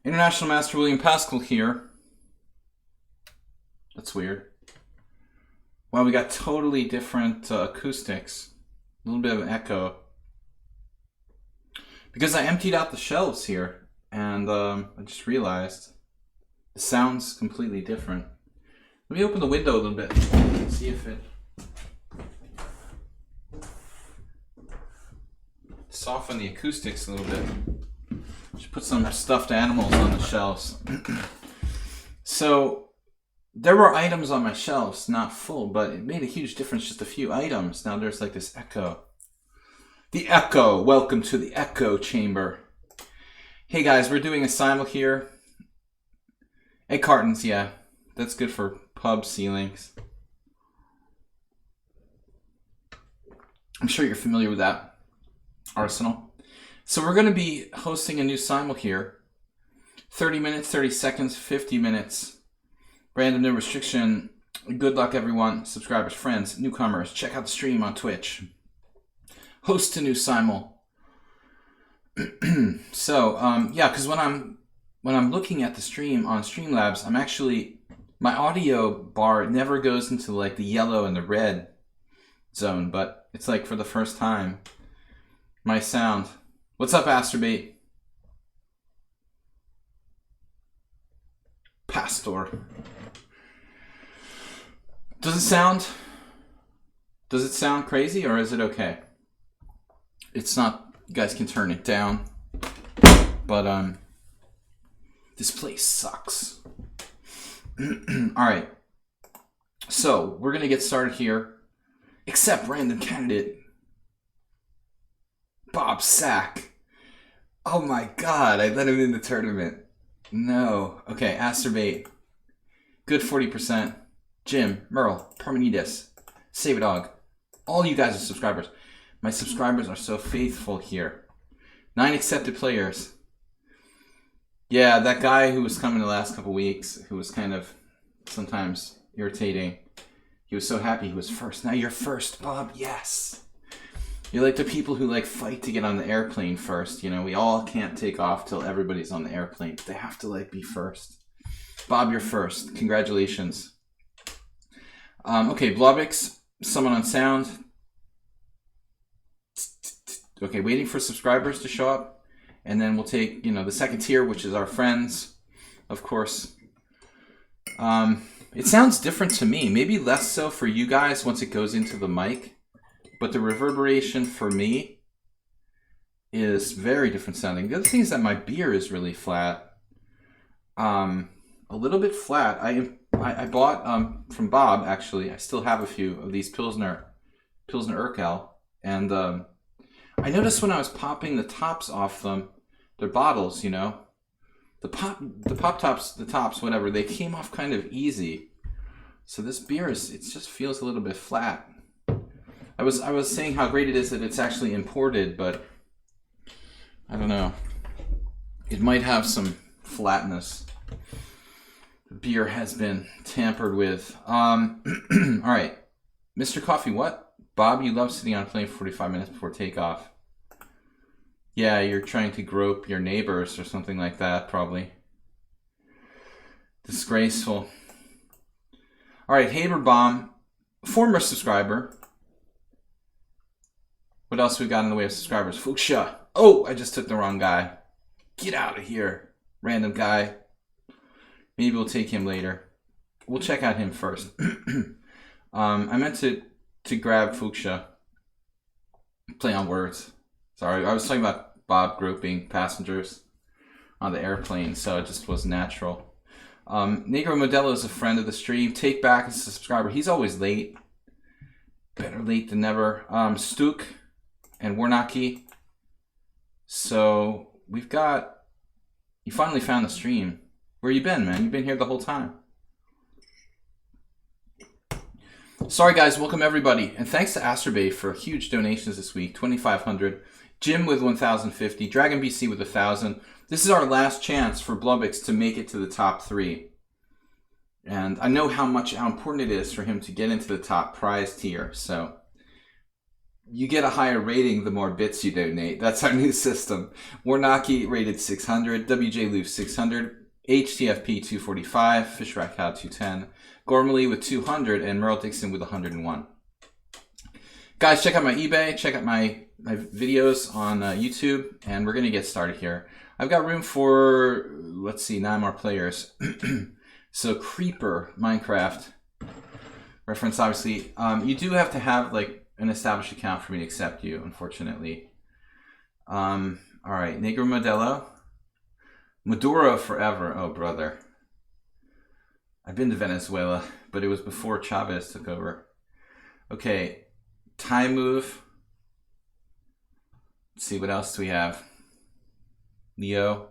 International Master William Paschall here. That's weird. Wow, we got totally different acoustics. A little bit of an echo. Because I emptied out the shelves here, and I just realized the sound's completely different. Let me open the window a little bit and see if it... soften the acoustics a little bit. Should put some stuffed animals on the shelves. So there were items on my shelves, not full, but it made a huge difference, just a few items. Now there's like this echo. The echo. Welcome to the echo chamber. Hey guys, we're doing a simul here. Egg cartons, yeah. That's good for pub ceilings. I'm sure you're familiar with that arsenal. So we're going to be hosting a new simul here. 30 minutes, 30 seconds, 50 minutes. Random, no restriction. Good luck everyone. Subscribers, friends, newcomers. Check out the stream on Twitch. Host a new simul. So, yeah, because when I'm looking at the stream on Streamlabs, I'm actually... my audio bar never goes into like the yellow and the red zone, but it's like for the first time, my sound... What's up, Asterbait? Pastor. Does it sound crazy or is it okay? It's not, you guys can turn it down. But this place sucks. Alright. So we're gonna get started here. Accept random candidate. Bob Sack. Oh my god, I let him in the tournament. No. Okay, Asterbait. Good 40%. Jim, Merle, Parmenides, Save a Dog. All you guys are subscribers. My subscribers are so faithful here. 9 accepted players. Yeah, that guy who was coming the last couple weeks, who was kind of sometimes irritating. He was so happy he was first. Now you're first, Bob. Yes. You're like the people who like fight to get on the airplane first. You know, we all can't take off till everybody's on the airplane. They have to like be first. Bob, you're first. Congratulations. Okay, Blobix, someone on sound. Okay, waiting for subscribers to show up. And then we'll take, the second tier, which is our friends, of course. It sounds different to me. Maybe less so for you guys once it goes into the mic. But the reverberation for me is very different sounding. The other thing is that my beer is really flat. A little bit flat. I bought from Bob, actually. I still have a few of these Pilsner Urquell. And I noticed when I was popping the tops off them, their bottles, the pop tops, the tops, whatever, they came off kind of easy. So this beer it just feels a little bit flat. I was saying how great it is that it's actually imported, but I don't know. It might have some flatness. The beer has been tampered with. All right. Mr. Coffee, what? Bob, you love sitting on a plane for 45 minutes before takeoff. Yeah, you're trying to grope your neighbors or something like that, probably. Disgraceful. All right, Haberbaum, former subscriber. What else we got in the way of subscribers? Fuchsia. Oh, I just took the wrong guy. Get out of here, random guy. Maybe we'll take him later. We'll check out him first. I meant to grab Fuchsia. Play on words. Sorry, I was talking about Bob groping passengers on the airplane, so it just was natural. Negro Modelo is a friend of the stream. Take Back is a subscriber. He's always late. Better late than never. Stuk and Warnaki. So we've got... You finally found the stream. Where you been, man? You've been here the whole time. Sorry, guys. Welcome, everybody. And thanks to Asterbay for huge donations this week. 2,500. Jim with 1,050. Dragon BC with 1,000. This is our last chance for Blubix to make it to the top 3. And I know how important it is for him to get into the top prize tier. So you get a higher rating the more bits you donate. That's our new system. Warnaki rated 600, WJ Loof 600, HTFP 245, Fishrat Cow 210, Gormley with 200, and Merle Dixon with 101. Guys, check out my eBay, check out my videos on YouTube, and we're going to get started here. I've got room for, let's see, 9 more players. So Creeper, Minecraft, reference obviously. You do have to have like an established account for me to accept you, unfortunately. All right, Negro Modelo. Maduro forever. Oh, brother. I've been to Venezuela, but it was before Chavez took over. Okay, Time Move. Let's see, what else do we have? Leo.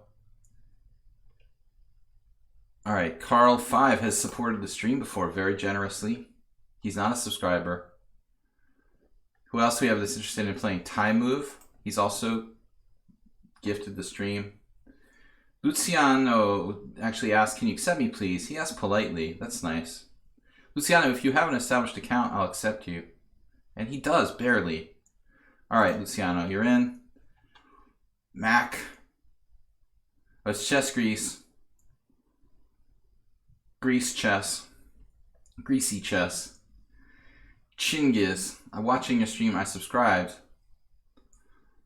All right, Carl 5 has supported the stream before very generously. He's not a subscriber. Who else do we have that's interested in playing Time Move? He's also gifted the stream. Luciano actually asked, can you accept me, please? He asked politely. That's nice. Luciano, if you have an established account, I'll accept you. And he does, barely. All right, Luciano, you're in. Mac. Oh, it's Chess Grease. Grease Chess. Greasy Chess. Chingiz. I'm watching your stream. I subscribed.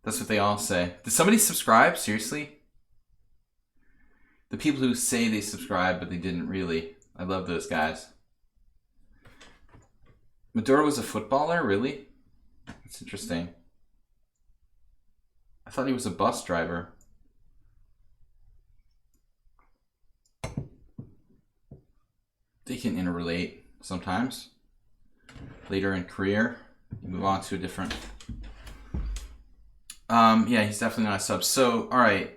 That's what they all say. Did somebody subscribe? Seriously? The people who say they subscribed, but they didn't really. I love those guys. Maduro was a footballer? Really? That's interesting. I thought he was a bus driver. They can interrelate sometimes. Later in career, you move on to a different. Yeah, he's definitely not a sub. So, all right.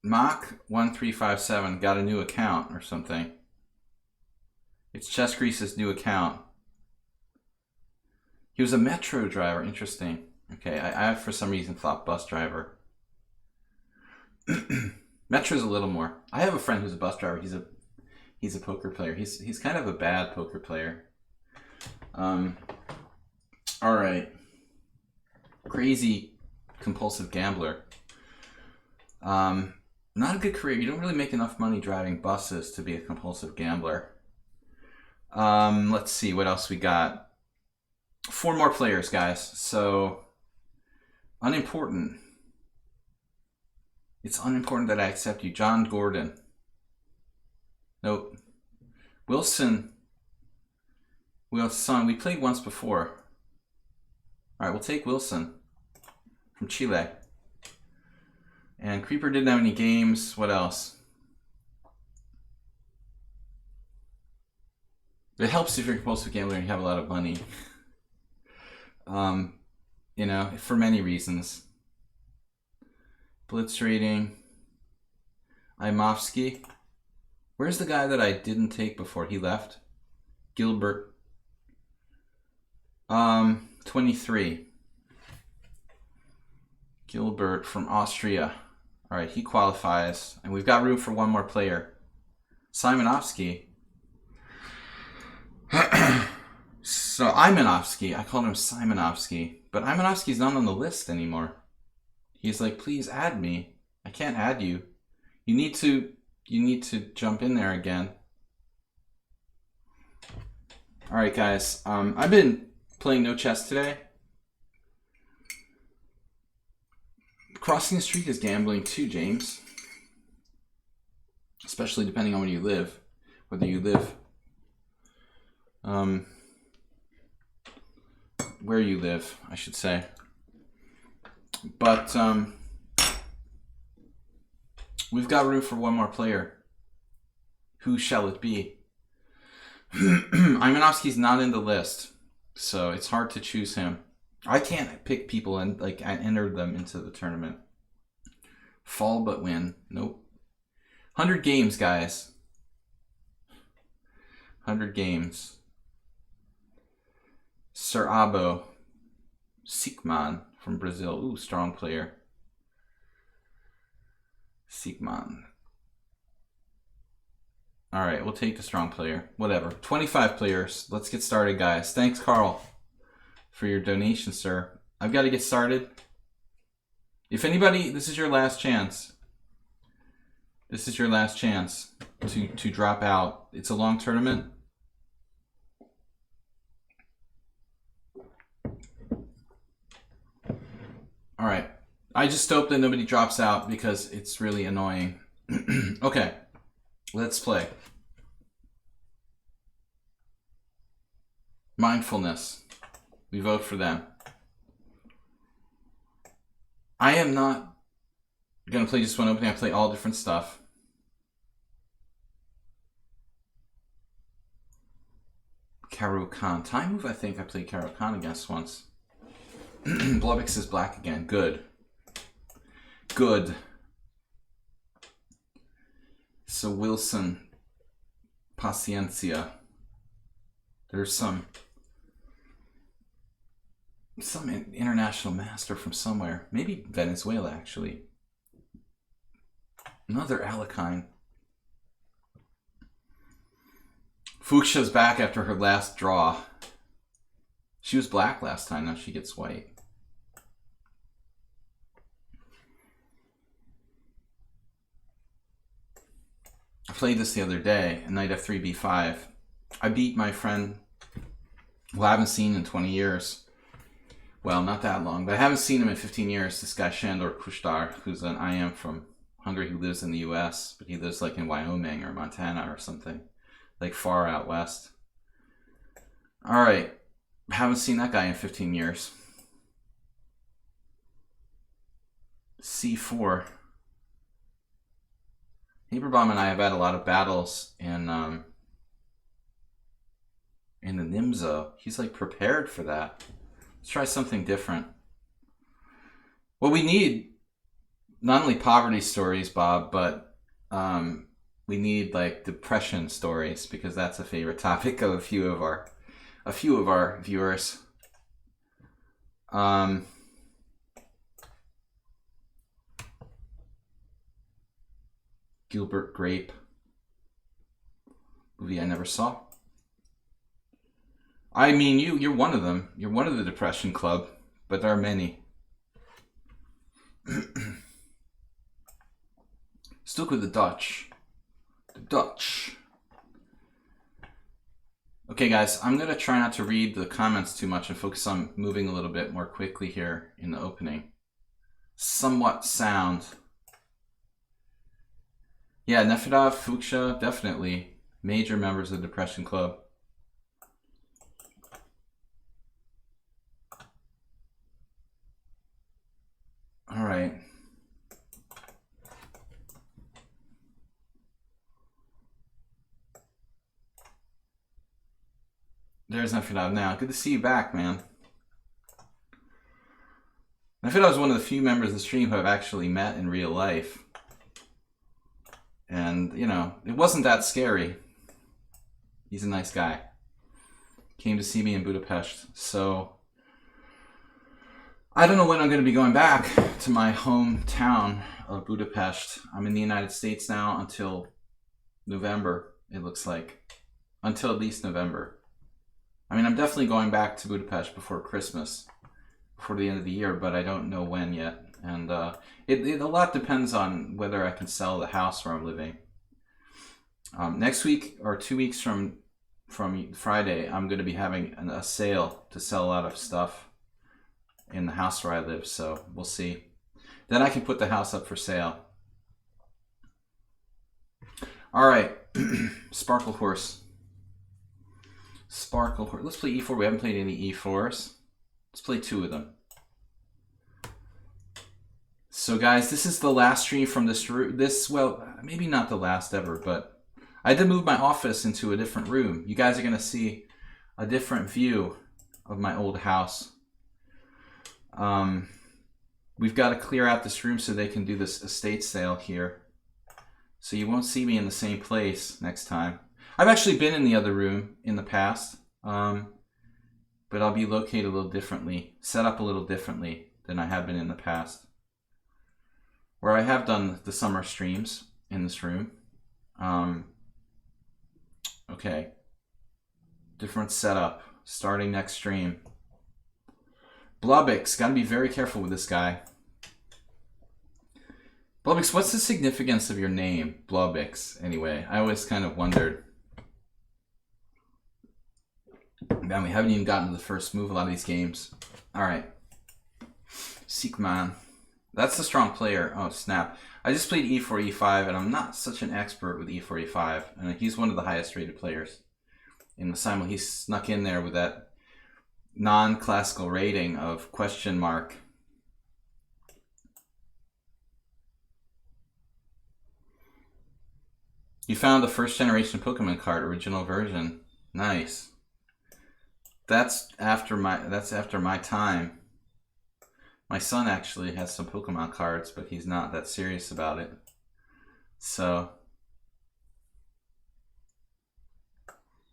Mach1357 got a new account or something. It's Chess Grease's new account. He was a metro driver. Interesting. Okay, I for some reason thought bus driver. Metro's a little more. I have a friend who's a bus driver. He's a poker player. He's kind of a bad poker player. All right. Crazy compulsive gambler. Not a good career. You don't really make enough money driving buses to be a compulsive gambler. Let's see what else we got. 4 more players, guys. So unimportant. It's unimportant that I accept you. John Gordon. Nope. Wilson. Wilson. We played once before. All right, we'll take Wilson from Chile. And Creeper didn't have any games. What else? It helps if you're a compulsive gambler and you have a lot of money. You know, for many reasons. Blitz rating. Imovsky. Where's the guy that I didn't take before he left? Gilbert. 23. Gilbert from Austria. All right, he qualifies. And we've got room for 1 more player. Simonovsky. So Imanovsky, I called him Simonovsky, but Imanovsky's not on the list anymore. He's like, please add me. I can't add you. You need to jump in there again. All right, guys. I've been playing no chess today. Crossing the street is gambling too, James. Especially depending on where you live. Whether you live where you live, I should say. But we've got room for 1 more player. Who shall it be? Imanovsky's not in the list, so it's hard to choose him. I can't pick people and I enter them into the tournament. Fall but win. Nope. 100 games, guys. 100 games. Sir Abo. Sikman from Brazil. Ooh, strong player. Sikman. All right, we'll take the strong player. Whatever. 25 players. Let's get started, guys. Thanks, Carl. for your donation, sir. I've got to get started. If anybody, this is your last chance. This is your last chance to drop out. It's a long tournament. All right. I just hope that nobody drops out because it's really annoying. Okay. Let's play. Mindfulness. We vote for them. I am not going to play just one opening. I play all different stuff. Caro-Kann. Time move, I think I played Caro-Kann against once. Blubix is black again. Good. Good. So Wilson. Paciencia. There's some international master from somewhere. Maybe Venezuela, actually. Another Alekhine. Fuchsia's back after her last draw. She was black last time, now she gets white. I played this the other day, knight f3, b5. I beat my friend, who I haven't seen in 20 years. Well, not that long, but I haven't seen him in 15 years. This guy, Shandor Kushtar, who's an IM from Hungary who lives in the US, but he lives like in Wyoming or Montana or something, like far out west. All right, haven't seen that guy in 15 years. c4. Haberbaum and I have had a lot of battles in the Nimzo. He's like prepared for that. Let's try something different. Well, we need not only poverty stories, Bob, but we need like depression stories, because that's a favorite topic of a few of our viewers. Gilbert Grape, movie I never saw. I mean, you're one of them. You're one of the depression club, but there are many. Still with the Dutch. The Dutch. Okay, guys, I'm going to try not to read the comments too much and focus on moving a little bit more quickly here in the opening. Somewhat sound. Yeah, Nefedov, Fuchsia, definitely major members of the Depression Club. All right. There's Nefedov now. Good to see you back, man. Nefedov is one of the few members of the stream who I've actually met in real life. And, you know, it wasn't that scary. He's a nice guy. Came to see me in Budapest. So, I don't know when I'm going to be going back to my hometown of Budapest. I'm in the United States now until November, it looks like. Until at least November. I mean, I'm definitely going back to Budapest before Christmas, before the end of the year, but I don't know when yet. And a lot depends on whether I can sell the house where I'm living. Next week, or 2 weeks from Friday, I'm going to be having a sale to sell a lot of stuff in the house where I live, so we'll see. Then I can put the house up for sale. All right, Sparkle Horse. Sparkle Horse. Let's play e4. We haven't played any e4s. Let's play 2 of them. So guys, this is the last stream from this, well, maybe not the last ever, but I did move my office into a different room. You guys are going to see a different view of my old house. We've got to clear out this room so they can do this estate sale here. So you won't see me in the same place next time. I've actually been in the other room in the past, but I'll be located a little differently, set up a little differently than I have been in the past. Where I have done the summer streams in this room. Okay. Different setup. Starting next stream. Blubix, gotta be very careful with this guy. Blubix, what's the significance of your name? Blubix, anyway. I always kind of wondered. Man, we haven't even gotten to the first move a lot of these games. Alright. Seekman. That's the strong player. Oh, snap. I just played e4, e5, and I'm not such an expert with e4, e5. And he's one of the highest rated players. In the simul, he snuck in there with that non-classical rating of question mark. You found the first generation Pokemon card, original version. Nice. That's after my time. My son actually has some Pokemon cards, but he's not that serious about it. So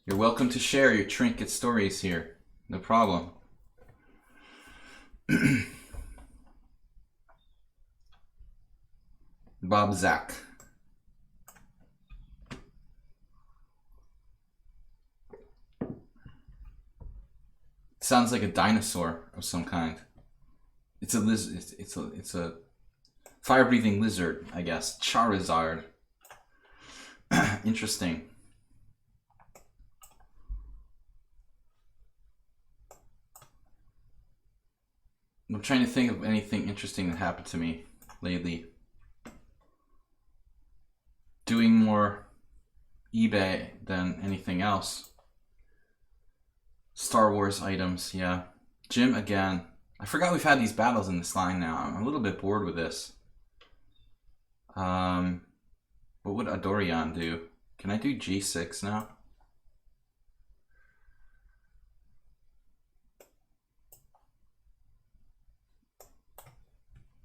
you're welcome to share your trinket stories here. No problem. Bob Zach. Sounds like a dinosaur of some kind. It's a lizard. It's a fire-breathing lizard, I guess. Charizard. Interesting. I'm trying to think of anything interesting that happened to me lately. Doing more eBay than anything else. Star Wars items, yeah. Gym again. I forgot we've had these battles in this line now. I'm a little bit bored with this. What would Adorian do? Can I do G6 now?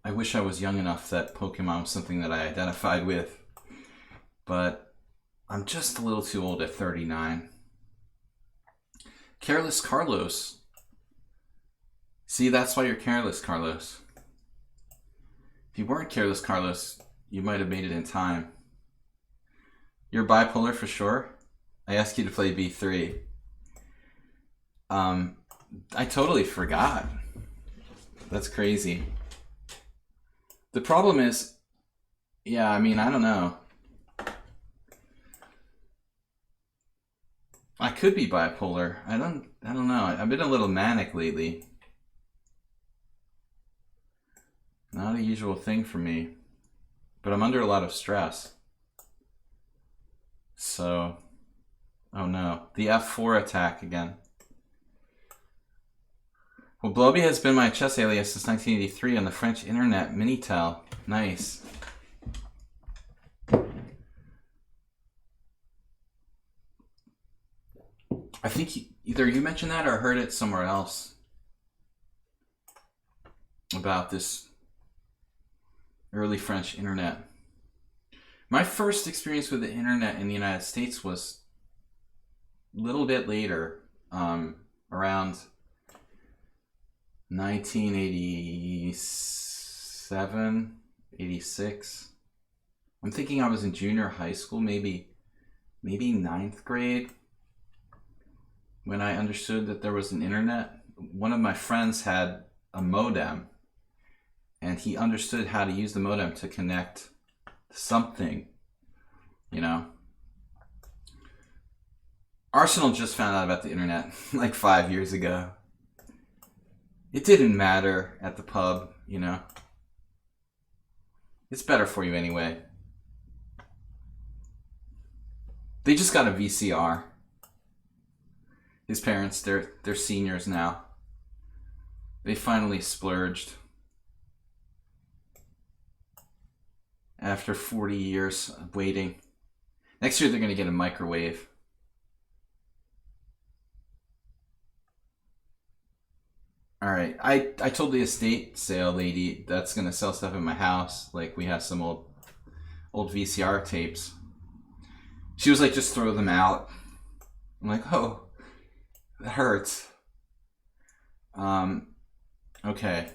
I wish I was young enough that Pokemon was something that I identified with. But I'm just a little too old at 39. Careless Carlos. See, that's why you're careless, Carlos. If you weren't careless, Carlos, you might have made it in time. You're bipolar for sure. I asked you to play B3. I totally forgot. That's crazy. The problem is, yeah, I mean, I don't know. I could be bipolar. I don't know. I've been a little manic lately. Not a usual thing for me. But I'm under a lot of stress. So, oh no. The F4 attack again. Well, Bloby has been my chess alias since 1983 on the French internet. Minitel. Nice. I think either you mentioned that or I heard it somewhere else about this early French internet. My first experience with the internet in the United States was a little bit later, around 1987, 86. I'm thinking I was in junior high school, maybe 9th grade. When I understood that there was an internet. One of my friends had a modem and he understood how to use the modem to connect something, you know. Arsenal just found out about the internet like 5 years ago. It didn't matter at the pub, you know. It's better for you anyway. They just got a VCR. His parents, they're seniors now. They finally splurged. After 40 years of waiting. Next year they're going to get a microwave. Alright, I told the estate sale lady that's going to sell stuff in my house. Like, we have some old VCR tapes. She was like, just throw them out. I'm like, oh. That hurts. Okay.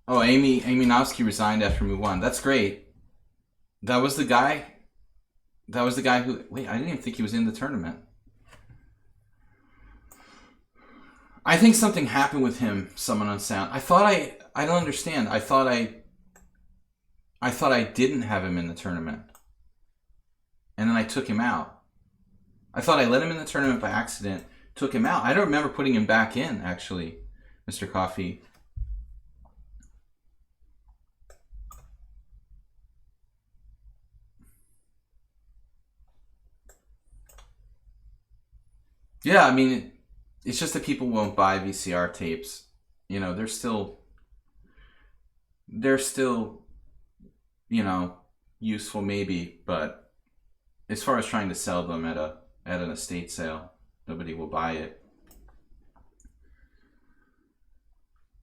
Oh, Amy Nowski resigned after move one. That's great. That was the guy. That was the guy who. Wait, I didn't even think he was in the tournament. I think something happened with him. Someone on sound. I don't understand. I thought I didn't have him in the tournament, and then I took him out. I thought I let him in the tournament by accident. Took him out. I don't remember putting him back in, actually, Mr. Coffee. Yeah, I mean, it's just that people won't buy VCR tapes. You know, they're still, you know, useful maybe, but as far as trying to sell them at an estate sale, nobody will buy it.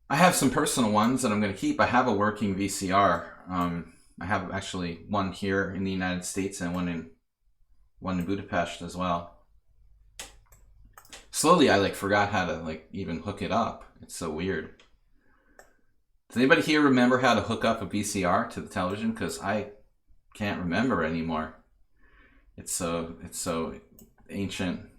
I have some personal ones that I'm going to keep. I have a working VCR. I have actually one here in the United States and one in Budapest as well. Slowly, I forgot how to even hook it up. It's so weird. Does anybody here remember how to hook up a VCR to the television? Because I can't remember anymore. It's so ancient.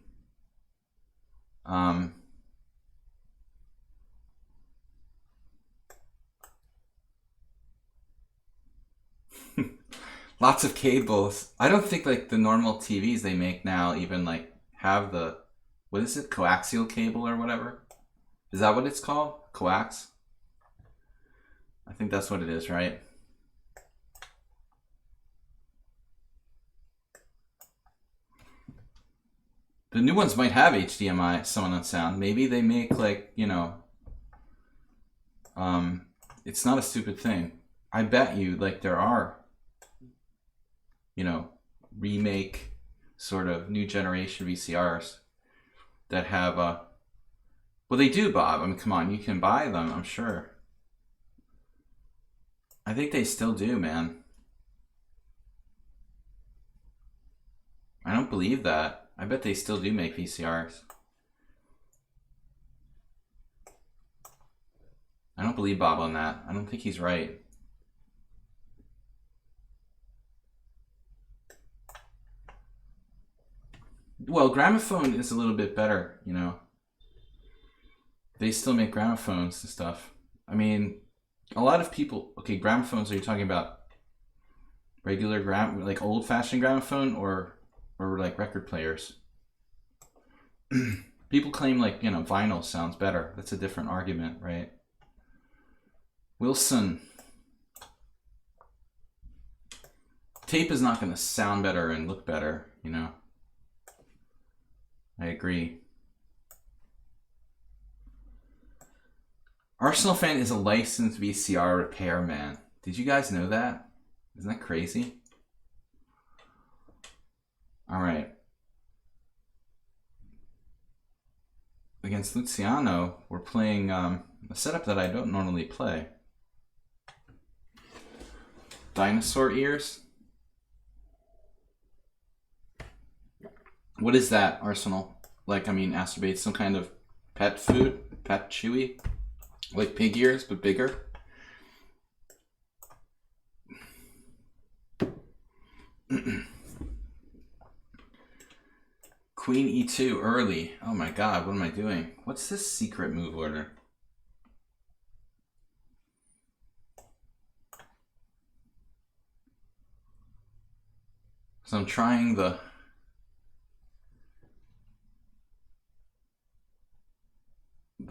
Lots of cables. I don't think the normal TVs they make now even have the, what is it, coaxial cable or whatever? Is that what it's called? Coax? I think that's what it is, right? The new ones might have HDMI, someone on sound. Maybe they make it's not a stupid thing. I bet you there are, remake sort of new generation VCRs that have well, they do, Bob. I mean, come on, you can buy them, I'm sure. I think they still do, man. I don't believe that. I bet they still do make VCRs. I don't believe Bob on that. I don't think he's right. Well, gramophone is a little bit better, They still make gramophones and stuff. I mean, a lot of people... Okay, gramophones, are you talking about regular old-fashioned gramophone or record players? People claim vinyl sounds better. That's a different argument, right? Wilson. Tape is not going to sound better and look better, I agree. Arsenal fan is a licensed VCR repairman. Did you guys know that? Isn't that crazy? All right. Against Luciano, we're playing a setup that I don't normally play. Dinosaur ears. What is that, Arsenal? Acerbate, some kind of pet food? Pet chewy? Like pig ears, but bigger? Queen e2 early. Oh my god, what am I doing? What's this secret move order? So I'm trying the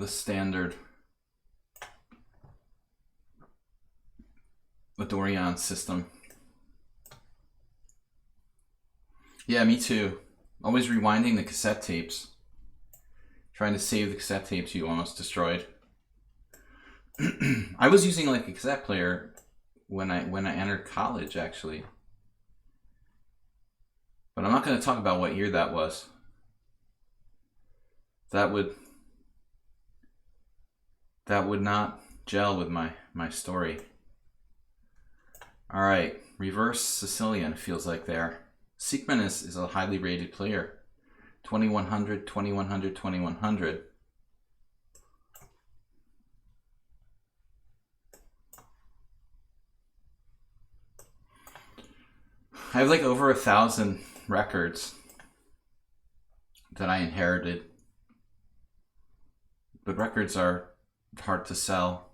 standard Dorian system. Yeah, me too. Always rewinding the cassette tapes. Trying to save the cassette tapes you almost destroyed. I was using a cassette player when I entered college, actually. But I'm not going to talk about what year that was. That would not gel with my story. All right, reverse Sicilian feels like there. Siegman is a highly rated player. 2100, 2100, 2100. I have like over 1,000 records that I inherited. But records are hard to sell.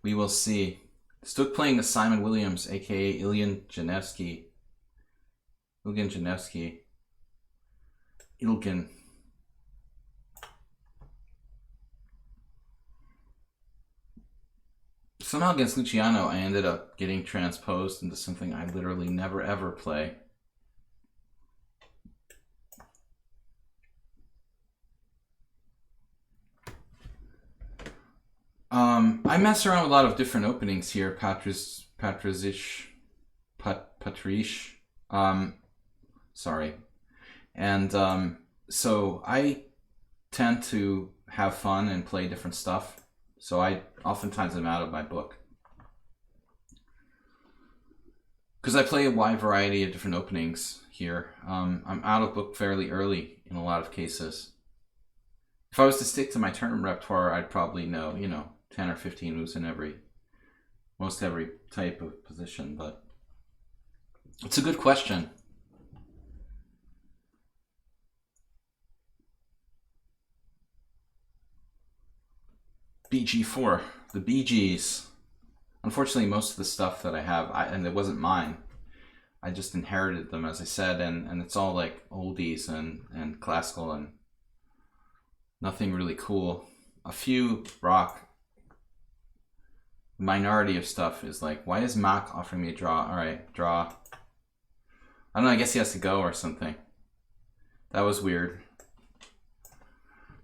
We will see. Still playing the Simon Williams, aka Ilyin Janevsky. Ilgin. Somehow against Luciano, I ended up getting transposed into something I literally never ever play. I mess around with a lot of different openings here. Patrice. Sorry. And so I tend to have fun and play different stuff. So I oftentimes am out of my book. Because I play a wide variety of different openings here. I'm out of book fairly early in a lot of cases. If I was to stick to my tournament repertoire, I'd probably know, 10 or 15 moves in most every type of position, but it's a good question. BG4, the Bee Gees. Unfortunately, most of the stuff that I have, and it wasn't mine, I just inherited them, as I said, and it's all like oldies and classical and nothing really cool. A few rock. The minority of stuff is like, why is Mac offering me a draw? All right, draw. I don't know, I guess he has to go or something. That was weird.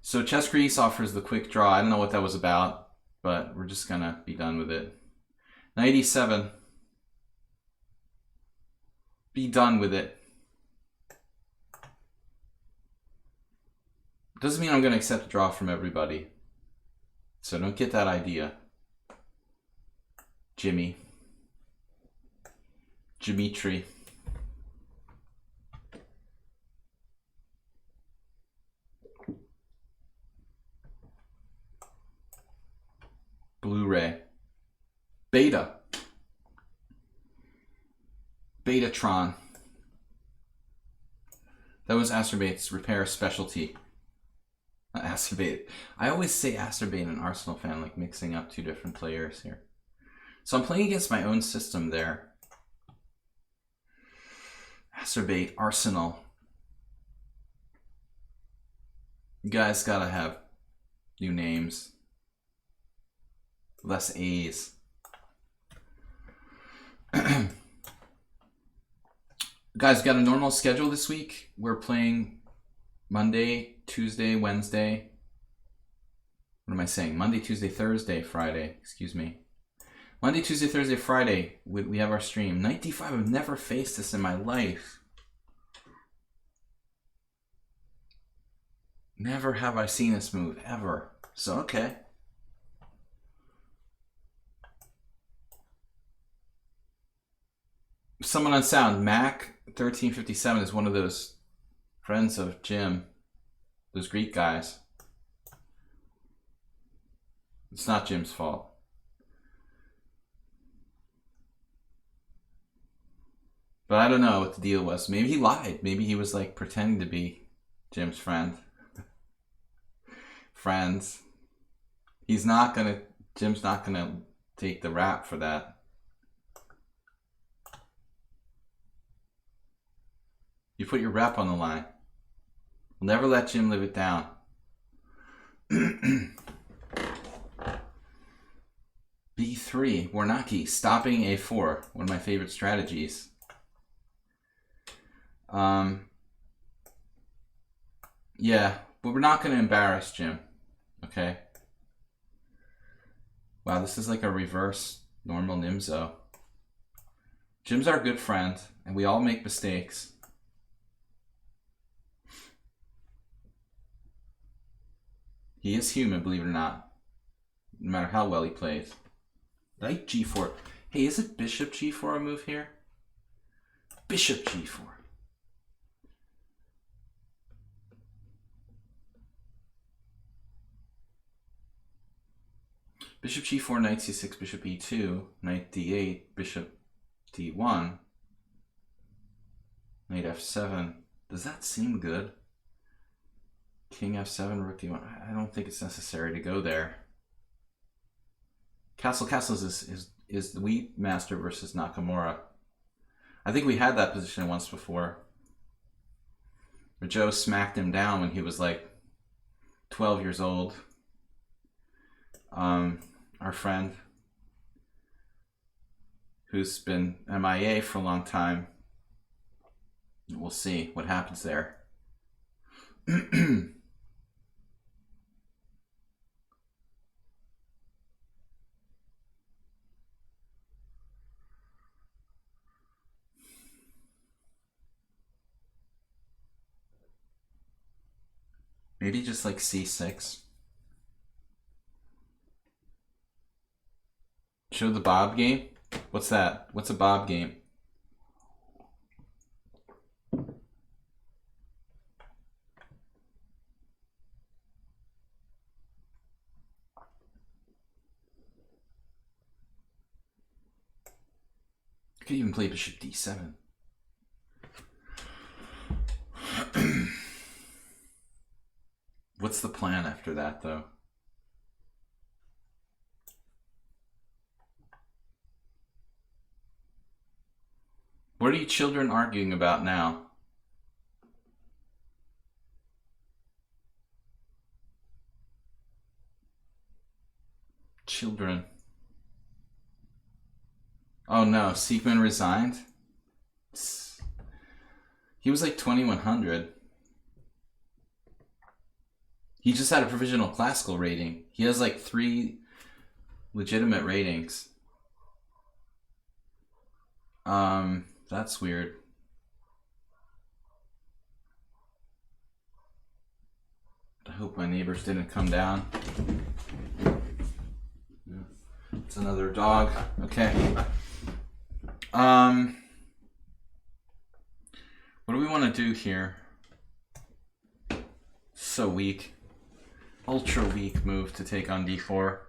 So Chess Grease offers the quick draw. I don't know what that was about, but we're just gonna be done with it. 97. Be done with it. Doesn't mean I'm gonna accept a draw from everybody. So don't get that idea. Dimitri. Blu-ray. Betatron. That was Acerbate's repair specialty. Not Acerbate. I always say Acerbate and Arsenal fan, like mixing up two different players here. So I'm playing against my own system there. Acerbate, Arsenal. You guys gotta have new names. Less A's. Guys, got a normal schedule this week. We're playing Monday, Tuesday, Wednesday. What am I saying? Monday, Tuesday, Thursday, Friday. Excuse me. Monday, Tuesday, Thursday, Friday. We have our stream. Knight D5. I've never faced this in my life. Never have I seen this move, ever. So, okay. Someone on sound, Mac1357 is one of those friends of Jim, those Greek guys. It's not Jim's fault. But I don't know what the deal was. Maybe he lied. Maybe he was like pretending to be Jim's friend. Friends. Jim's not gonna take the rap for that. You put your rep on the line. We'll never let Jim live it down. B3, Warnaki, stopping A4, one of my favorite strategies. Yeah, but we're not going to embarrass Jim, okay? Wow, this is like a reverse normal Nimzo. Jim's our good friend, and we all make mistakes. He is human, believe it or not. No matter how well he plays. Knight G4. Hey, is it Bishop G4 a move here? Bishop G4. Bishop g4, knight c6, bishop e2, knight d8, bishop d1, knight f7. Does that seem good? King f7, rook d1. I don't think it's necessary to go there. Castles is the Wheat Master versus Nakamura. I think we had that position once before. But Joe smacked him down when he was like 12 years old. Our friend, who's been MIA for a long time. We'll see what happens there. Maybe just like c6. Show the Bob game? What's that? What's a Bob game? I could even play bishop d7. What's the plan after that, though? What are you children arguing about now? Children. Oh no, Siegmund resigned? He was like 2100. He just had a provisional classical rating. He has like 3 legitimate ratings. That's weird. I hope my neighbors didn't come down. It's another dog. Okay. What do we want to do here? So weak. Ultra weak move to take on d4.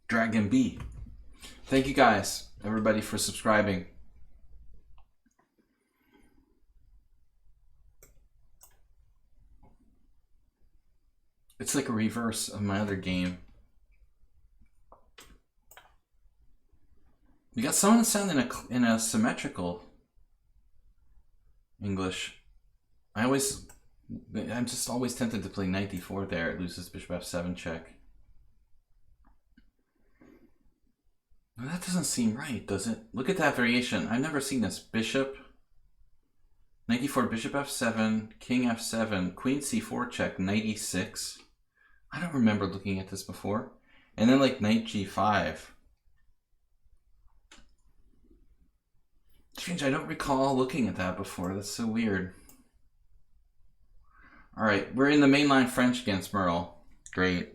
Dragon B. Thank you guys, everybody, for subscribing. It's like a reverse of my other game. You got someone that sound in a symmetrical English. I'm just always tempted to play knight d4 there. It loses bishop f7 check. Well, that doesn't seem right, does it? Look at that variation. I've never seen this. Bishop, knight d4, bishop f7, king f7, queen c4 check, knight e6. I don't remember looking at this before. And then like knight g5. Strange, I don't recall looking at that before. That's so weird. All right, we're in the mainline French against Merle. Great.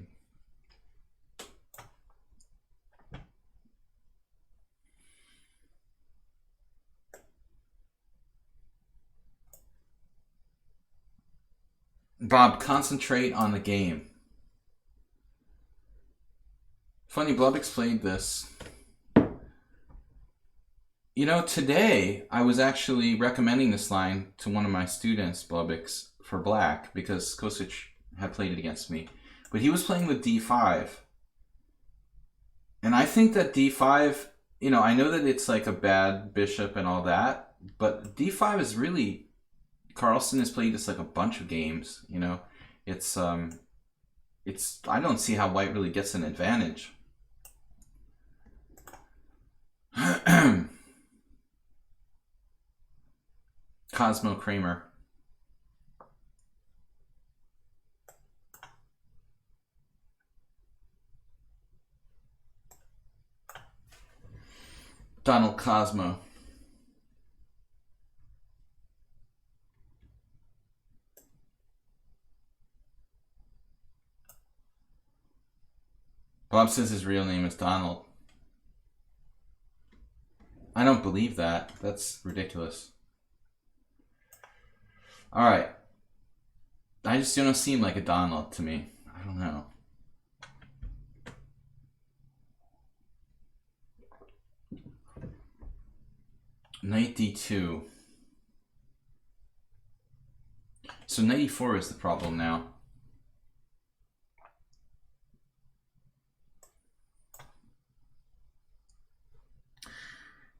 Bob, concentrate on the game. Funny, Blubix played this. You know, today I was actually recommending this line to one of my students, Blubix, for black, because Kosic had played it against me. But he was playing with d5. And I think that d5, you know, I know that it's like a bad bishop and all that, but d5 is really... Carlsen has played this like a bunch of games, you know. It's I don't see how white really gets an advantage. Cosmo Kramer. Donald Cosmo. Bob says his real name is Donald. I don't believe that. That's ridiculous. Alright. I just don't seem like a Donald to me. I don't know. Knight d2. So knight e4 is the problem now.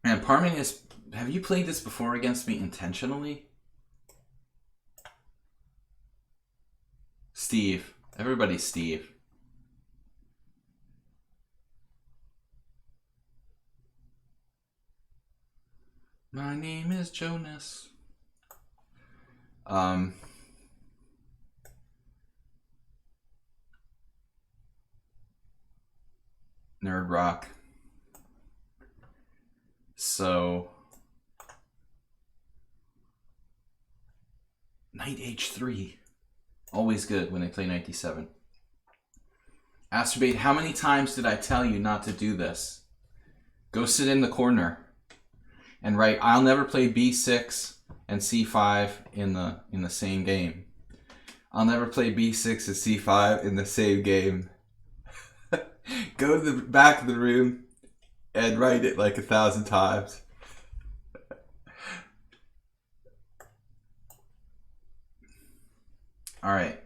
Man, Parman is... Have you played this before against me intentionally? Steve. Everybody's Steve. My name is Jonas. Nerd Rock. So... Knight h3. Always good when they play knight d7. Astrobate, how many times did I tell you not to do this? Go sit in the corner and write, I'll never play b6 and c5 in the same game. I'll never play b6 and c5 in the same game. Go to the back of the room and write it like 1,000 times. All right.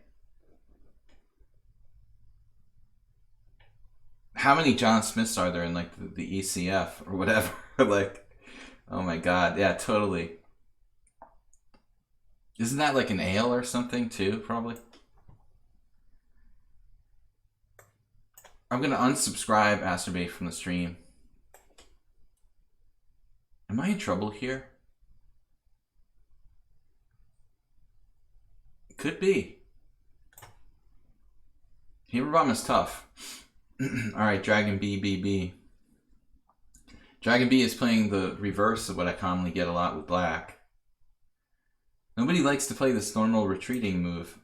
How many John Smiths are there in like the ECF or whatever? Like, oh my God. Yeah, totally. Isn't that like an ale or something too, probably? I'm going to unsubscribe Astrobate from the stream. Am I in trouble here? Could be. Heberbomb is tough. Alright, Dragon B. Dragon B is playing the reverse of what I commonly get a lot with black. Nobody likes to play this normal retreating move.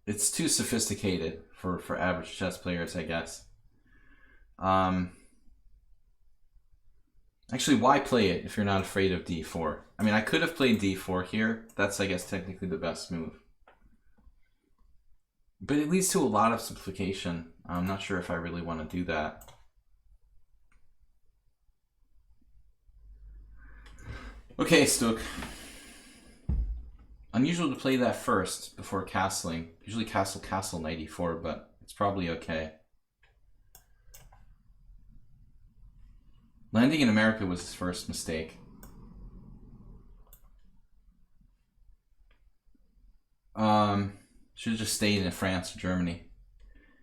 It's too sophisticated for average chess players, I guess. Actually, why play it if you're not afraid of d4? I mean, I could have played d4 here. That's, I guess, technically the best move. But it leads to a lot of simplification. I'm not sure if I really want to do that. Okay, Stook. Unusual to play that first before castling. Usually castle knight e4, but it's probably okay. Landing in America was his first mistake. Should have just stayed in France or Germany.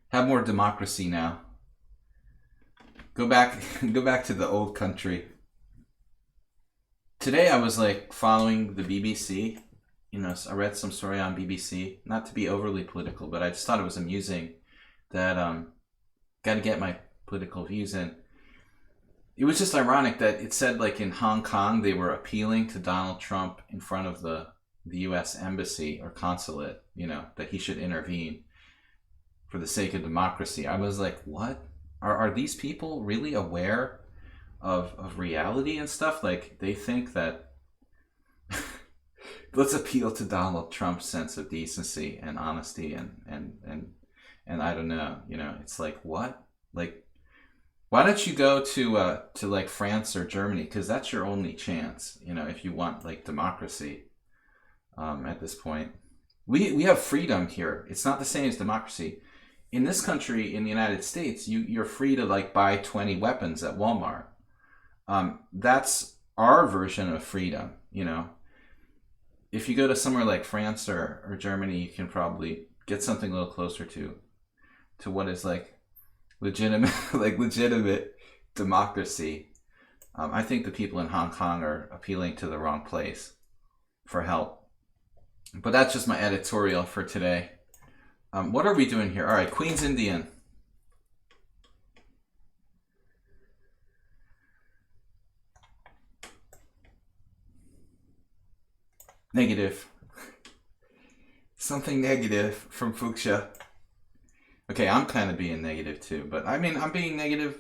Have more democracy now. Go back to the old country. Today I was like following the BBC. You know, I read some story on BBC. Not to be overly political, but I just thought it was amusing that got to get my political views in. It was just ironic that it said like in Hong Kong they were appealing to Donald Trump in front of the U.S. embassy or consulate, you know, that he should intervene for the sake of democracy. I was like, what? Are these people really aware of reality and stuff? Like, they think that let's appeal to Donald Trump's sense of decency and honesty and I don't know, you know, it's like, what? Like, why don't you go to like France or Germany? Because that's your only chance, you know, if you want like democracy. At this point, we have freedom here. It's not the same as democracy. In this country, in the United States, you're free to like buy 20 weapons at Walmart. That's our version of freedom, you know. If you go to somewhere like France or Germany, you can probably get something a little closer to what is like legitimate democracy. I think the people in Hong Kong are appealing to the wrong place for help. But that's just my editorial for today. What are we doing here? All right, Queen's Indian. Negative. Something negative from Fuchsia. Okay, I'm kind of being negative too, but I mean, I'm being negative,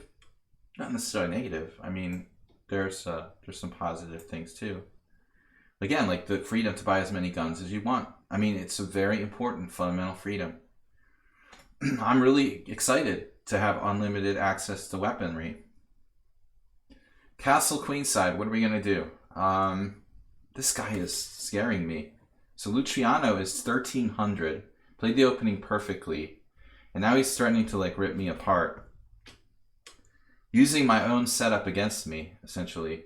not necessarily negative. I mean, there's some positive things too. Again, like the freedom to buy as many guns as you want. I mean, it's a very important fundamental freedom. I'm really excited to have unlimited access to weaponry. Castle Queenside, what are we going to do? This guy is scaring me. So Luciano is 1300. Played the opening perfectly. And now he's threatening to like rip me apart. Using my own setup against me, essentially.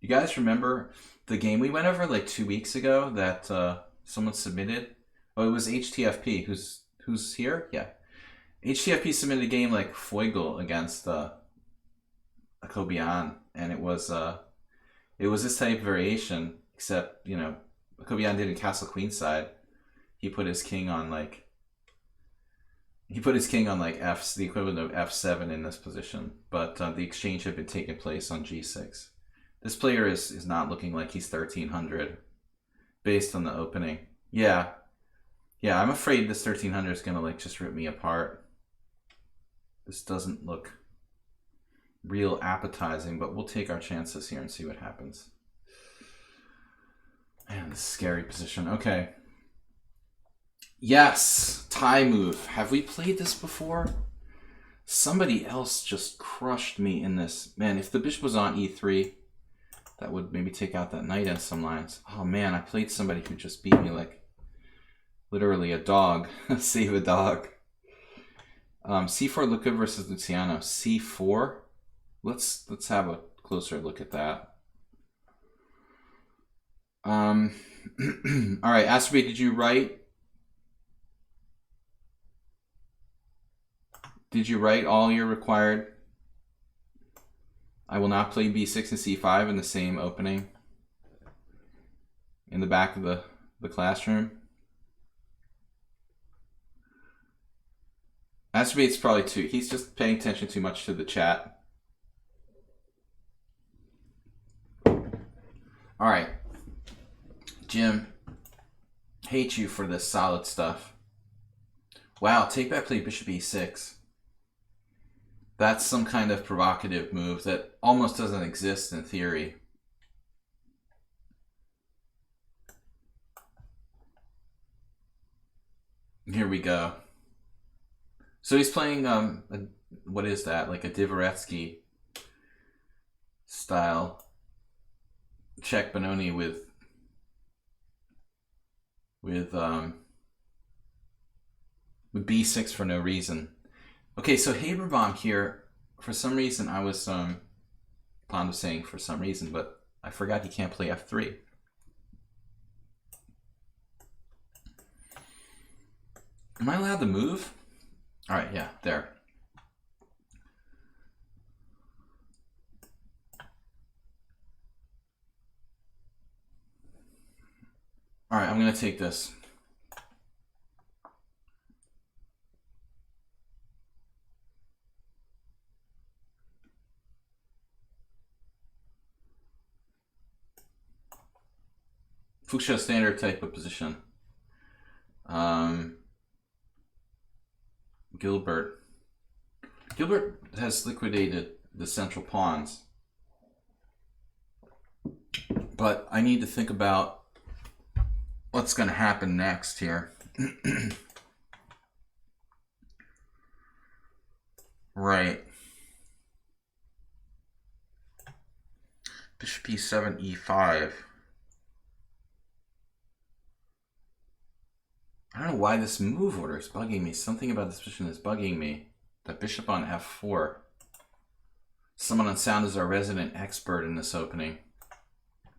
You guys remember the game we went over like 2 weeks ago that someone submitted? Oh, it was HTFP. Who's here? Yeah. HTFP submitted a game like Foigle against Akobian, and it was this type of variation, except, you know, Akobian did in Castle Queenside. He put his king on like F, the equivalent of F7 in this position, but the exchange had been taking place on G6. This player is not looking like he's 1300 based on the opening. Yeah, I'm afraid this 1300 is gonna like just rip me apart. This doesn't look real appetizing, but we'll take our chances here and see what happens. Man, this is a scary position. Okay. Yes, tie move. Have we played this before? Somebody else just crushed me in this. Man, if the bishop was on E3, that would maybe take out that knight in some lines. Oh man, I played somebody who just beat me like literally a dog. Save a dog. C4 look good versus Luciano. C4. Let's have a closer look at that. All right, Asterby, did you write? Did you write all your required? I will not play B6 and C5 in the same opening in the back of the classroom. Asterby, it's probably too. He's just paying attention too much to the chat. All right, Jim, hate you for this solid stuff. Wow, take back play bishop e6. That's some kind of provocative move that almost doesn't exist in theory. Here we go. So he's playing what is that? Like a Dvoretsky style check Benoni with b6 for no reason. Okay, so Haberbaum here, for some reason I was fond of saying for some reason, but I forgot he can't play f3. Am I allowed to move? All right, yeah, there. All right, I'm gonna take this. Fuchsia standard type of position. Gilbert has liquidated the central pawns, but I need to think about what's going to happen next here. Right. Bishop e7, e5. I don't know why this move order is bugging me. Something about this position is bugging me. That bishop on f4. Someone on sound is our resident expert in this opening.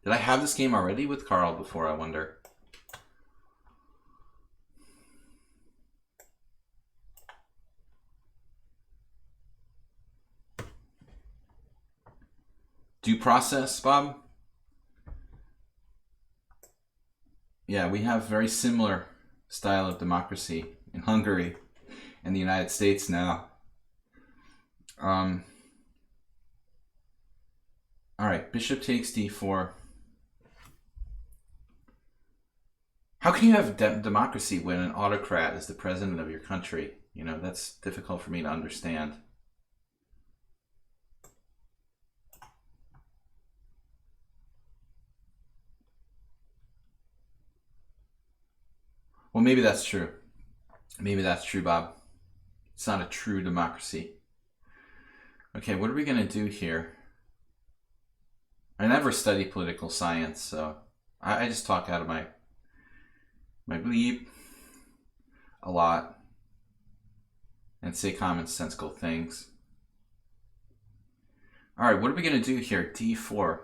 Did I have this game already with Carl before, I wonder? Due process, Bob? Yeah, we have very similar style of democracy in Hungary and the United States now. All right, bishop takes d4. How can you have democracy when an autocrat is the president of your country? You know, that's difficult for me to understand. Well, maybe that's true. Maybe that's true, Bob. It's not a true democracy. Okay, what are we going to do here? I never studied political science, so I just talk out of my bleep a lot and say commonsensical things. All right, what are we going to do here? D4.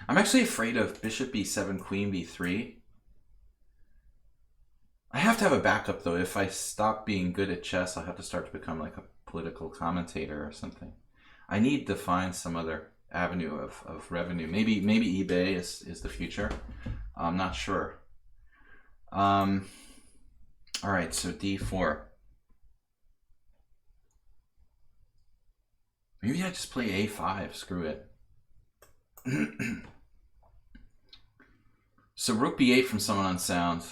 I'm actually afraid of bishop b7, queen b3. I have to have a backup, though. If I stop being good at chess, I'll have to start to become like a political commentator or something. I need to find some other avenue of revenue. Maybe eBay is the future. I'm not sure. All right, so d4. Maybe I just play a5. Screw it. So rook b8 from someone unsound.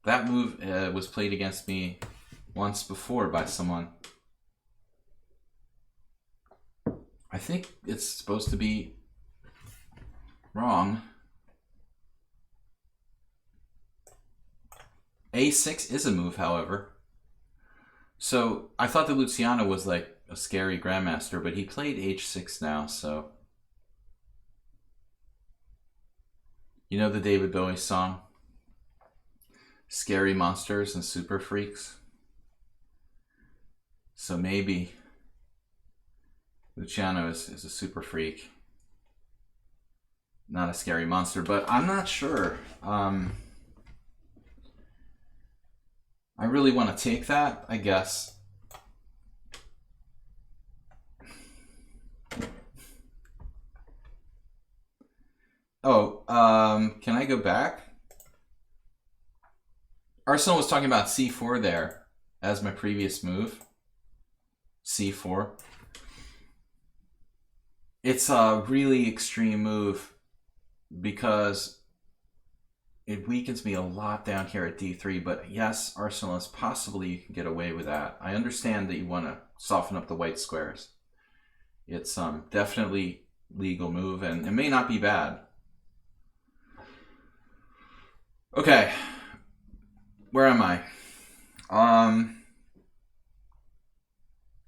That move was played against me once before by someone. I think it's supposed to be wrong. A6 is a move, however. So I thought that Luciano was like a scary grandmaster, but he played h6 now, so. You know the David Bowie song? Scary monsters and super freaks. So maybe Luciano is a super freak, not a scary monster, but I'm not sure. I really want to take that, I guess. Oh, can I go back? Arsenal was talking about c4 there as my previous move. c4. It's a really extreme move because it weakens me a lot down here at d3, but yes, Arsenal, is possibly you can get away with that. I understand that you want to soften up the white squares. It's definitely legal move, and it may not be bad. Okay, where am I?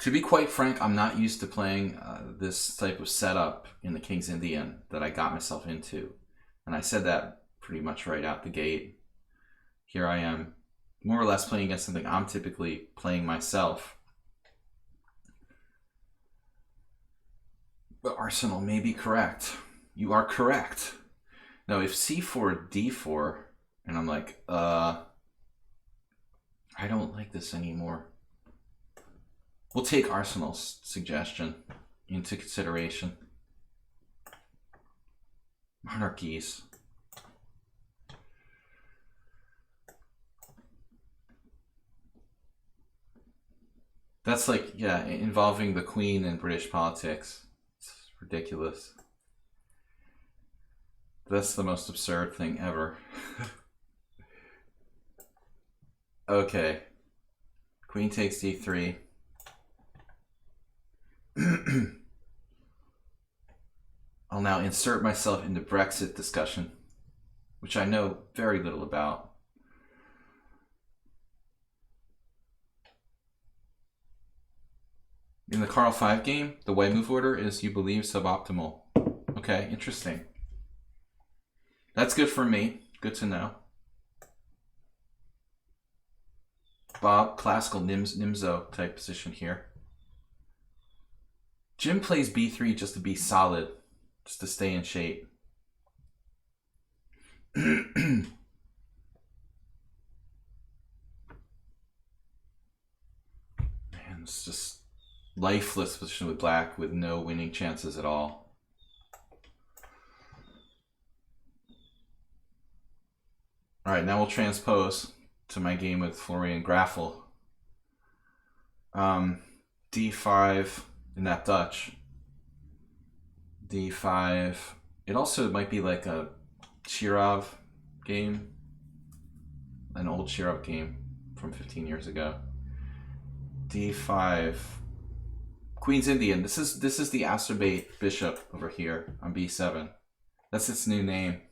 To be quite frank, I'm not used to playing this type of setup in the King's Indian that I got myself into. And I said that pretty much right out the gate. Here I am, more or less playing against something I'm typically playing myself. But Arsenal may be correct. You are correct. Now, if c4, d4, and I'm like, I don't like this anymore. We'll take Arsenal's suggestion into consideration. Monarchies. That's like, yeah, involving the Queen in British politics. It's ridiculous. That's the most absurd thing ever. Okay. Queen takes d3. I'll now insert myself into Brexit discussion, which I know very little about. In the Carl V game, the white move order is, you believe, suboptimal. Okay, interesting. That's good for me. Good to know. Bob, classical Nimzo type position here. Jim plays b3 just to be solid, just to stay in shape. Man, it's just lifeless position with black with no winning chances at all. All right, now we'll transpose to my game with Florian Graffel. D5 in that Dutch. D5. It also might be like a Shirov game, an old Shirov game from 15 years ago. D5. Queen's Indian. This is the acerbate bishop over here on B7. That's its new name.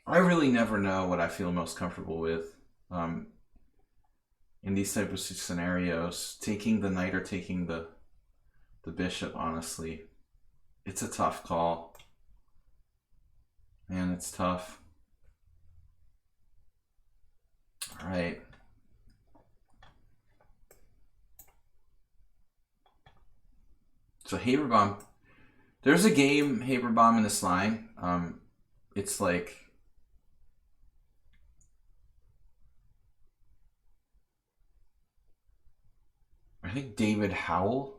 I really never know what I feel most comfortable with in these types of scenarios. Taking the knight or taking the bishop, honestly. It's a tough call. Man, it's tough. All right. So Haberbaum, there's a game Haberbaum in this line. It's like I think David Howell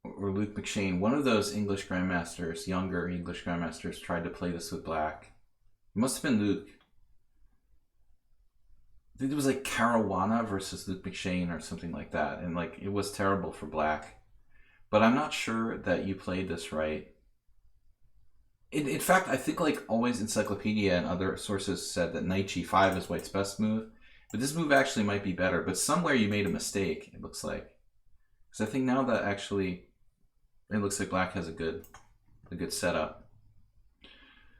or Luke McShane, one of those English grandmasters, younger English grandmasters, tried to play this with black. It must have been Luke. I think it was like Caruana versus Luke McShane or something like that, and like it was terrible for black. But I'm not sure that you played this right. In fact, I think like Always Encyclopedia and other sources said that knight g5 is white's best move. But this move actually might be better. But somewhere you made a mistake, it looks like. Because I think now that actually it looks like black has a good setup.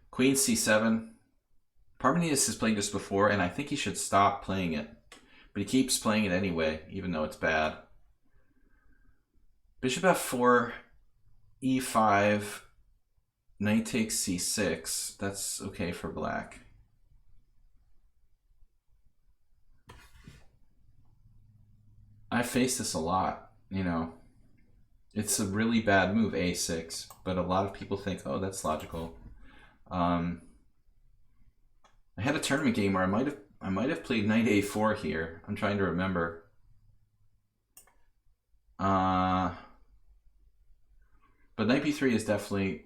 Queen c7. Parmenides has played this before, and I think he should stop playing it. But he keeps playing it anyway, even though it's bad. Bishop f4, e5, knight takes c6. That's okay for black. I face this a lot, you know. It's a really bad move, a6, but a lot of people think, oh, that's logical. I had a tournament game where I might have played knight a4 here. I'm trying to remember. But knight b3 is definitely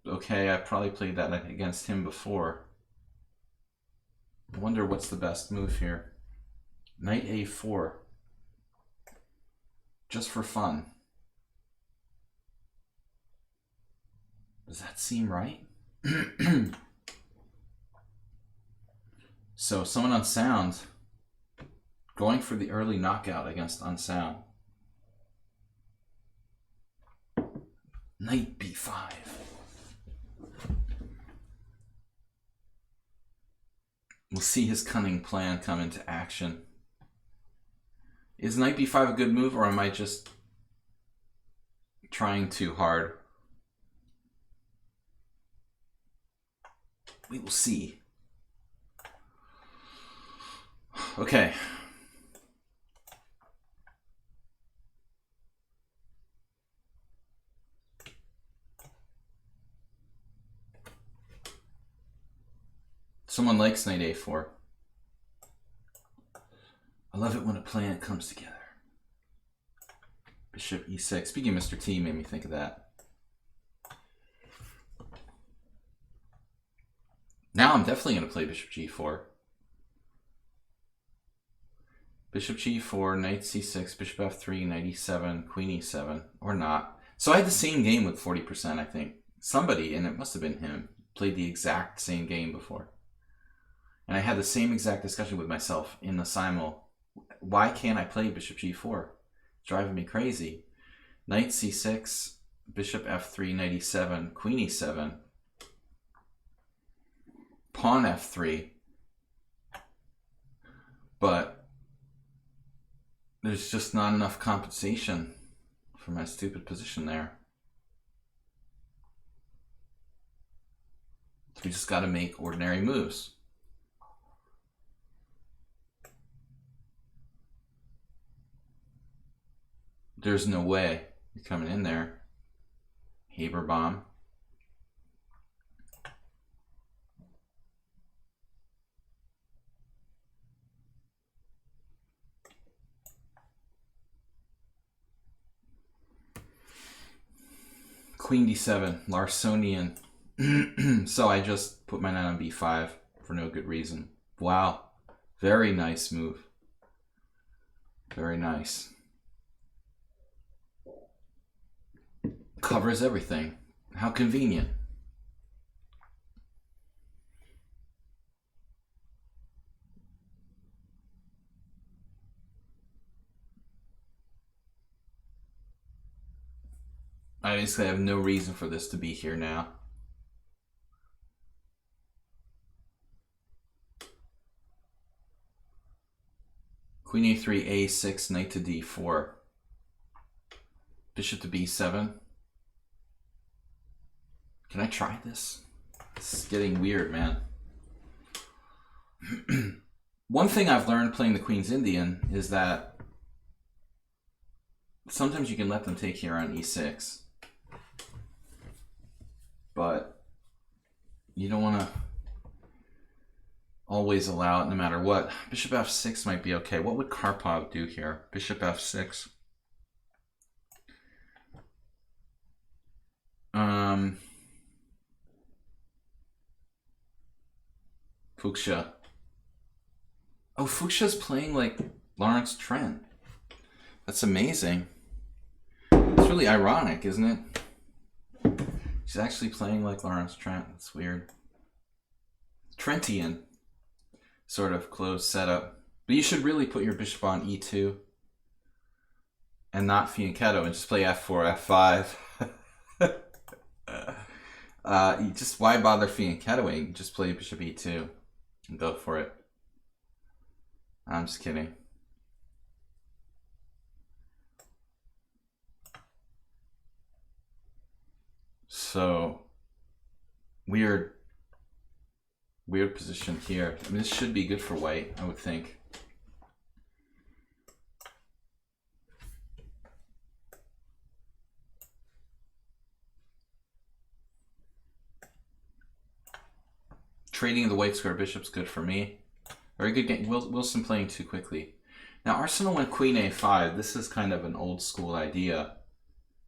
okay. I probably played that against him before. I wonder what's the best move here. Knight a4. Just for fun. Does that seem right? So someone unsound going for the early knockout against unsound. Knight b5. We'll see his cunning plan come into action. Is knight b5 a good move, or am I just trying too hard? We will see. Okay. Someone likes knight a4. I love it when a plan comes together. Bishop e6. Speaking of Mr. T, made me think of that. Now I'm definitely going to play bishop g4. Bishop g4, knight c6, bishop f3, knight e7, queen e7, or not. So I had the same game with 40%, I think. Somebody, and it must have been him, played the exact same game before. And I had the same exact discussion with myself in the simul. Why can't I play bishop g4? It's driving me crazy. Knight c6, bishop f3, knight e7, queen e7, pawn f3. But there's just not enough compensation for my stupid position there. So we just got to make ordinary moves. There's no way you're coming in there. Haberbaum. Queen d7, Larsonian. So I just put my knight on b5 for no good reason. Wow. Very nice move. Very nice. covers everything. How convenient. I basically have no reason for this to be here now. Queen a3, a6, knight to d4. Bishop to b7. Can I try this? This is getting weird, man. One thing I've learned playing the Queen's Indian is that sometimes you can let them take here on e6. But you don't want to always allow it no matter what. Bishop f6 might be okay. What would Karpov do here? Bishop f6. Fuchsia. Oh, Fuchsia's playing like Lawrence Trent. That's amazing. It's really ironic, isn't it? She's actually playing like Lawrence Trent. That's weird. Trentian sort of closed setup. But you should really put your bishop on e2 and not fianchetto and just play f4, f5. You just, why bother fianchettoing? Just play bishop e2 and go for it. I'm just kidding. So weird position here. I mean, this should be good for white, I would think. Trading the white square bishop's good for me. Very good game. Wilson playing too quickly. Now Arsenal went queen a5. This is kind of an old school idea.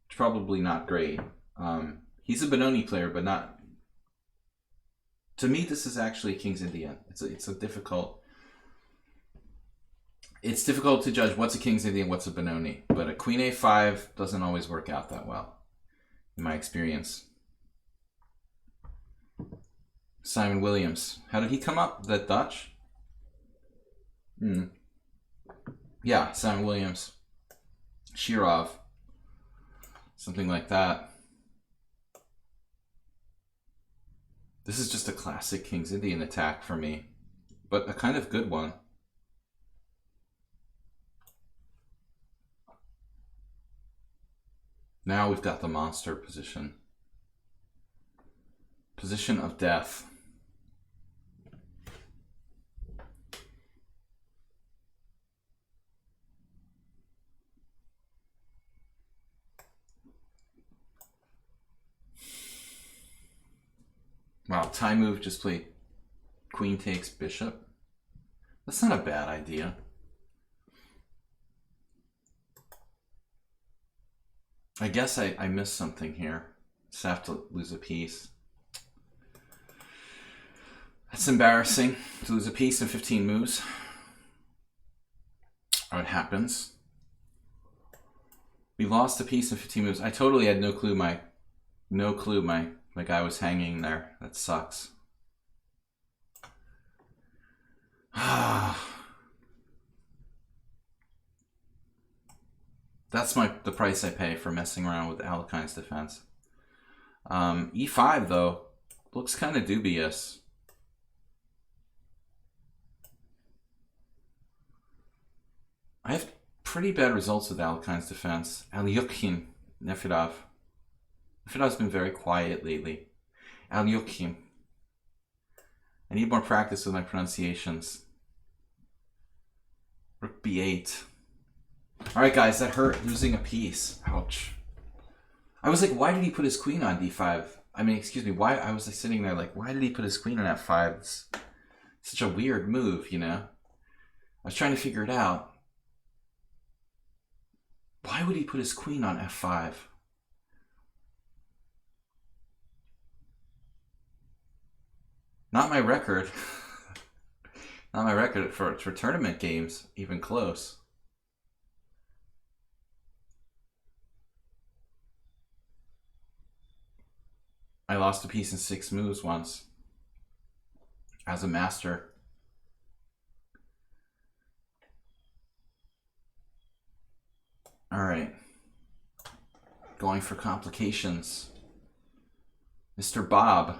It's probably not great. He's a Benoni player, but not. To me, this is actually King's Indian. It's difficult to judge what's a King's Indian, what's a Benoni. But a queen a5 doesn't always work out that well, in my experience. Simon Williams. How did he come up? That Dutch? Yeah, Simon Williams. Shirov. Something like that. This is just a classic King's Indian attack for me, but a kind of good one. Now we've got the monster position. Position of death. Wow, tie move, just play queen takes bishop. That's not a bad idea. I guess I missed something here. Just have to lose a piece. That's embarrassing to lose a piece in 15 moves. Oh, it happens. We lost a piece in 15 moves. I totally had no clue my guy was hanging there. That sucks. That's the price I pay for messing around with Alekhine's defense. E5 though looks kind of dubious. I have pretty bad results with Alekhine's defense. Alyukhin, Nefedov. Nefedov's been very quiet lately. Alyukhin. I need more practice with my pronunciations. Rook b8. Alright guys, that hurt, losing a piece. Ouch. I was like, why did he put his queen on d5? I mean, excuse me, why? I was like sitting there like, why did he put his queen on f5? It's such a weird move, you know? I was trying to figure it out. Why would he put his queen on f5? Not my record. Not my record for tournament games, even close. I lost a piece in 6 moves once as a master. All right. Going for complications. Mr. Bob.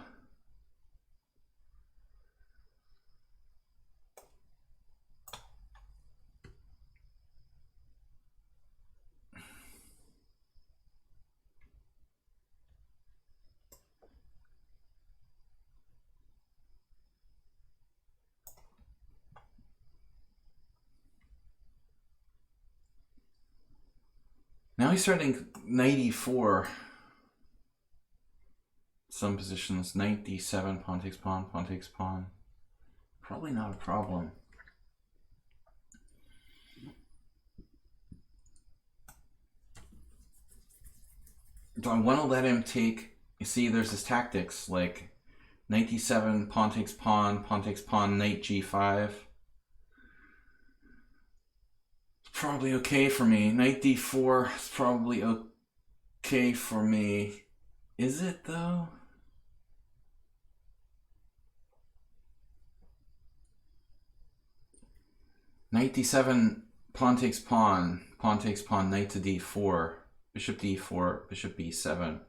Now he's starting knight e4. Some positions, knight d7, pawn takes pawn, pawn takes pawn. Probably not a problem. Do I want to let him take... You see, there's his tactics, like knight d7, pawn takes pawn, knight g5. It's probably okay for me. Knight d4 is probably okay for me. Is it, though? Knight d7, pawn takes pawn, knight to d4, bishop d4, bishop b7.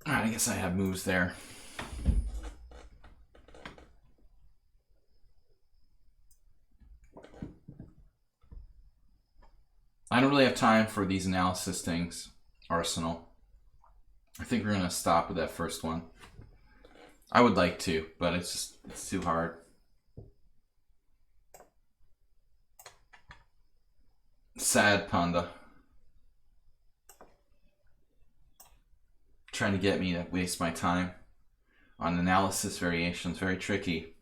Alright, I guess I have moves there. I don't really have time for these analysis things, Arsenal. I think we're going to stop with that first one. I would like to, but it's too hard. Sad Panda. Trying to get me to waste my time on analysis variations. Very tricky.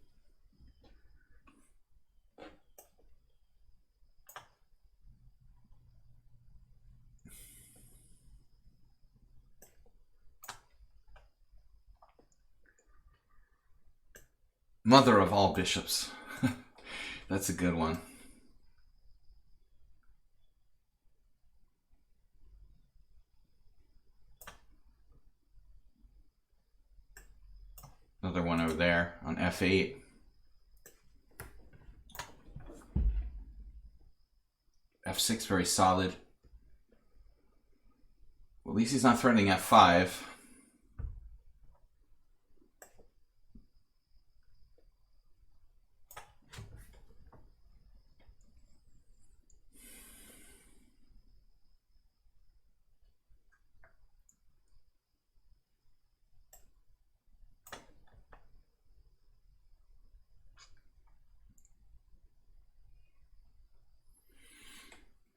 Mother of all bishops. That's a good one. Another one over there on f8. f6 very solid. Well, at least he's not threatening f5.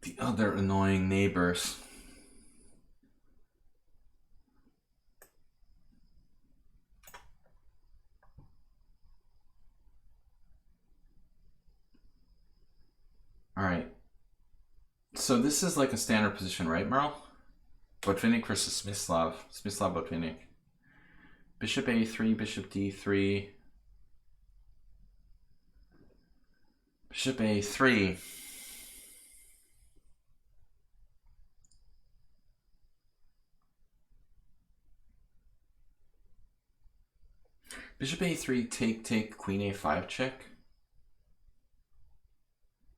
The other annoying neighbors. All right. So this is like a standard position, right, Merle? Botvinnik versus Smyslov. Smyslov Botvinnik. Bishop a3, bishop d3. Bishop a3. Bishop a3, take, queen a5 check.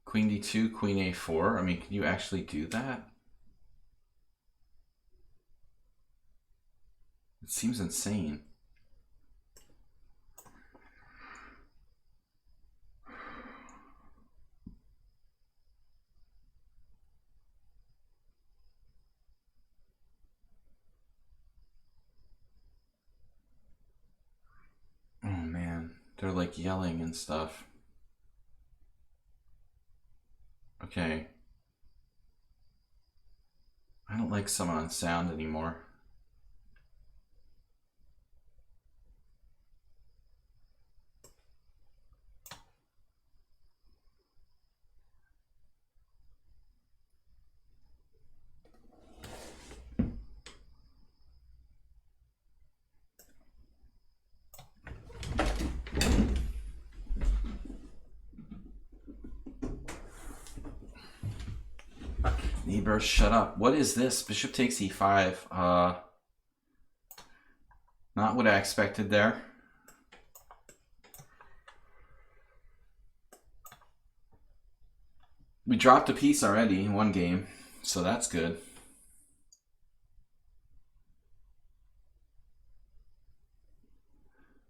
Queen d2, queen a4. I mean, can you actually do that? It seems insane. Oh man, they're like yelling and stuff. Okay. I don't like summon on sound anymore. Neighbor, shut up. What is this? Bishop takes e5. Not what I expected there. We dropped a piece already in one game, so that's good.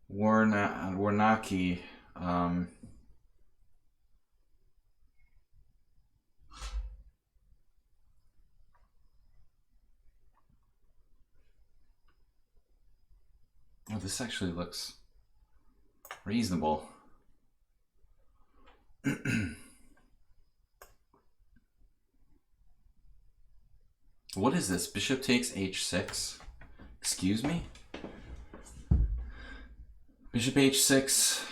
Warnaki. Oh, this actually looks reasonable. What is this? Bishop takes h6. Excuse me? Bishop h6,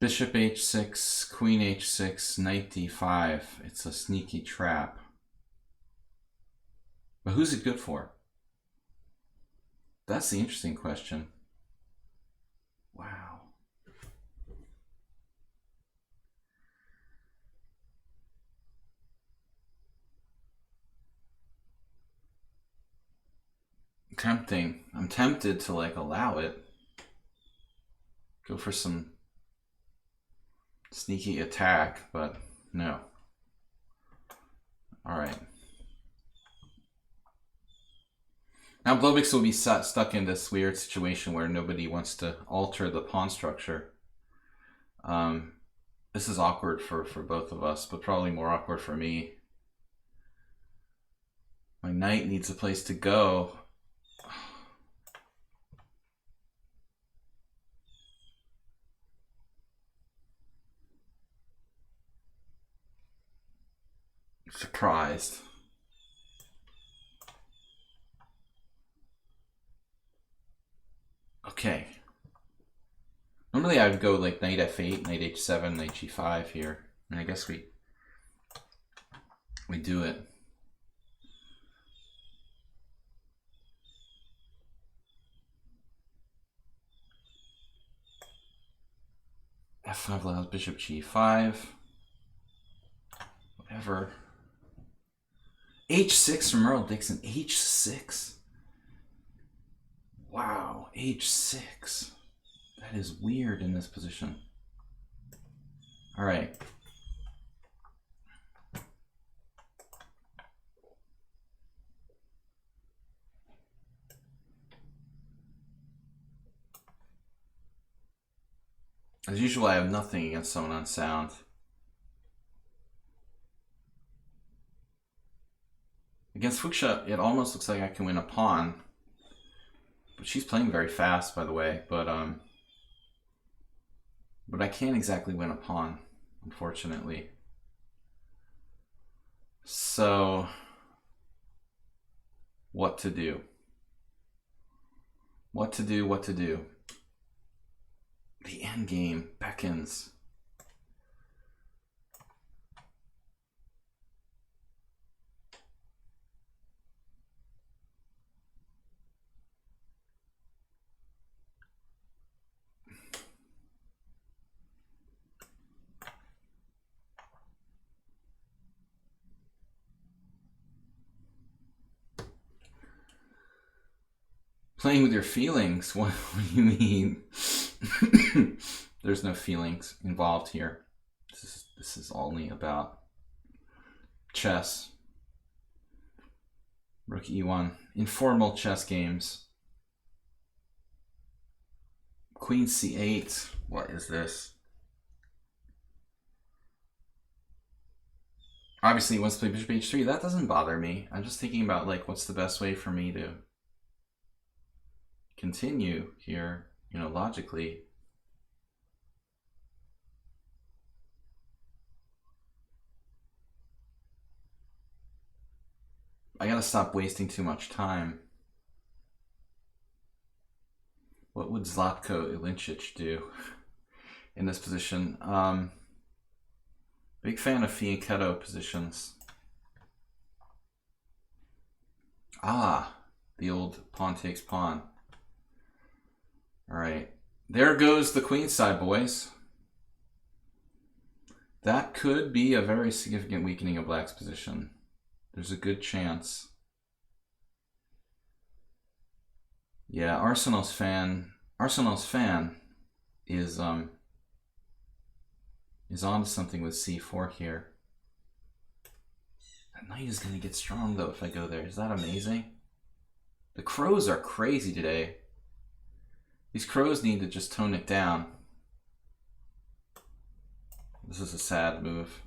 bishop h6, queen h6, knight d5. It's a sneaky trap. But who's it good for? That's the interesting question. Wow. Tempting. I'm tempted to like allow it. Go for some sneaky attack, but no. All right. Now Blobix will be stuck in this weird situation where nobody wants to alter the pawn structure. This is awkward for both of us, but probably more awkward for me. My knight needs a place to go. Surprised. Okay. Normally I would go like knight f8, knight h7, knight g5 here. And I guess we do it. f5 allows bishop g5. Whatever. h6 from Earl Dixon. h6. Wow, h6. That is weird in this position. All right. As usual, I have nothing against someone on sound. Against Fuchsia, it almost looks like I can win a pawn. But she's playing very fast, by the way. But I can't exactly win a pawn, unfortunately. So, what to do? What to do, what to do? The endgame beckons. Playing with your feelings? What do you mean? There's no feelings involved here. This is only about chess. Rook e1. Informal chess games. Queen c8. What is this? Obviously he wants to play bishop h3. That doesn't bother me. I'm just thinking about like what's the best way for me to continue here, you know, logically. I gotta stop wasting too much time. What would Zlatko Ilinčić do in this position? Big fan of fianchetto positions. Ah, the old pawn takes pawn. All right, there goes the queen side, boys. That could be a very significant weakening of Black's position. There's a good chance. Yeah, Arsenal's fan is onto something with c4 here. That knight is going to get strong though if I go there. Is that amazing? The crows are crazy today. These crows need to just tone it down. This is a sad move.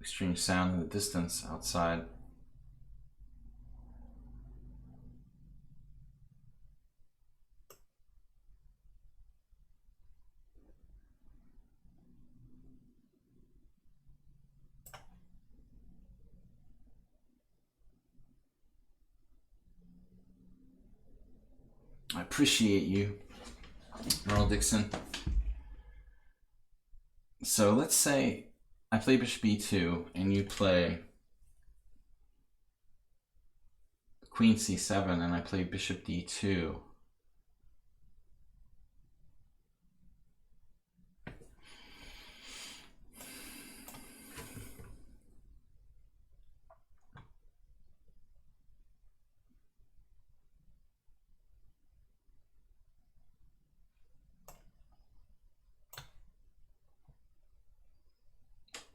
Strange sound in the distance outside. I appreciate you, Merle Dixon. So let's say I play bishop b2 and you play queen c7 and I play bishop d2.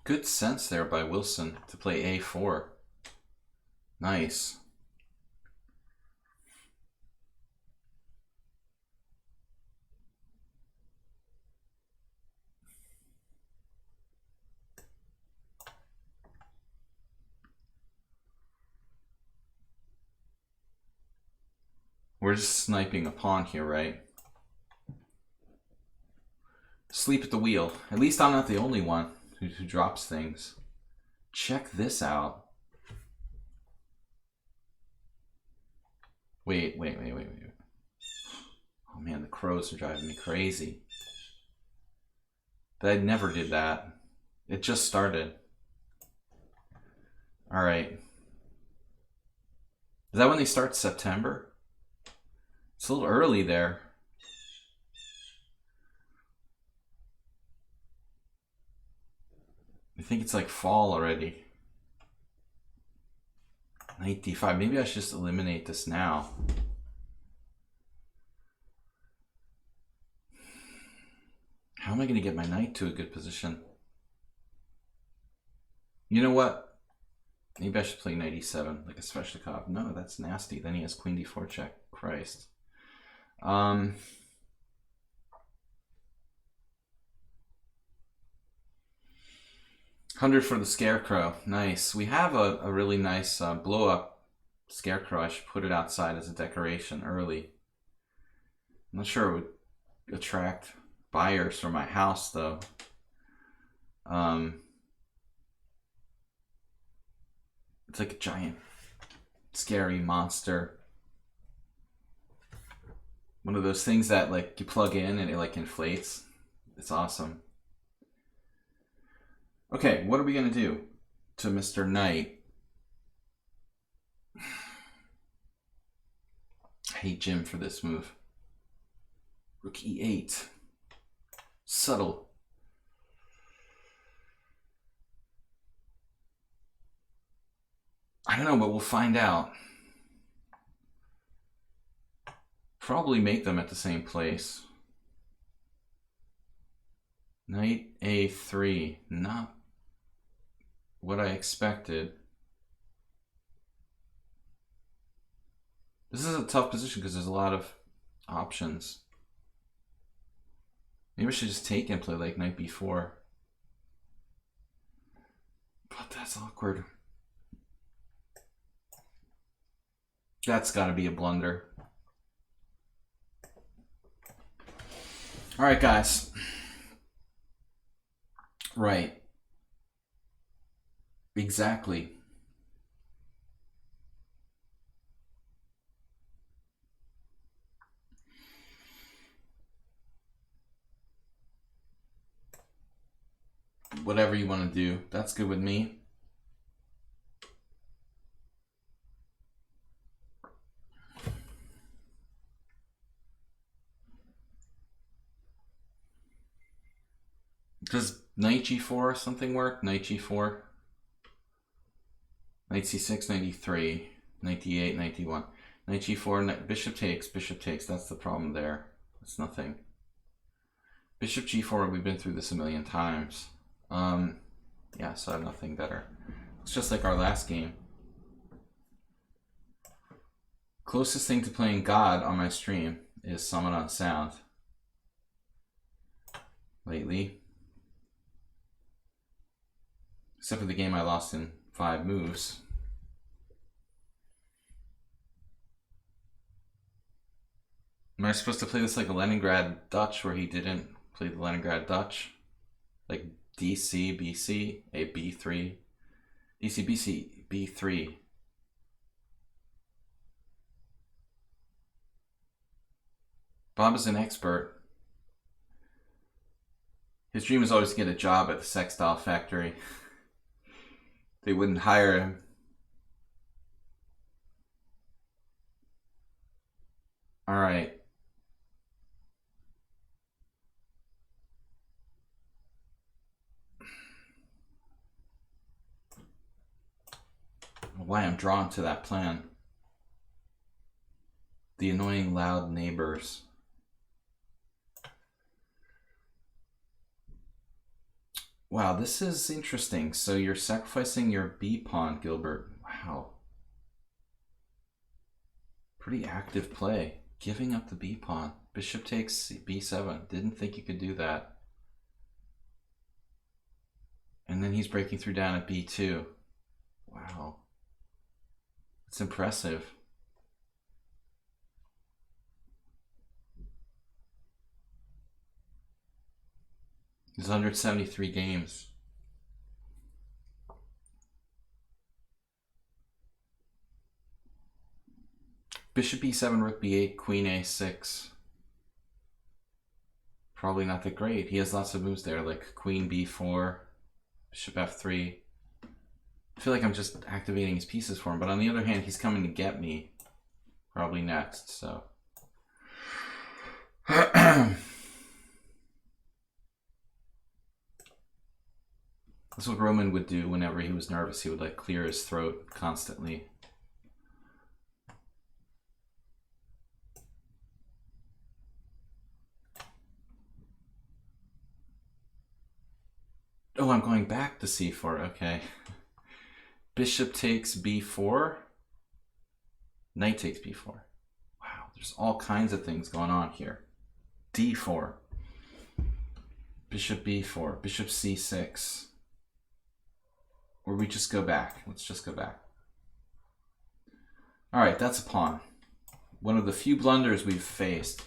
Good sense there by Wilson to play a4. Nice. We're just sniping a pawn here, right? Sleep at the wheel. At least I'm not the only one who drops things. Check this out. Wait. Oh man, the crows are driving me crazy. But I never did that. It just started. All right. Is that when they start September? It's a little early there. I think it's like fall already. Knight d5. Maybe I should just eliminate this now. How am I going to get my knight to a good position? You know what? Maybe I should play knight e7 like a Sveshnikov. No, that's nasty. Then he has queen d4 check. Christ. 100 for the scarecrow. Nice. We have a really nice blow up scarecrow. I should put it outside as a decoration early. I'm not sure it would attract buyers for my house though. It's like a giant scary monster. One of those things that like you plug in and it like inflates. It's awesome. Okay, what are we gonna do to Mr. Knight? I hate Jim for this move. Rook e8. Subtle. I don't know, but we'll find out. Probably make them at the same place. Knight a3. Not what I expected. This is a tough position because there's a lot of options. Maybe I should just take and play like knight b4. But that's awkward. That's got to be a blunder. All right, guys. Right. Exactly. whatever you want to do. That's good with me. Does knight g4 or something work? Knight g4? Knight c6, knight e3, knight d8, knight d1. Knight g4, knight, bishop takes, bishop takes. That's the problem there. That's nothing. Bishop g4, we've been through this a million times. Yeah, so I have nothing better. It's just like our last game. Closest thing to playing God on my stream is Summon on Sound. Lately. Except for the game I lost in 5 moves. Am I supposed to play this like a Leningrad Dutch where he didn't play the Leningrad Dutch? Like DC, BC, a B3. DC, BC, B3. Bob is an expert. His dream was always to get a job at the Sextile Factory. They wouldn't hire him. All right. Why I'm drawn to that plan. The annoying loud neighbors. Wow, this is interesting. So you're sacrificing your B pawn, Gilbert. Wow. Pretty active play. Giving up the B pawn. Bishop takes B7. Didn't think you could do that. And then he's breaking through down at B2. Wow. It's impressive. There's 173 games. Bishop e7, rook b8, queen a6. Probably not that great. He has lots of moves there, like queen b4, bishop f3. I feel like I'm just activating his pieces for him, but on the other hand, he's coming to get me probably next, so. That's what Roman would do whenever he was nervous. He would like clear his throat constantly. Oh, I'm going back to c4. Okay. Bishop takes b4. Knight takes b4. Wow, there's all kinds of things going on here. d4. Bishop b4. Bishop c6. Or we just go back. Let's just go back. All right, that's a pawn. One of the few blunders we've faced.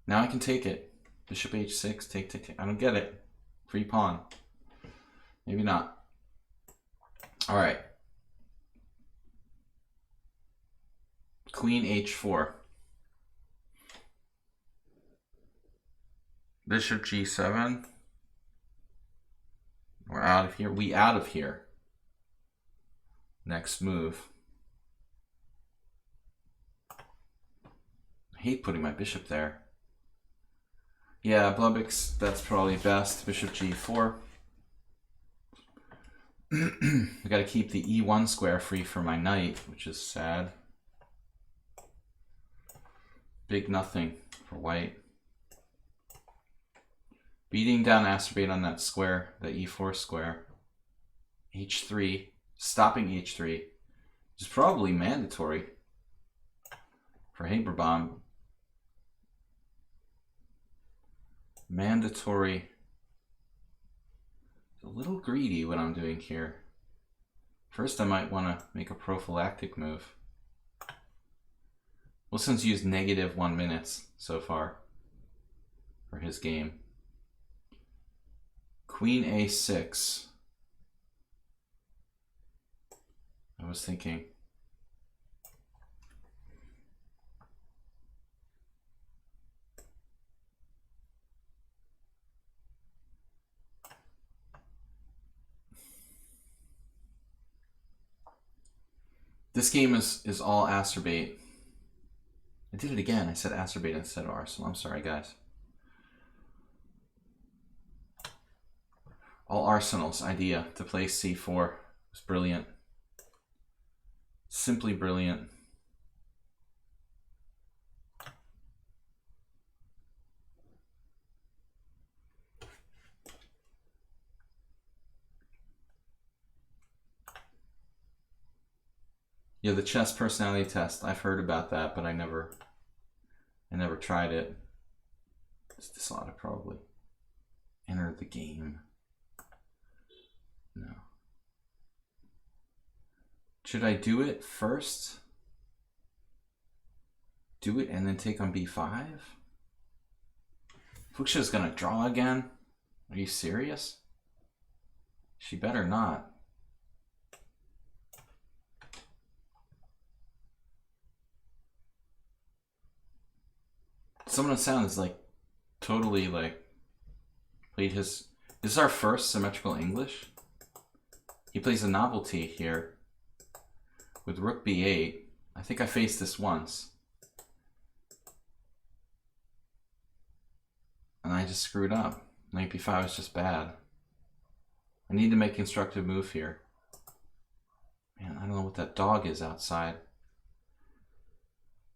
Now I can take it. Bishop h6, take. I don't get it. Free pawn. Maybe not. All right. Queen h4. Bishop g7. We're out of here. We out of here. Next move. I hate putting my bishop there. Yeah, Blubix, that's probably best. Bishop g4. I gotta keep the e1 square free for my knight, which is sad. Big nothing for white. Beating down acerbate on that square, the e4 square. h3, stopping h3 is probably mandatory for Haberbomb. Mandatory. A little greedy what I'm doing here. First I might want to make a prophylactic move. Wilson's used -1 minutes so far for his game. Queen a6. was thinking. This game is all acerbate. I did it again. I said acerbate instead of arsenal. I'm sorry, guys. All Arsenal's idea to play c4 was brilliant. Simply brilliant. Yeah, the chess personality test. I've heard about that, but I never tried it. It's this ought to probably enter the game. No. Should I do it first? Do it and then take on b5? Fuchsia's gonna draw again? Are you serious? She better not. Someone on sound is like totally like played his. This is our first symmetrical English. He plays a novelty here with rook b8. I think I faced this once. And I just screwed up. Knight b5 is just bad. I need to make a constructive move here. Man, I don't know what that dog is outside.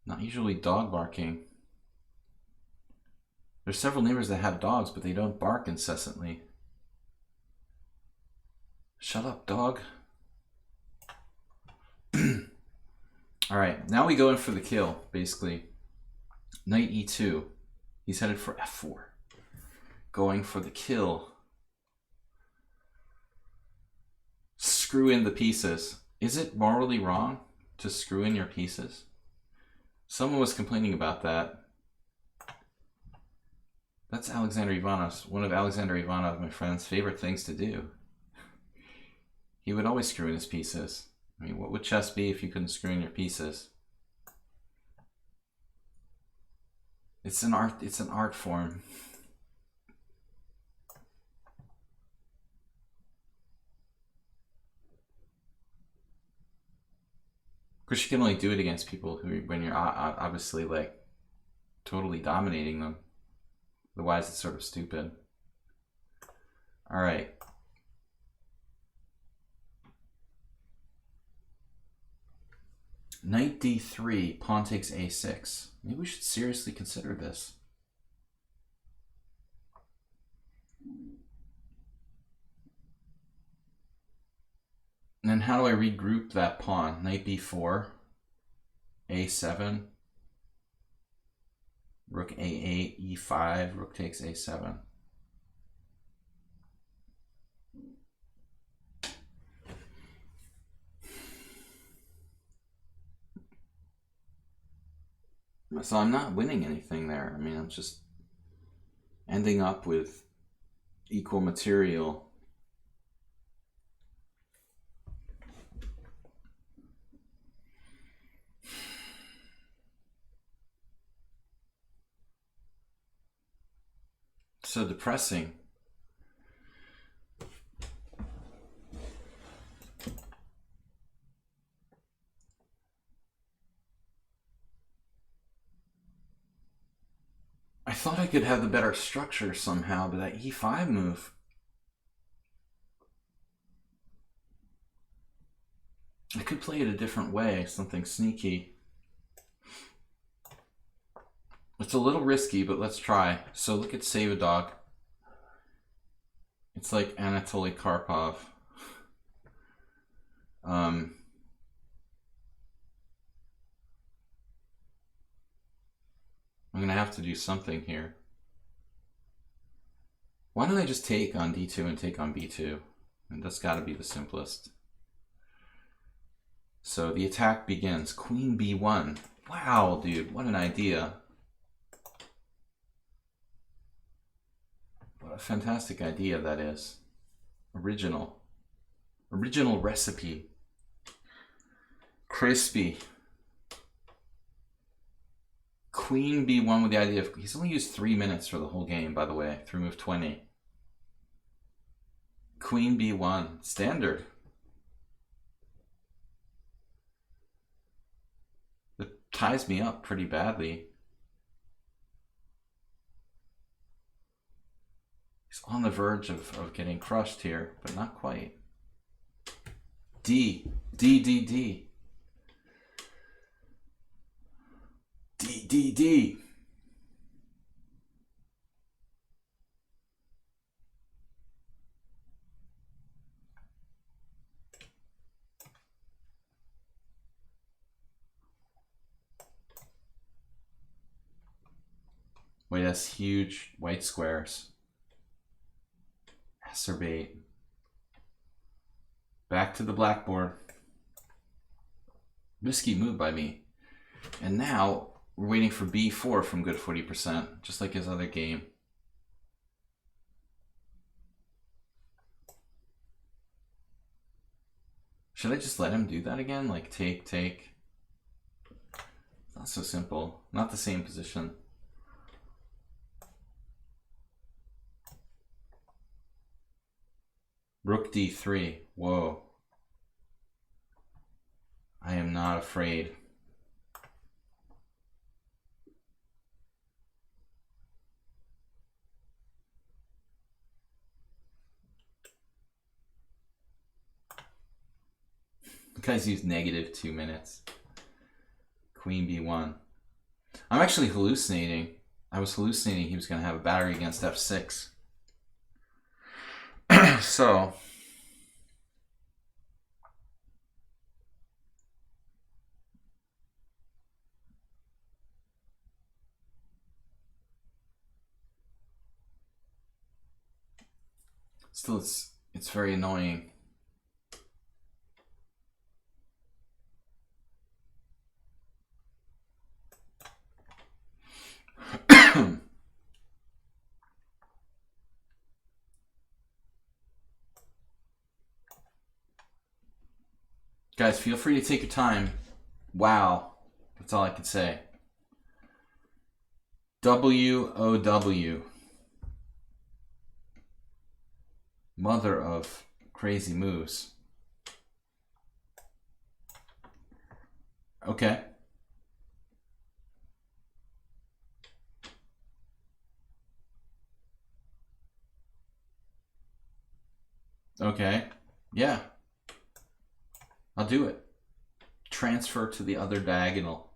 Not usually dog barking. There's several neighbors that have dogs, but they don't bark incessantly. Shut up, dog. All right, now we go in for the kill, basically. Knight e2. He's headed for f4. Going for the kill. Screw in the pieces. Is it morally wrong to screw in your pieces? Someone was complaining about that. That's Alexander Ivanov's, one of Alexander Ivanov, my friend's favorite things to do. He would always screw in his pieces. I mean, what would chess be if you couldn't screw in your pieces? It's an art form. Of course, you can only do it against people who, when you're obviously like totally dominating them. Otherwise, it's sort of stupid. All right. Knight d3, pawn takes a6. Maybe we should seriously consider this. And then how do I regroup that pawn? Knight b4, a7, rook a8, e5, rook takes a7. So I'm not winning anything there. I mean, I'm just ending up with equal material. So depressing. I thought I could have the better structure somehow, but that e5 move. I could play it a different way, something sneaky. It's a little risky, but let's try. So look at Save a Dog. It's like Anatoly Karpov. I'm gonna have to do something here. Why don't I just take on d2 and take on b2? And that's gotta be the simplest. So the attack begins. Queen b1. Wow, dude, what an idea. What a fantastic idea that is. Original recipe. Crispy. Queen b1 with the idea of... He's only used 3 minutes for the whole game, by the way, through move 20. Queen b1. Standard. It ties me up pretty badly. He's on the verge of getting crushed here, but not quite. D. D, D, D. D, D, D. Wait, that's huge white squares. Acerbate. Back to the blackboard. Risky move by me. And now we're waiting for b4 from good 40%, just like his other game. Should I just let him do that again? Like take, take? It's not so simple. Not the same position. Rook d3. Whoa. I am not afraid. The guy's used -2 minutes. Queen b1. I'm actually hallucinating. I was hallucinating he was going to have a battery against f6. So, still it's very annoying. Guys, feel free to take your time. Wow. That's all I can say. WOW. Mother of crazy moves. Okay. Okay. Yeah. I'll do it. Transfer to the other diagonal.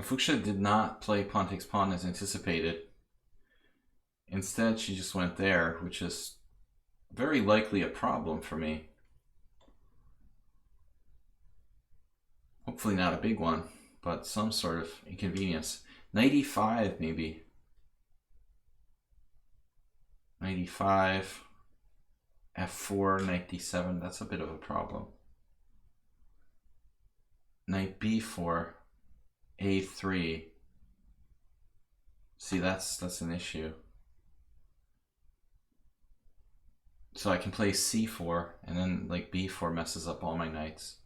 Fuchsia did not play pawn takes pawn as anticipated. Instead, she just went there, which is very likely a problem for me. Hopefully not a big one, but some sort of inconvenience. 95 maybe. 95, f4, knight d7, that's a bit of a problem. Knight b4, a3. See, that's an issue. So I can play c4, and then like b4 messes up all my knights.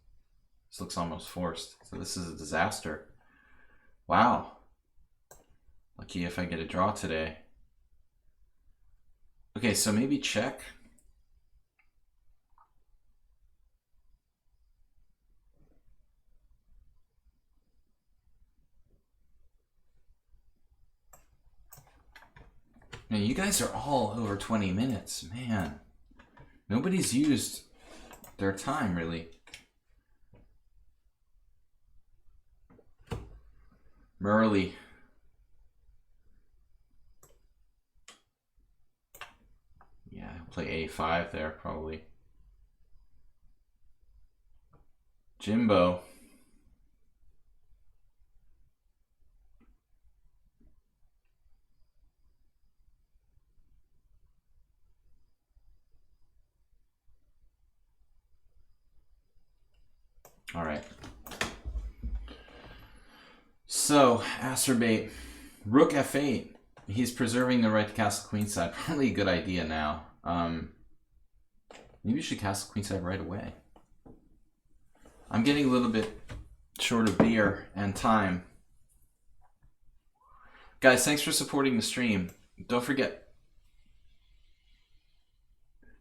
This looks almost forced. So this is a disaster. Wow. Lucky if I get a draw today. Okay, so maybe check. Man, you guys are all over 20 minutes, man. Nobody's used their time, really. Merrily. Yeah, I'll play a5 there, probably. Jimbo. All right. So, acerbate. Rook f8. He's preserving the right to castle queenside. Probably a good idea now. Maybe you should castle queenside right away. I'm getting a little bit short of beer and time. Guys, thanks for supporting the stream. Don't forget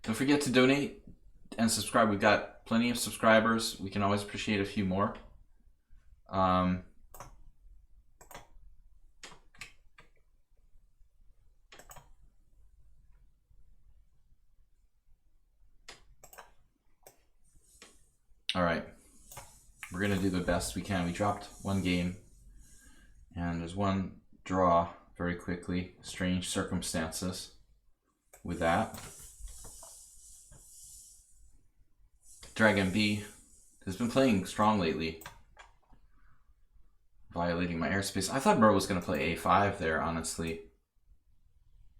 to donate and subscribe. We've got plenty of subscribers. We can always appreciate a few more. All right. We're going to do the best we can. We dropped one game, and there's one draw very quickly. Strange circumstances with that. Dragon B has been playing strong lately, violating my airspace. I thought Murr was going to play A5 there, honestly.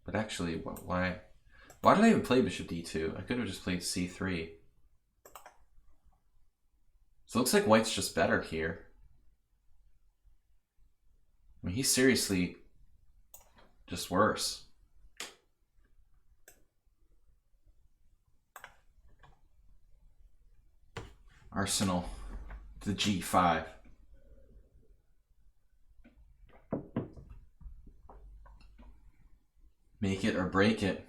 But actually, why did I even play Bishop D2? I could have just played C3. So it looks like White's just better here. I mean, he's seriously just worse. Arsenal to G5. Make it or break it.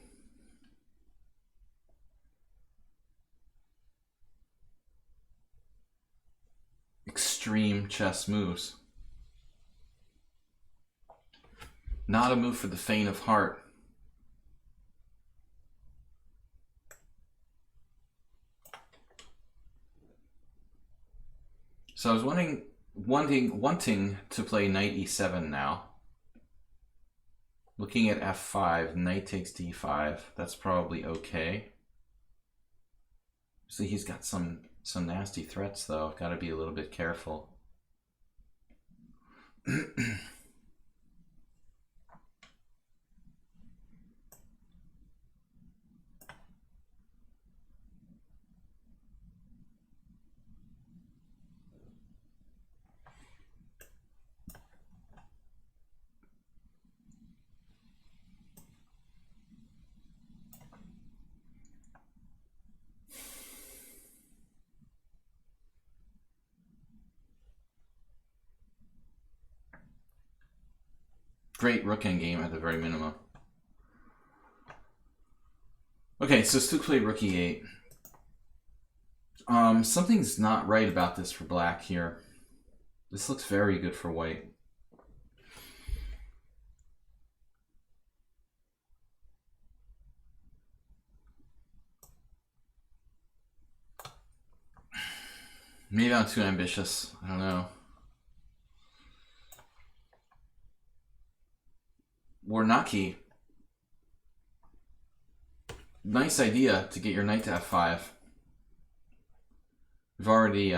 Extreme chess moves. Not a move for the faint of heart. So I was wanting to play knight e7 now. Looking at f5, knight takes d5. That's probably okay. See, he's got some nasty threats though. I've got to be a little bit careful. Great rook endgame at the very minimum. Okay, so Stu played rook e8. Something's not right about this for black here. This looks very good for white. Maybe I'm too ambitious. I don't know. Warnaki. Nice idea to get your knight to f5. We've already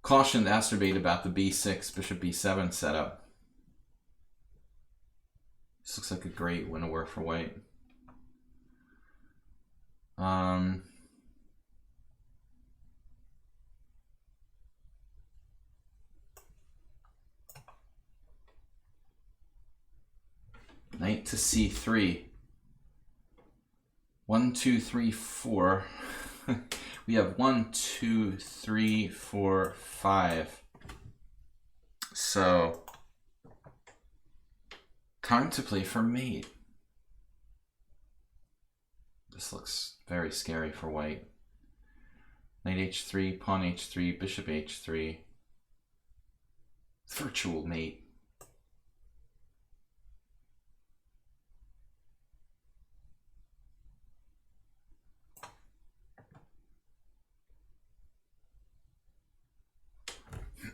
cautioned Acerbate about the b6, bishop b7 setup. This looks like a great winnower for white. Knight to c3. 1, 2, 3, 4. We have 1, 2, 3, 4, 5. So, time to play for mate. This looks very scary for white. Knight h3, pawn h3, bishop h3. Virtual mate.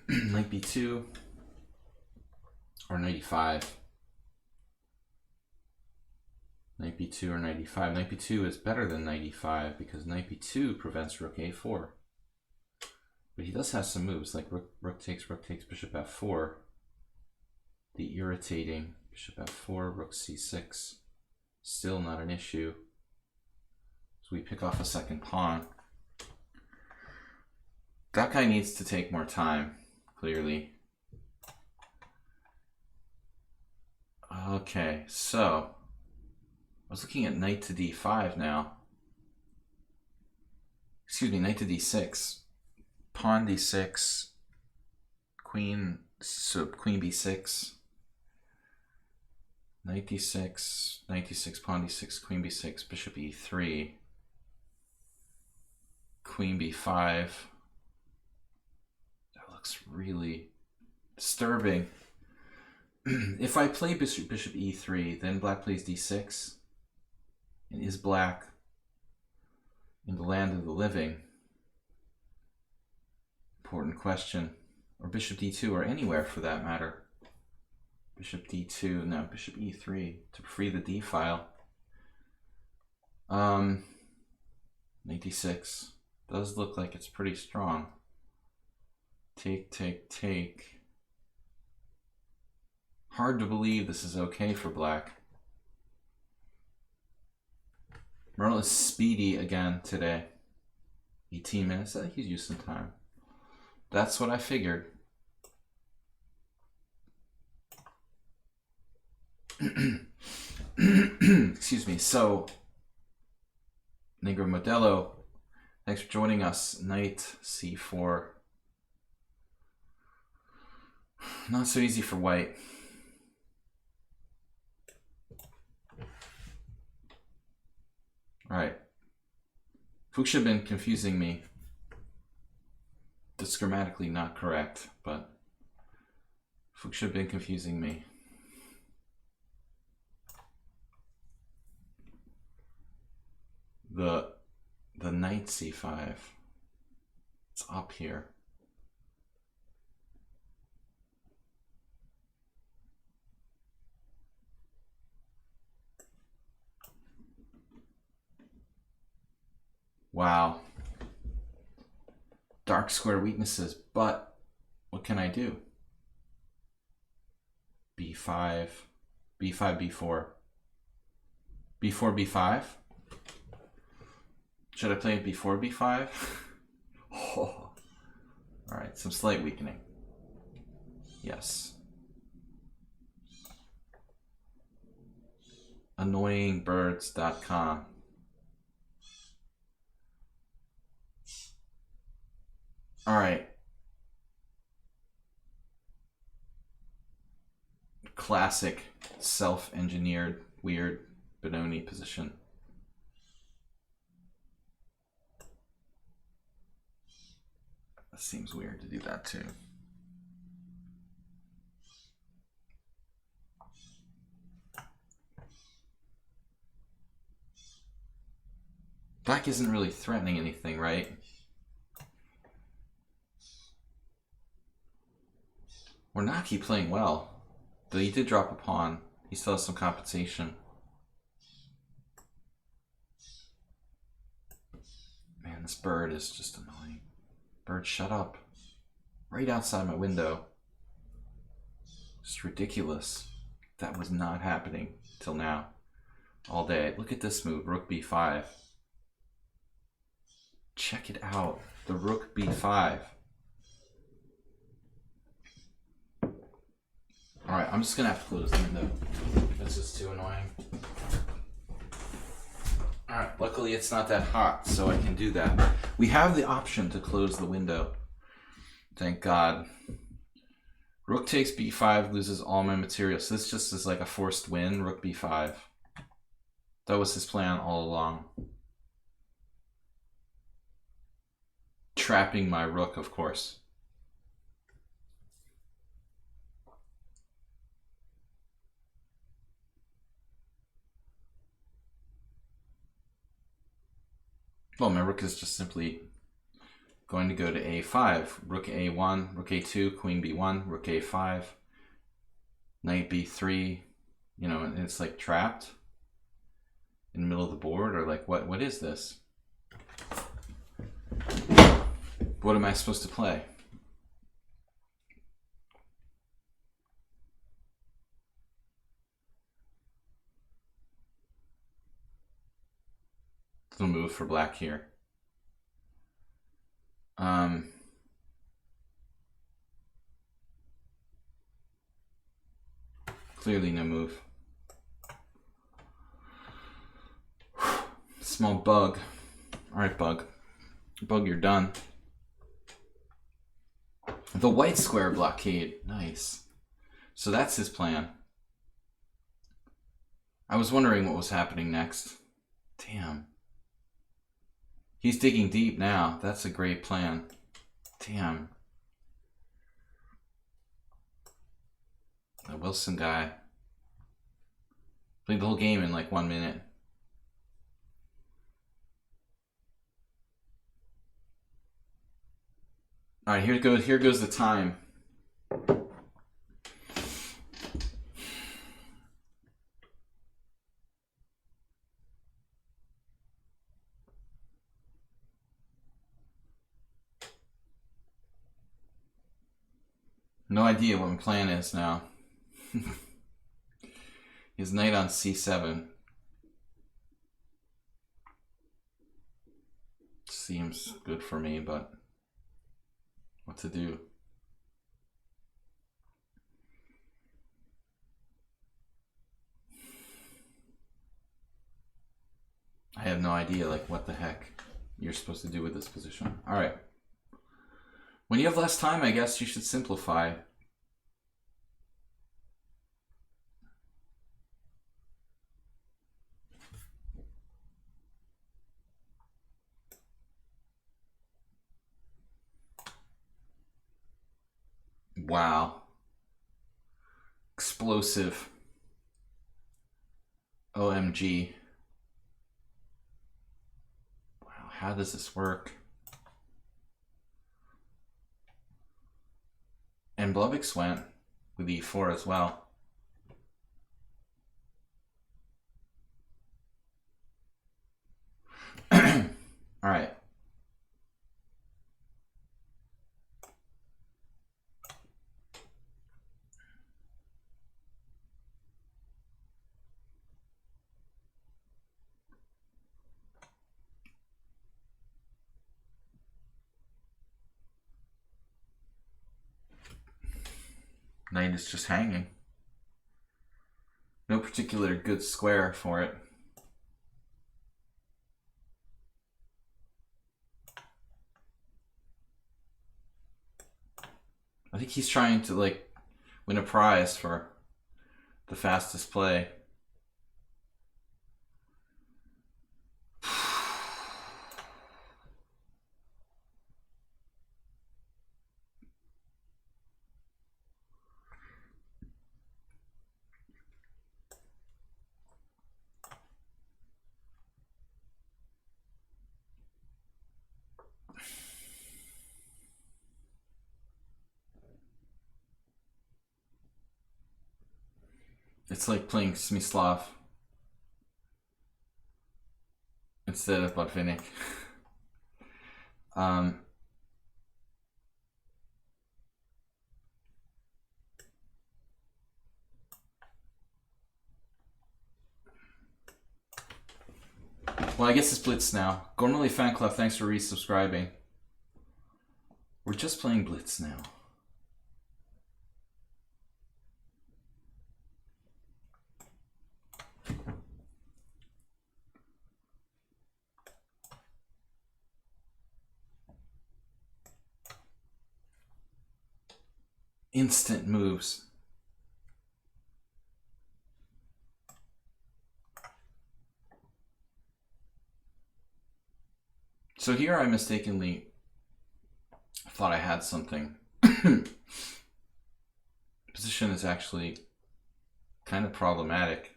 Knight b2 or knight e5. Knight b2 or knight e5. Knight b2 is better than knight e5 because knight b2 prevents rook a4. But he does have some moves like rook takes, bishop f4. The irritating bishop f4, rook c6. Still not an issue. So we pick off a second pawn. That guy needs to take more time, clearly. Okay, so I was looking at knight to d5 now. Excuse me, knight to d6. Pawn d6. Queen, so queen b6. Knight d6, knight d6, pawn d6, queen b6, bishop e3. Queen b5. That looks really disturbing. If I play bishop e3, then black plays d6. And is black in the land of the living? Important question. Or bishop d2, or anywhere for that matter. Bishop d2, no, bishop e3 to free the d file. Knight d6 does look like it's pretty strong. Take, take, take. Hard to believe this is okay for black. Merle is speedy again today. 18 minutes, I think he's used some time. That's what I figured. Excuse me. So, Negro Modelo, thanks for joining us. Knight c4. Not so easy for white. All right. Fuchs have been confusing me. That's grammatically not correct, but Fuchs have been confusing me. The knight c5. It's up here. Wow. Dark square weaknesses, but what can I do? b5, b5, b4. b4, b5? Should I play before b5? Oh. All right, some slight weakening. Yes. Annoyingbirds.com. All right. Classic self-engineered weird Benoni position. That seems weird to do that too. Black isn't really threatening anything, right? Warnaki playing well. Though he did drop a pawn. He still has some compensation. Man, this bird is just annoying. Bird, shut up. Right outside my window. Just ridiculous. That was not happening till now. All day. Look at this move, rook b5. Check it out. The rook b5. Alright, I'm just gonna have to close the window. This is too annoying. Alright, luckily it's not that hot, so I can do that. We have the option to close the window. Thank God. Rook takes b5, loses all my material. So this just is like a forced win, rook b5. That was his plan all along. Trapping my rook, of course. Well, my rook is just simply going to go to a5. Rook a1, rook a2, queen b1, rook a5, knight b3. You know, and it's like trapped in the middle of the board, or like what is this? What am I supposed to play? Little move for black here. Clearly no move. Small bug. Alright, bug. Bug, you're done. The white square blockade. Nice. So that's his plan. I was wondering what was happening next. Damn. He's digging deep now. That's a great plan. Damn. The Wilson guy. Played the whole game in like 1 minute. Alright, here goes the time. No idea what my plan is now. His knight on c7. Seems good for me, but what to do? I have no idea, like, what the heck you're supposed to do with this position. All right. When you have less time, I guess you should simplify. Wow. Explosive. OMG. Wow, how does this work? And Blovix went with e4 as well. All right. Knight is just hanging. No particular good square for it. I think he's trying to like win a prize for the fastest play. It's like playing Smyslov instead of Botvinnik. Well, I guess it's Blitz now. Gormley Fan Club, thanks for resubscribing. We're just playing Blitz now. Instant moves. So here I mistakenly thought I had something. Position is actually kind of problematic.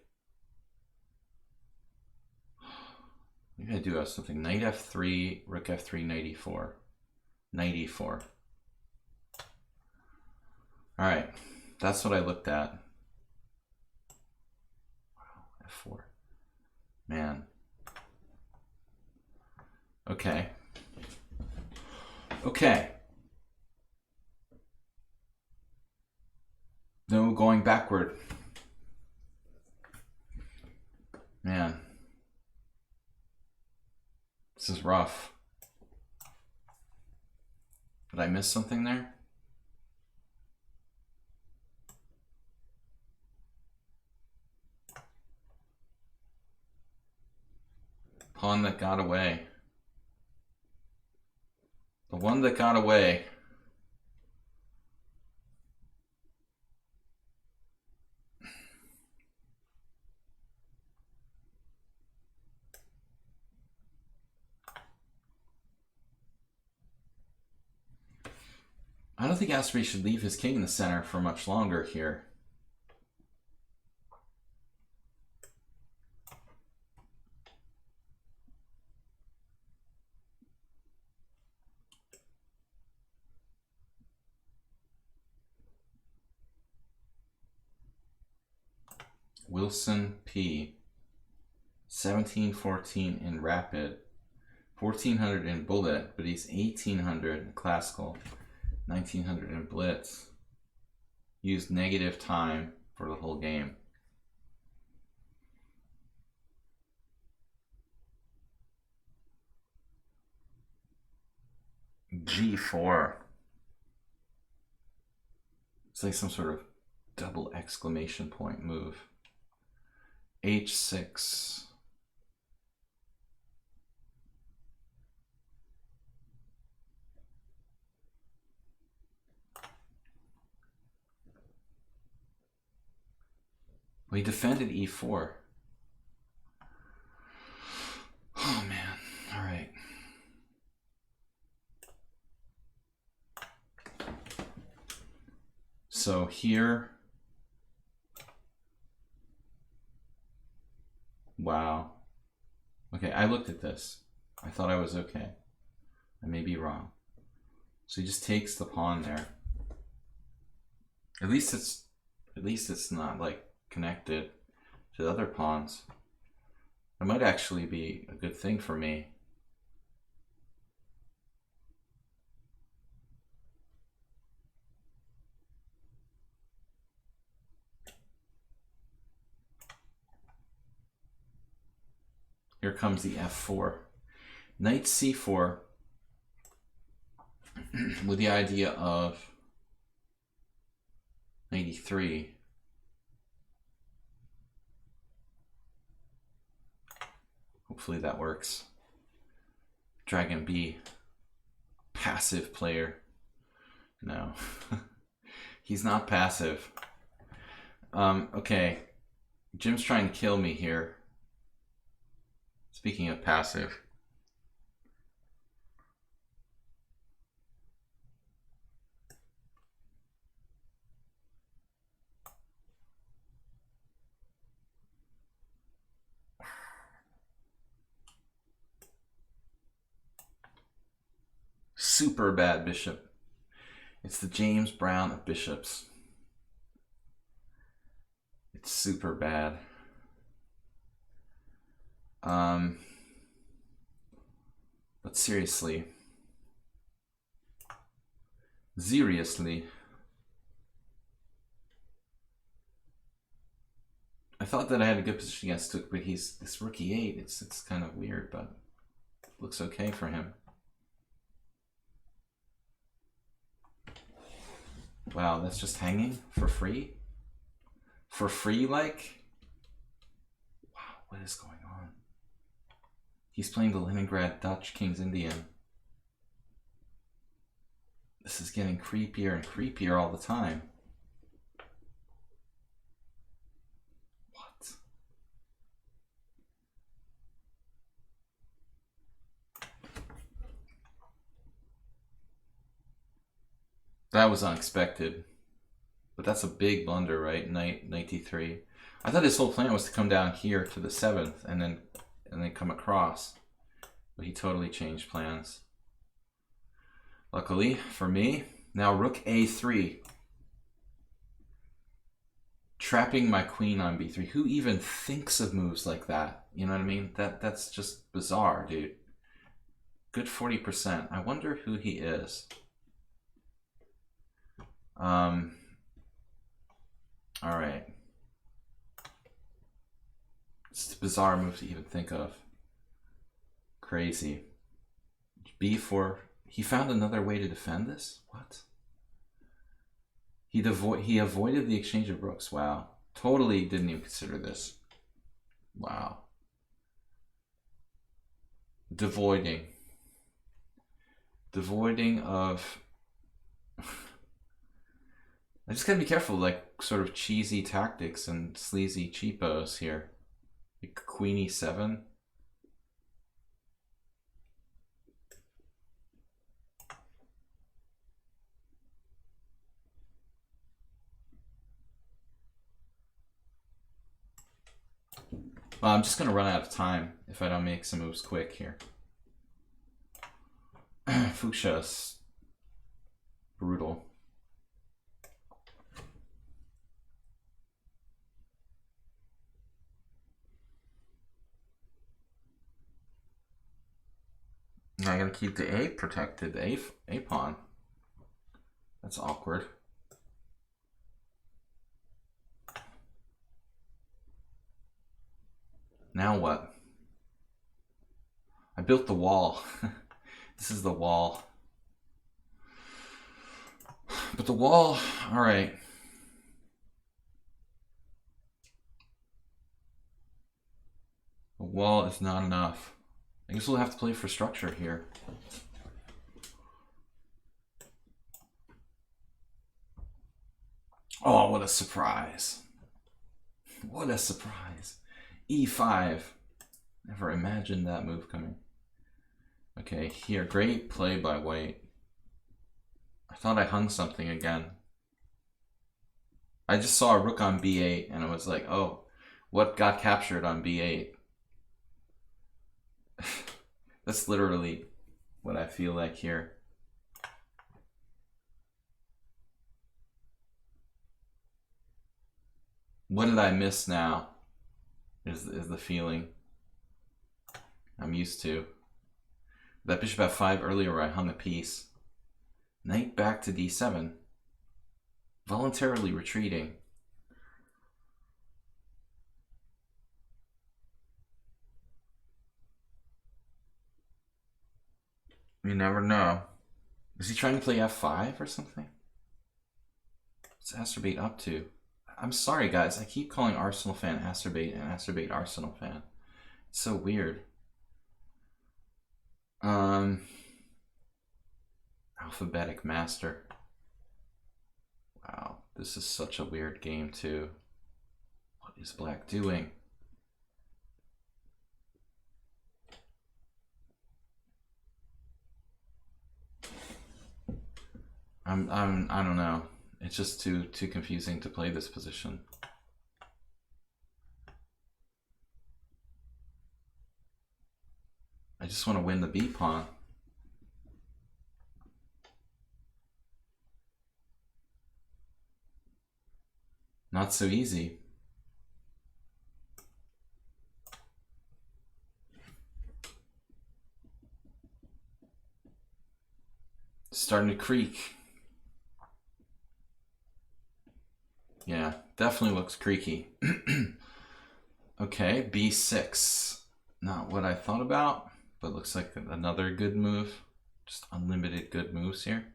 Maybe I do have something. Knight f3, rook f3, knight e4. Knight e4. Alright, that's what I looked at. Wow, f4. Man. Okay. Okay. No going backward. Man. This is rough. Did I miss something there? Pawn that got away. The one that got away. I don't think Asprey should leave his king in the center for much longer here. Wilson P. 1714 in rapid, 1400 in bullet, but he's 1800 in classical, 1900 in blitz. Used negative time for the whole game. G4. It's like some sort of double exclamation point move. H6. We defended E4. Oh man, all right. So here, wow. Okay, I looked at this. I thought I was okay. I may be wrong. So he just takes the pawn there. At least it's not like connected to the other pawns. It might actually be a good thing for me. Here comes the F4. Knight C4 with the idea of knight E3. Hopefully that works. Dragon B. Passive player. No. He's not passive. Okay. Jim's trying to kill me here. Speaking of passive. Super bad bishop. It's the James Brown of bishops. It's super bad. But seriously, I thought that I had a good position against Took, but he's this rook e8. It's kind of weird, but it looks okay for him. Wow, that's just hanging for free? For free, like? Wow, what is going on? He's playing the Leningrad Dutch King's Indian. This is getting creepier and creepier all the time. What? That was unexpected. But that's a big blunder, right? Knight d3. I thought his whole plan was to come down here to the 7th and then come across. But he totally changed plans. Luckily for me, now rook a3. Trapping my queen on b3. Who even thinks of moves like that? You know what I mean? That's just bizarre, dude. Good 40%. I wonder who he is. All right. It's a bizarre move to even think of. Crazy. b4. He found another way to defend this? What? He avoided the exchange of rooks. Wow. Totally didn't even consider this. Wow. devoiding of. I just gotta be careful, like sort of cheesy tactics and sleazy cheapos here. Like Queen E7. Well, I'm just gonna run out of time if I don't make some moves quick here. Fuchsia's brutal. I gotta keep the A protected, the A pawn. That's awkward. Now what? I built the wall. This is the wall. But the wall, all right. The wall is not enough. I guess we'll have to play for structure here. Oh, what a surprise. What a surprise. E5. Never imagined that move coming. Okay, here, great play by white. I thought I hung something again. I just saw a rook on b8 and I was like, oh, what got captured on b8? That's literally what I feel like here. What did I miss now? Is the feeling I'm used to. That bishop f5 earlier where I hung a piece. Knight back to d7. Voluntarily retreating. You never know. Is he trying to play f5 or something? What's Astrobate up to? I'm sorry, guys. I keep calling Arsenal fan Astrobate and Astrobate Arsenal fan. It's so weird. Alphabetic Master. Wow, this is such a weird game too. What is Black doing? I don't know. It's just too confusing to play this position. I just want to win the B pawn. Not so easy. Starting to creak. Yeah, definitely looks creaky. Okay, b6. Not what I thought about, but looks like another good move. Just unlimited good moves here.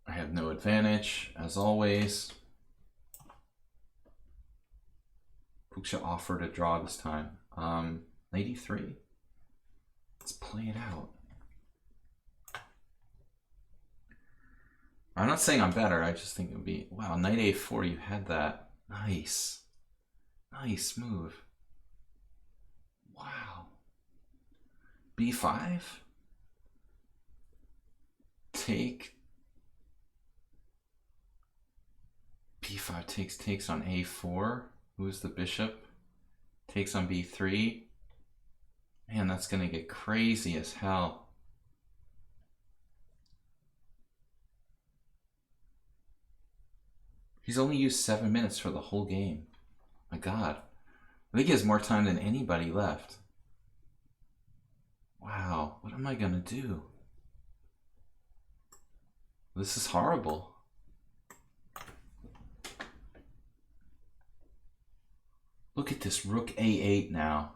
I have no advantage, as always. Fuchsia offered a draw this time. Knight e3. Let's play it out. I'm not saying I'm better, I just think it would be... Wow, knight a4, you had that. Nice. Nice move. Wow. b5? Take. b5 takes on a4. Who's the bishop? Takes on b3. Man, that's gonna get crazy as hell. He's only used 7 minutes for the whole game. My God. I think he has more time than anybody left. Wow, what am I gonna do? This is horrible. Look at this rook a8 now.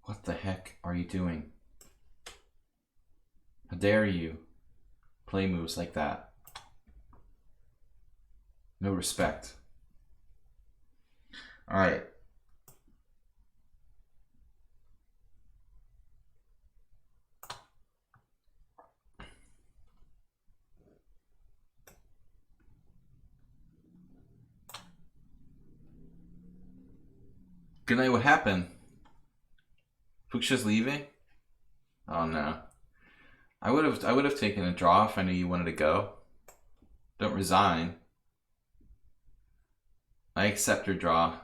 What the heck are you doing? How dare you play moves like that? No respect. All right. Good night. What happened? Fuchsia's leaving? Oh no. I would have taken a draw if I knew you wanted to go. Don't resign. I accept your draw.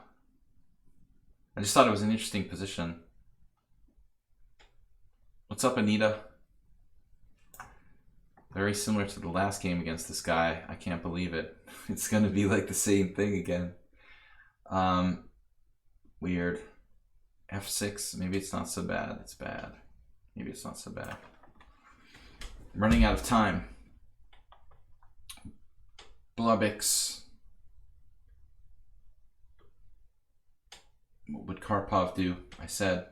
I just thought it was an interesting position. What's up, Anita? Very similar to the last game against this guy. I can't believe it. It's gonna be like the same thing again. Weird. F6, maybe it's not so bad. It's bad. Maybe it's not so bad. I'm running out of time. Blobix. What would Karpov do? I said.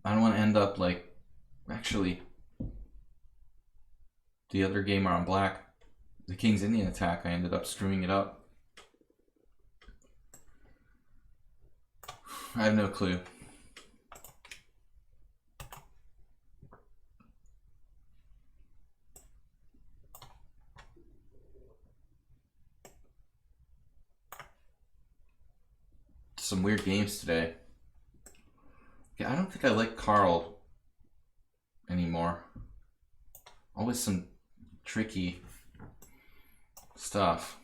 I don't want to end up like, actually, the other gamer on black, the King's Indian attack, I ended up screwing it up. I have no clue. Some weird games today. Yeah, I don't think I like Carl anymore. Always some tricky stuff.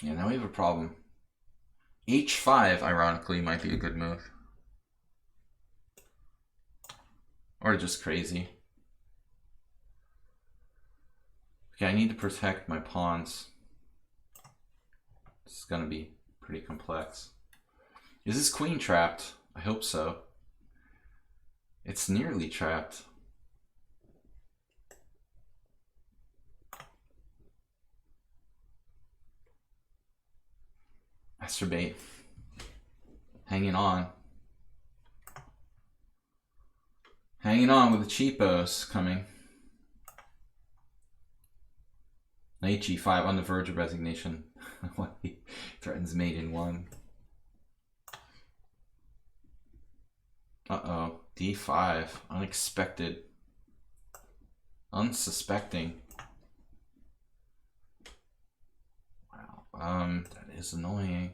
Yeah, now we have a problem. H5, ironically, might be a good move. Or just crazy. Okay, I need to protect my pawns. This is gonna be pretty complex. Is this queen trapped? I hope so. It's nearly trapped. Masturbate. Hanging on. Hanging on with the cheapos coming. Knight G5 on the verge of resignation. He threatens mate in 1. Uh-oh. D5. Unexpected. Unsuspecting. Wow. That is annoying.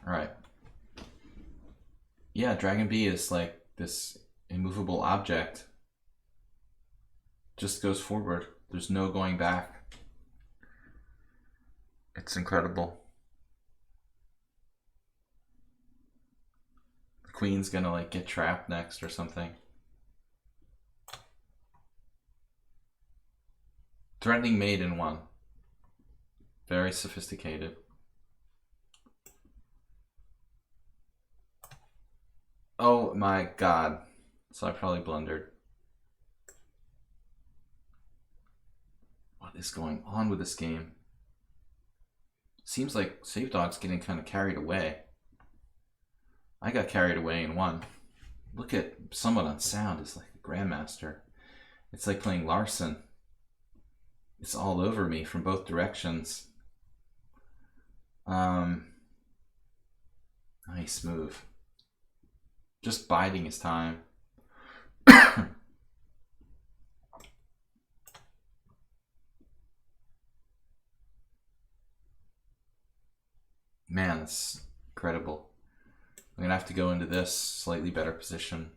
Alright. Yeah, Dragon B is like this immovable object. Just goes forward. There's no going back. It's incredible. The queen's gonna like get trapped next or something. Threatening mate in 1. Very sophisticated. Oh my god. So I probably blundered. What is going on with this game? Seems like Save Dog's getting kind of carried away. I got carried away in 1. Look at someone on sound is like a grandmaster. It's like playing Larson. It's all over me from both directions. Nice move. Just biding his time. Man, that's incredible. I'm gonna have to go into this slightly better position.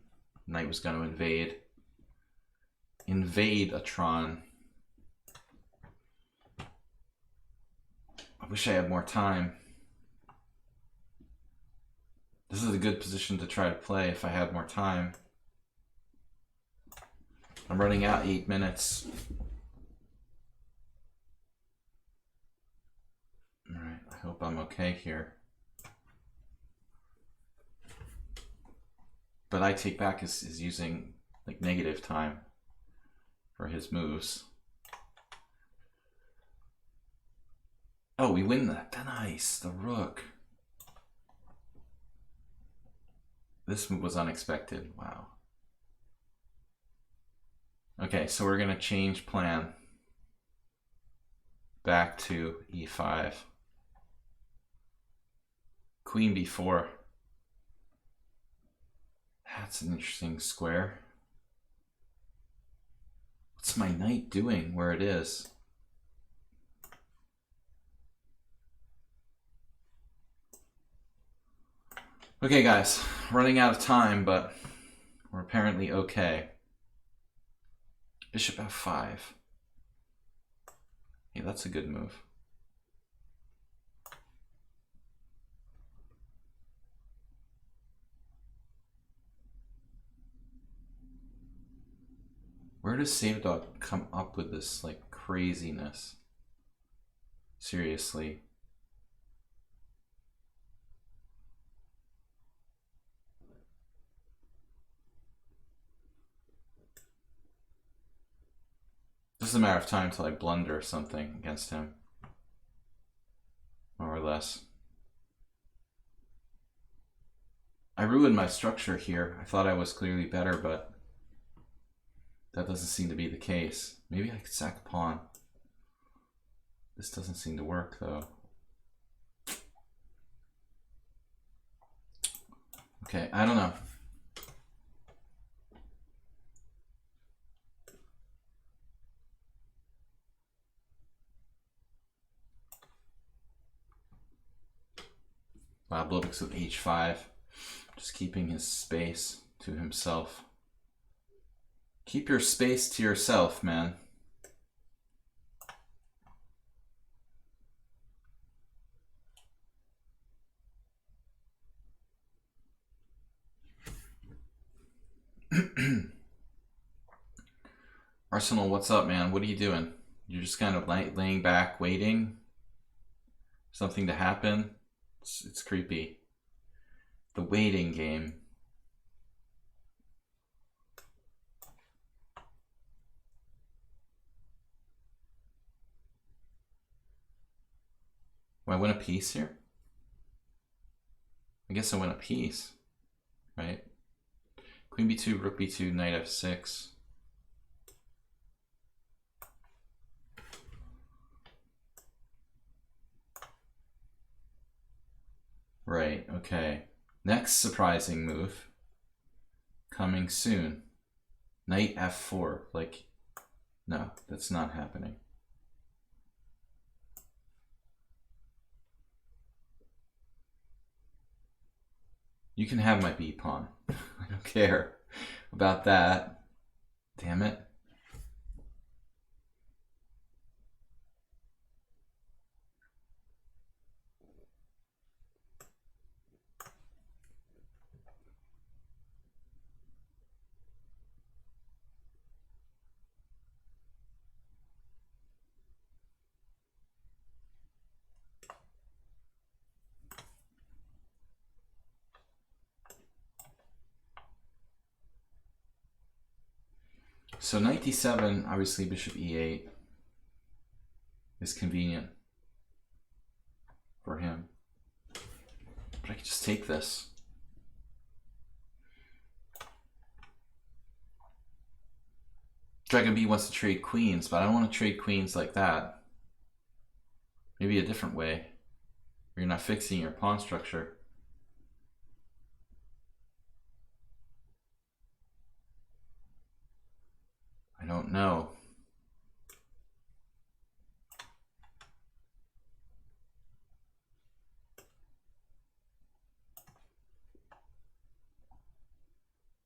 Knight was gonna invade. Invade a Tron. I wish I had more time. This is a good position to try to play if I had more time. I'm running out 8 minutes. Alright, I hope I'm okay here. But I take back is using like negative time for his moves. Oh, we win that. Nice, the rook. This move was unexpected. Wow. Okay, so we're going to change plan back to e5. Queen b4. That's an interesting square. What's my knight doing where it is? Okay, guys, running out of time, but we're apparently okay. Bishop f5. Hey, that's a good move. Where does Savdog come up with this, like, craziness? Seriously. Just a matter of time till I blunder something against him. More or less. I ruined my structure here. I thought I was clearly better, but that doesn't seem to be the case. Maybe I could sack a pawn. This doesn't seem to work, though. Okay, I don't know. Lablovix with h5, just keeping his space to himself. Keep your space to yourself, man. Arsenal, what's up, man? What are you doing? You're just kind of laying back, waiting for something to happen. It's creepy. The waiting game. Will I win a piece here? I guess I win a piece, right? Queen b2, rook b2, knight f6. Right, okay. Next surprising move. Coming soon. Knight f4. Like, no, that's not happening. You can have my b pawn. I don't care about that. Damn it. So knight d7, obviously bishop e8 is convenient for him. But I could just take this. Dragon B wants to trade queens, but I don't want to trade queens like that. Maybe a different way. You're not fixing your pawn structure. I don't know.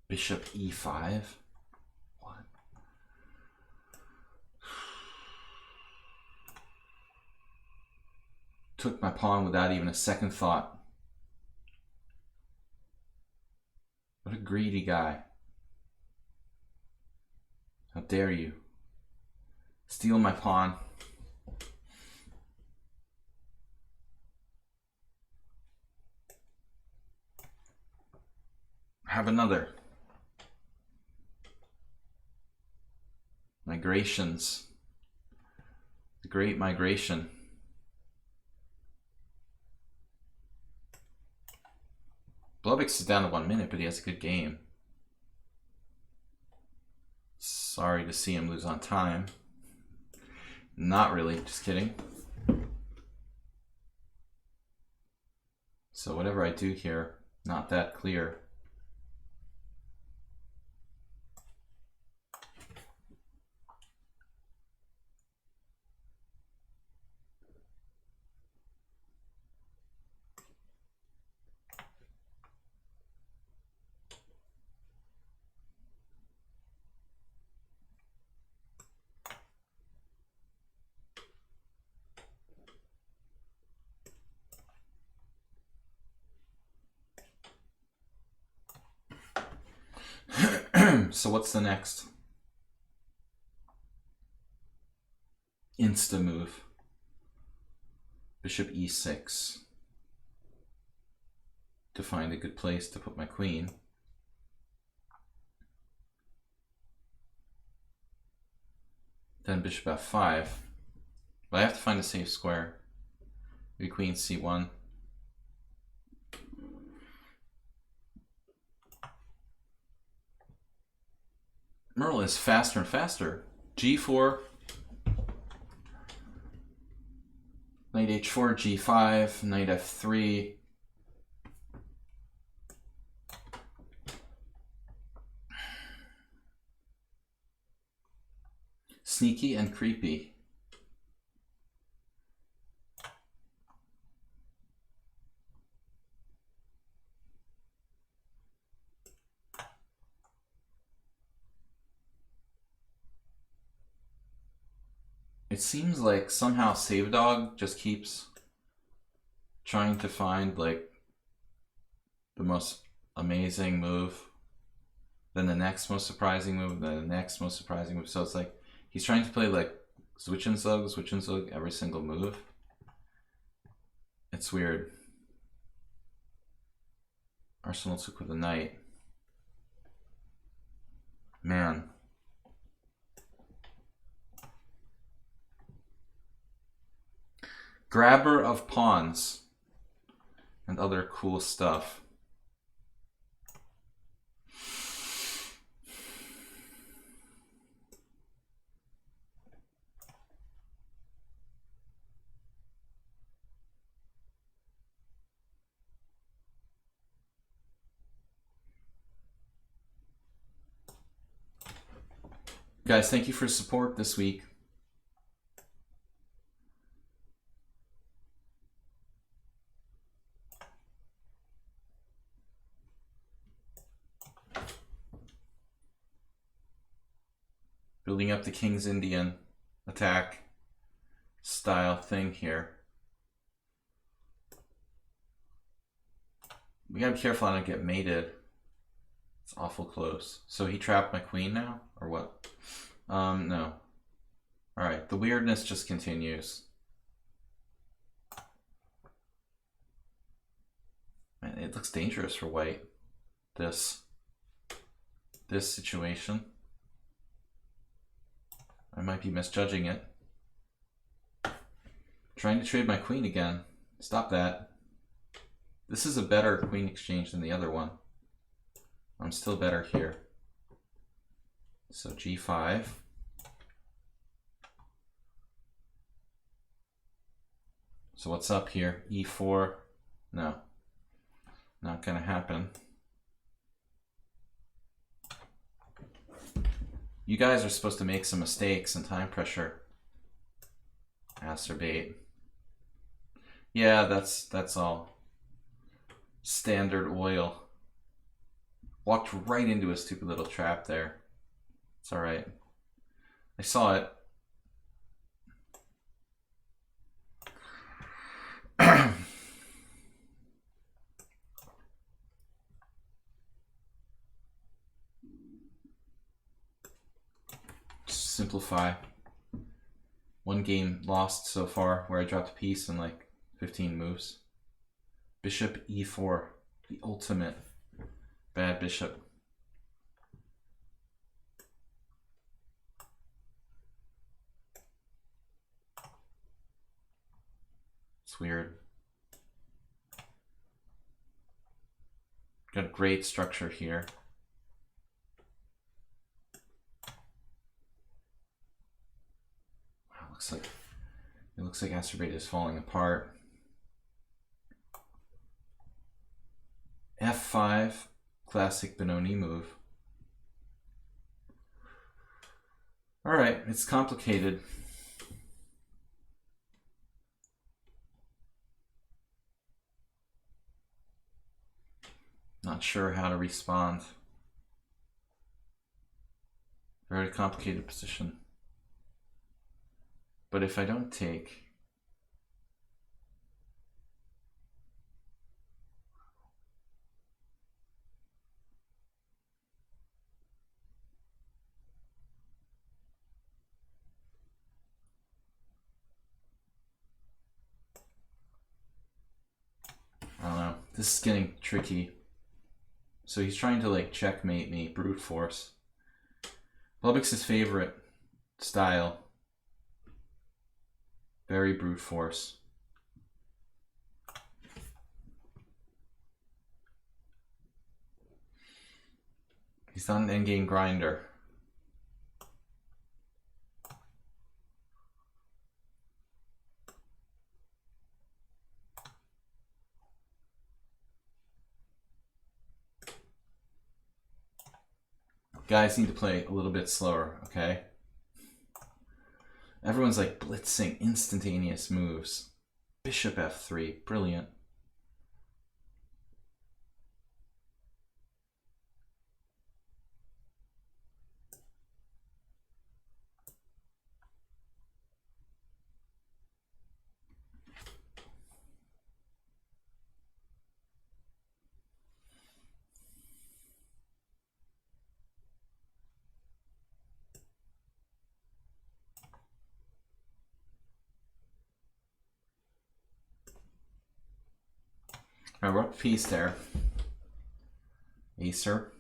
Bishop e5? What? Took my pawn without even a second thought. What a greedy guy. How dare you? Steal my pawn. Have another. Migrations. The Great Globix is down to 1 minute, but he has a good game. Sorry to see him lose on time. Not really, just kidding. So whatever I do here, not that clear. So what's the next? Insta move. Bishop e6. To find a good place to put my queen. Then bishop f5. But I have to find a safe square. Maybe queen c1. Merle is faster and faster. g4. Knight h4, g5, knight f3. Sneaky and creepy. It seems like somehow Save Dog just keeps trying to find like the most amazing move, then the next most surprising move, then the next most surprising move. So it's like he's trying to play like switch and zug every single move. It's weird. Arsenal took with a knight. Man. Grabber of pawns and other cool stuff. Guys, thank you for support this week. Building up the King's Indian attack style thing here. We gotta be careful I don't get mated. It's awful close. So he trapped my queen now, or what? No. Alright, the weirdness just continues. Man, it looks dangerous for white. This situation. I might be misjudging it. Trying to trade my queen again. Stop that. This is a better queen exchange than the other one. I'm still better here. So g5. So what's up here? e4. No. Not gonna happen. You guys are supposed to make some mistakes and time pressure. Acerbate. Yeah, that's all. Standard oil. Walked right into a stupid little trap there. It's alright. I saw it. Simplify. One game lost so far where I dropped a piece in like 15 moves. Bishop e4. The ultimate bad bishop. It's weird. Got a great structure here. Wow, it looks like Asteroid is falling apart. F5, classic Benoni move. All right, it's complicated. Not sure how to respond. Very complicated position. But if I don't take, I don't know. This is getting tricky. So he's trying to like checkmate me, brute force. Lubbock's his favorite style. Very brute force. He's not an endgame grinder. Guys need to play a little bit slower, okay? Everyone's like blitzing instantaneous moves. Bishop f3, brilliant. All right, we're up a piece there. Acer.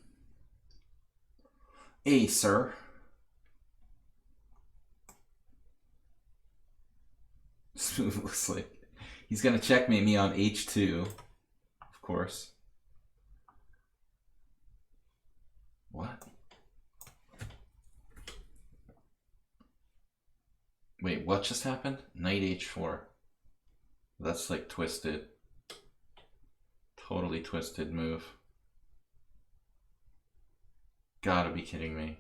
Acer. Smooth looks like he's gonna checkmate me on h2, of course. What? Wait, what just happened? Knight h4. That's like twisted. Totally twisted move. Gotta be kidding me.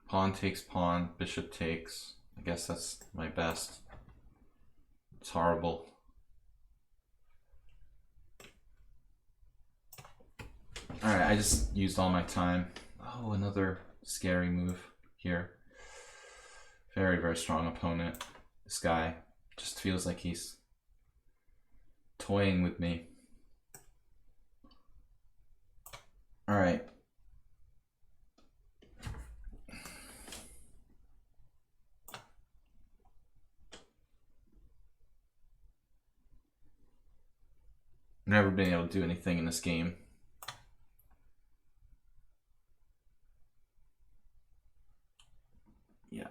Pawn takes pawn, bishop takes. I guess that's my best. It's horrible. Alright, I just used all my time. Oh, another scary move here. Very, very strong opponent. This guy just feels like he's toying with me. Alright. Never been able to do anything in this game. Yeah.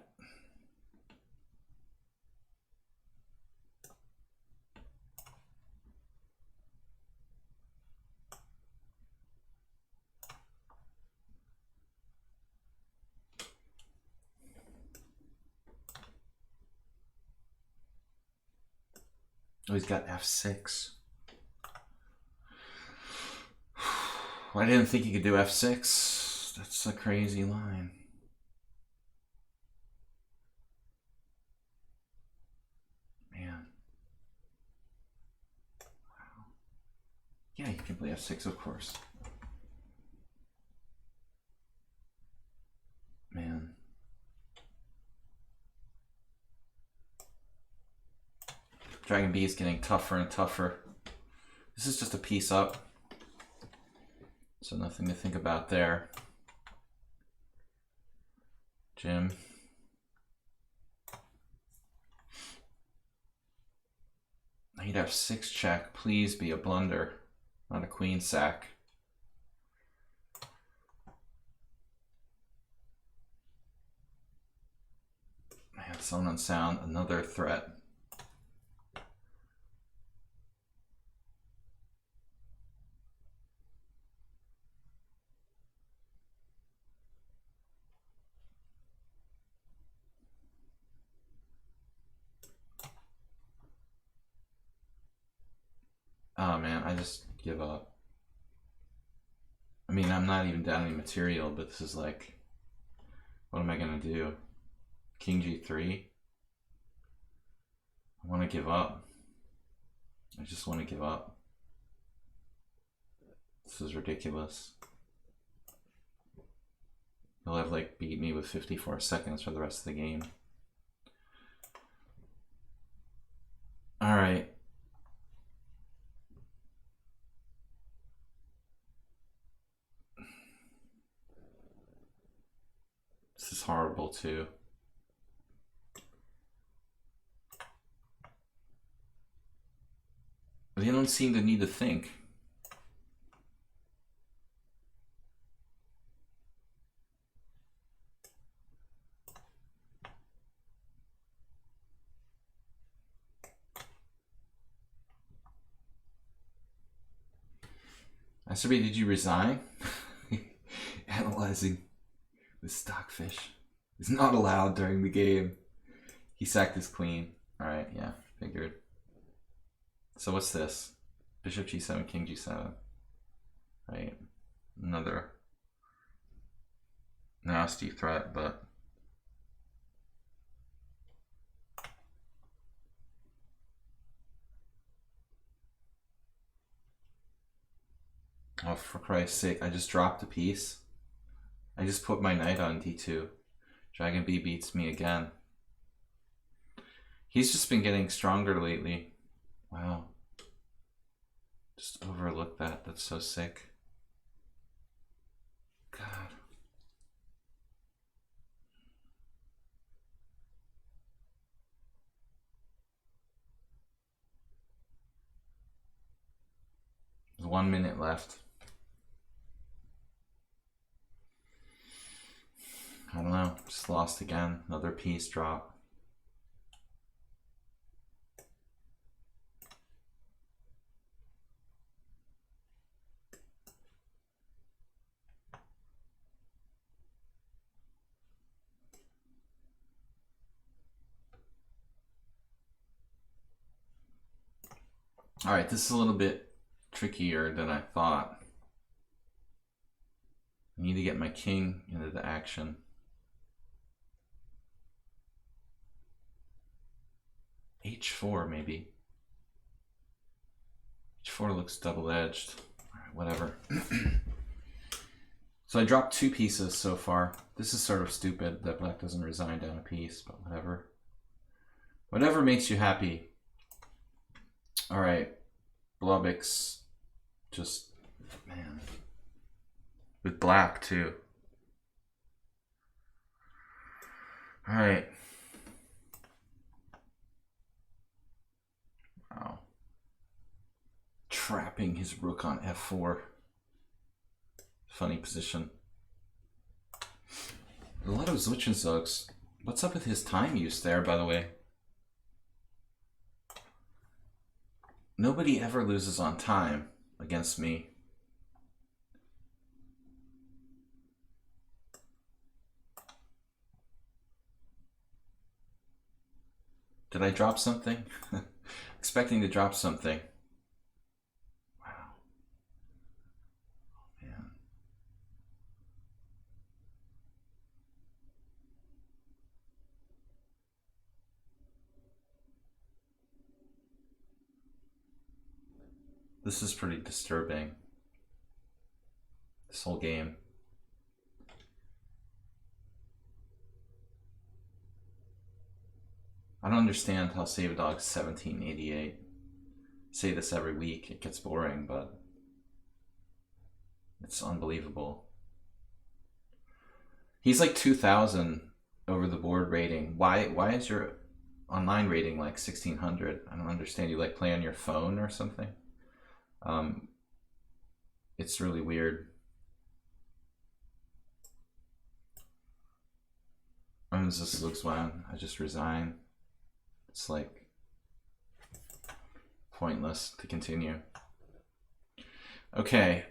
Oh, he's got f6. I didn't think he could do f6. That's a crazy line. Man. Wow. Yeah, you can play f6, of course. Man. Dragon B is getting tougher and tougher. This is just a piece up. So nothing to think about there. Jim. Knight f6 check. Please be a blunder, not a queen sack. Man, sound on sound, another threat. Oh man, I just give up. I mean, I'm not even down any material, but this is like, what am I gonna do? King g3? I want to give up. I just want to give up. This is ridiculous. He'll have like beat me with 54 seconds for the rest of the game. All right. This is horrible too. They don't seem to need to think. Acerby, did you resign? Analyzing with stockfish is not allowed during the game. He sacked his queen. Alright, yeah, figured. So what's this? Bishop g7, king g7. Right. Another nasty threat, but oh, for Christ's sake, I just dropped a piece. I just put my knight on d2. Dragon B beats me again. He's just been getting stronger lately. Wow. Just overlooked that. That's so sick. God. There's 1 minute left. I don't know. Just lost again. Another piece drop. All right, this is a little bit trickier than I thought. I need to get my king into the action. H4 maybe. H4 looks double-edged. All right, whatever. So I dropped 2 pieces so far. This is sort of stupid that black doesn't resign down a piece, but whatever. Whatever makes you happy. All right, Blobix, just, man, with black too. All right. Wow. Trapping his rook on f4. Funny position. A lot of Zwischenzugs. What's up with his time use there, by the way? Nobody ever loses on time against me. Did I drop something? Expecting to drop something. Wow. Oh, man. This is pretty disturbing. This whole game. I don't understand how Save a Dog's 1788. Say this every week, it gets boring, but It's unbelievable. He's like 2,000 over the board rating. Why is your online rating like 1,600? I don't understand. You like play on your phone or something? It's really weird. This looks one. I just resign. It's like pointless to continue. Okay.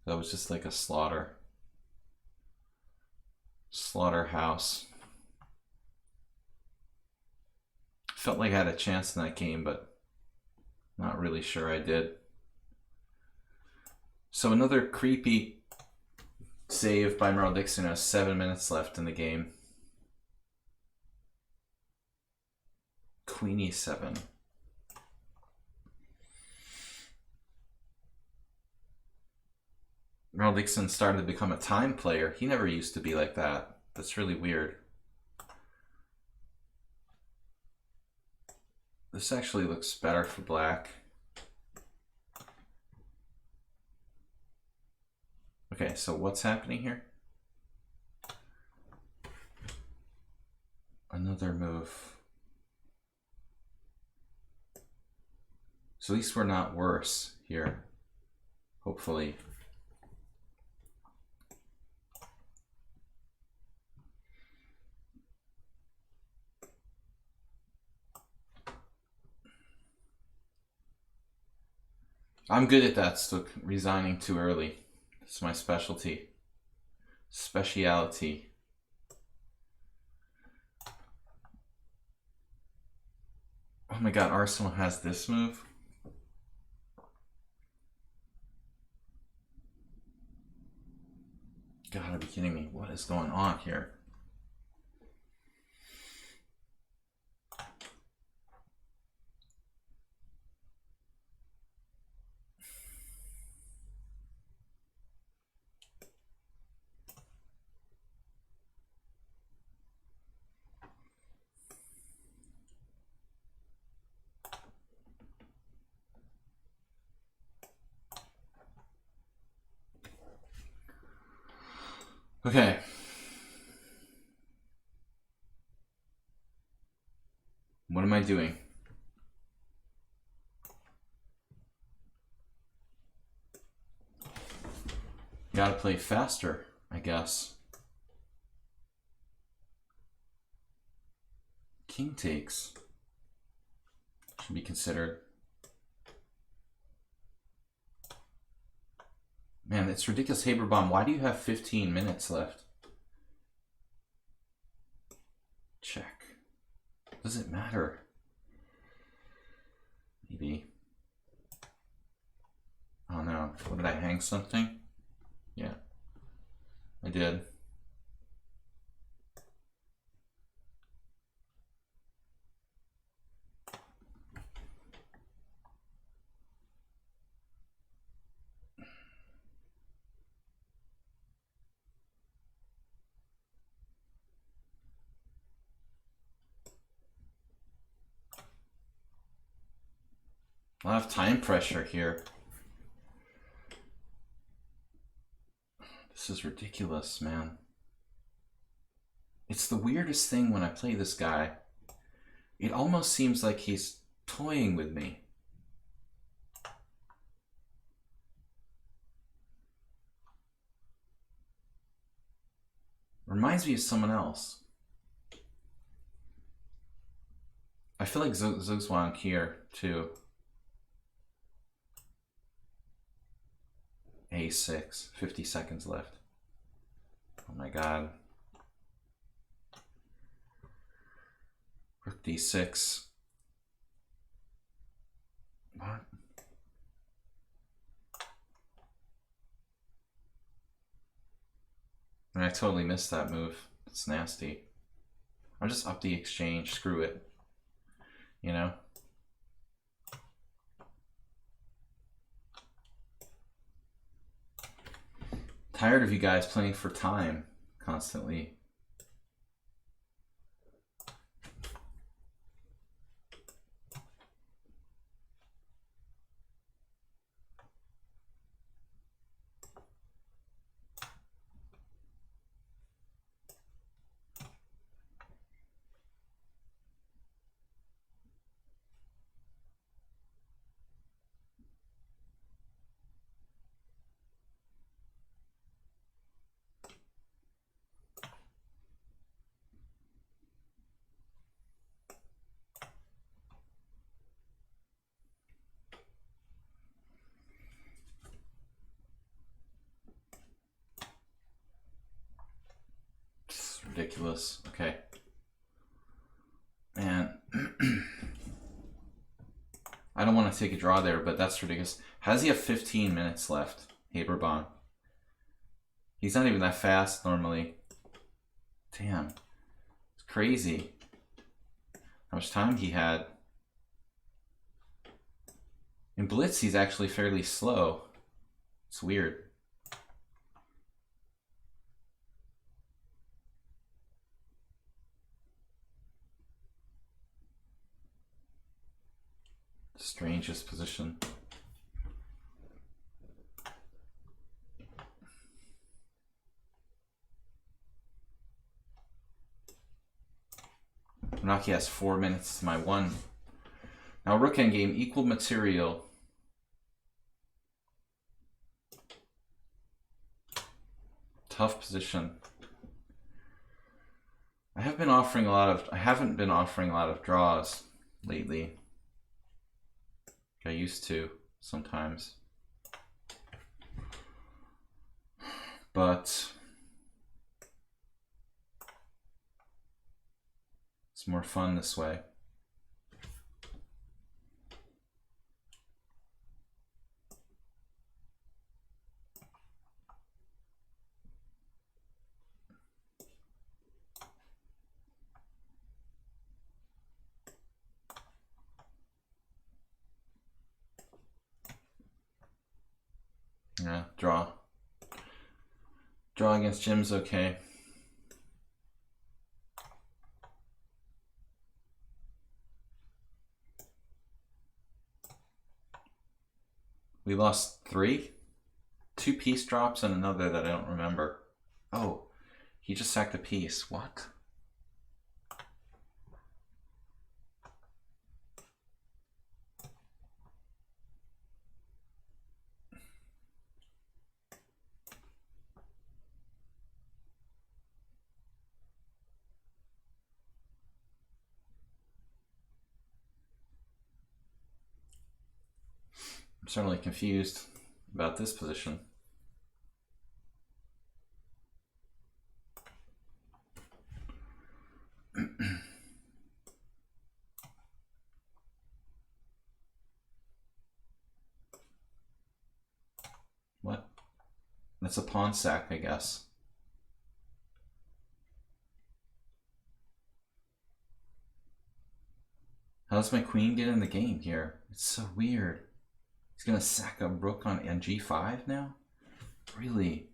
That was just like a slaughterhouse. Felt like I had a chance in that game, but not really sure I did. So another creepy save by Merle Dixon. Has 7 minutes left in the game. Queen e7. Merle Dixon started to become a time player. He never used to be like that. That's really weird. This actually looks better for black. Okay, so what's happening here? Another move. So at least we're not worse here, hopefully. I'm good at that, Stook. Resigning too early. It's my specialty. Speciality. Oh my god, Arsenal has this move? Gotta be kidding me. What is going on here? Okay. What am I doing? Gotta play faster, I guess. King takes. Should be considered. Man, it's ridiculous. Haberbaum, why do you have 15 minutes left? Check. Does it matter? Maybe. Oh no. What, did I hang something? Yeah. I did. A lot of time pressure here. This is ridiculous, man. It's the weirdest thing when I play this guy. It almost seems like he's toying with me. Reminds me of someone else. I feel like Zugzwang here, too. A6, 50 seconds left. Oh my god. Rook D6. What? And I totally missed that move. It's nasty. I'll just up the exchange. Screw it. You know? Tired of you guys playing for time constantly. ridiculous. Okay. Man. I don't want to take a draw there, but that's ridiculous. How does he have 15 minutes left? Haberbahn. He's not even that fast normally. Damn. It's crazy how much time he had. In Blitz, he's actually fairly slow. It's weird. Strangest position. Naki has 4 minutes to my 1. Now rook endgame, equal material. Tough position. I haven't been offering a lot of draws lately. I used to sometimes. But it's more fun this way. Yeah, draw. Draw against Jim's okay. We lost 3? 2 piece drops and another that I don't remember. Oh, he just sacked a piece. What? I'm certainly confused about this position. What? That's a pawn sack, I guess. How does my queen get in the game here? It's so weird. He's gonna sack a rook on g5 now? Really?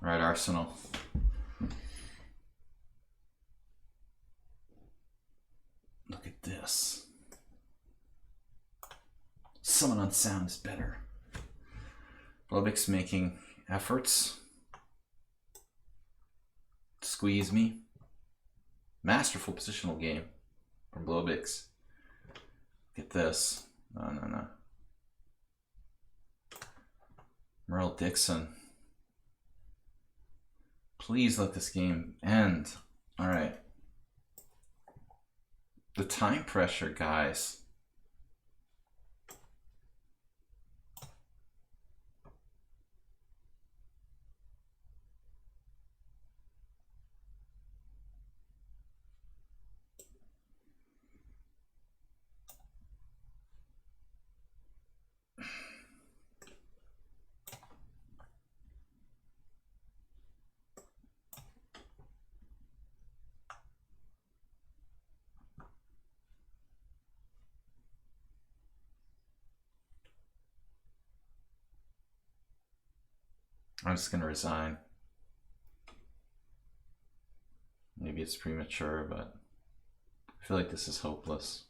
All right, Arsenal. Look at this. Someone on sound is better. Blobik's making efforts. Squeeze me. Masterful positional game from Blobik's. Look at this. No. Merle Dixon. Please let this game end. All right. The time pressure, guys. I'm just going to resign. Maybe it's premature, but I feel like this is hopeless.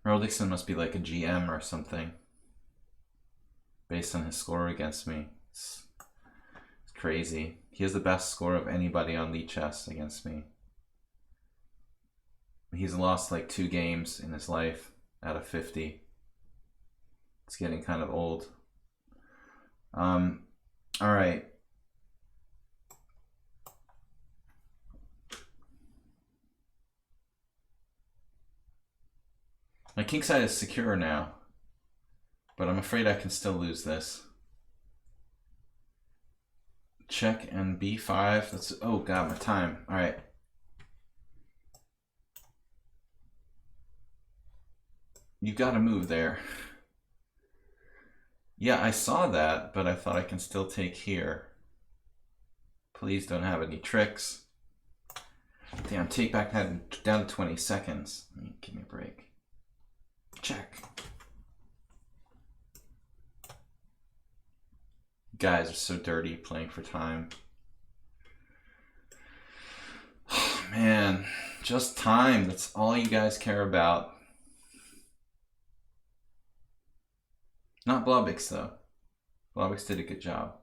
Merle Dixon must be like a GM or something based on his score against me. It's crazy. He has the best score of anybody on lichess against me. He's lost like 2 games in his life out of 50. It's getting kind of old. All right. My kingside is secure now, but I'm afraid I can still lose this. Check and b5. That's, oh god, my time. All right. You gotta move there. Yeah, I saw that, but I thought I can still take here. Please don't have any tricks. Damn, take back that down to 20 seconds. Give me a break. Check. Guys are so dirty playing for time. Oh, man, just time. That's all you guys care about. Not Blobix, though. Blobix did a good job.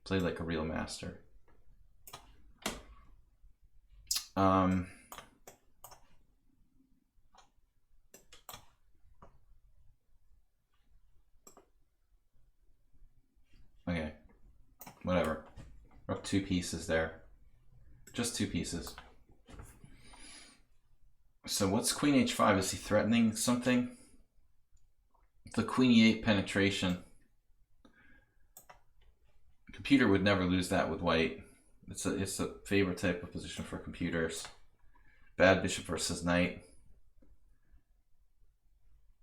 Played like a real master. Okay, whatever. We're up 2 pieces there. Just 2 pieces. So what's queen h5? Is he threatening something? The queen e8 penetration. Computer would never lose that with white. It's a favorite type of position for computers. Bad bishop versus knight.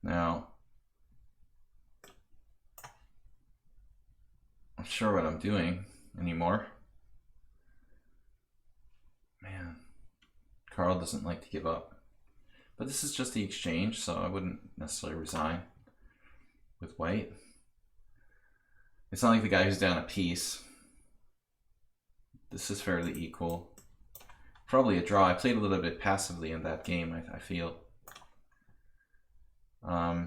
Now, I'm not sure what I'm doing anymore. Man, Carl doesn't like to give up. But this is just the exchange, so I wouldn't necessarily resign with white. It's not like the guy who's down a piece. This is fairly equal. Probably a draw. I played a little bit passively in that game, I feel. Yeah,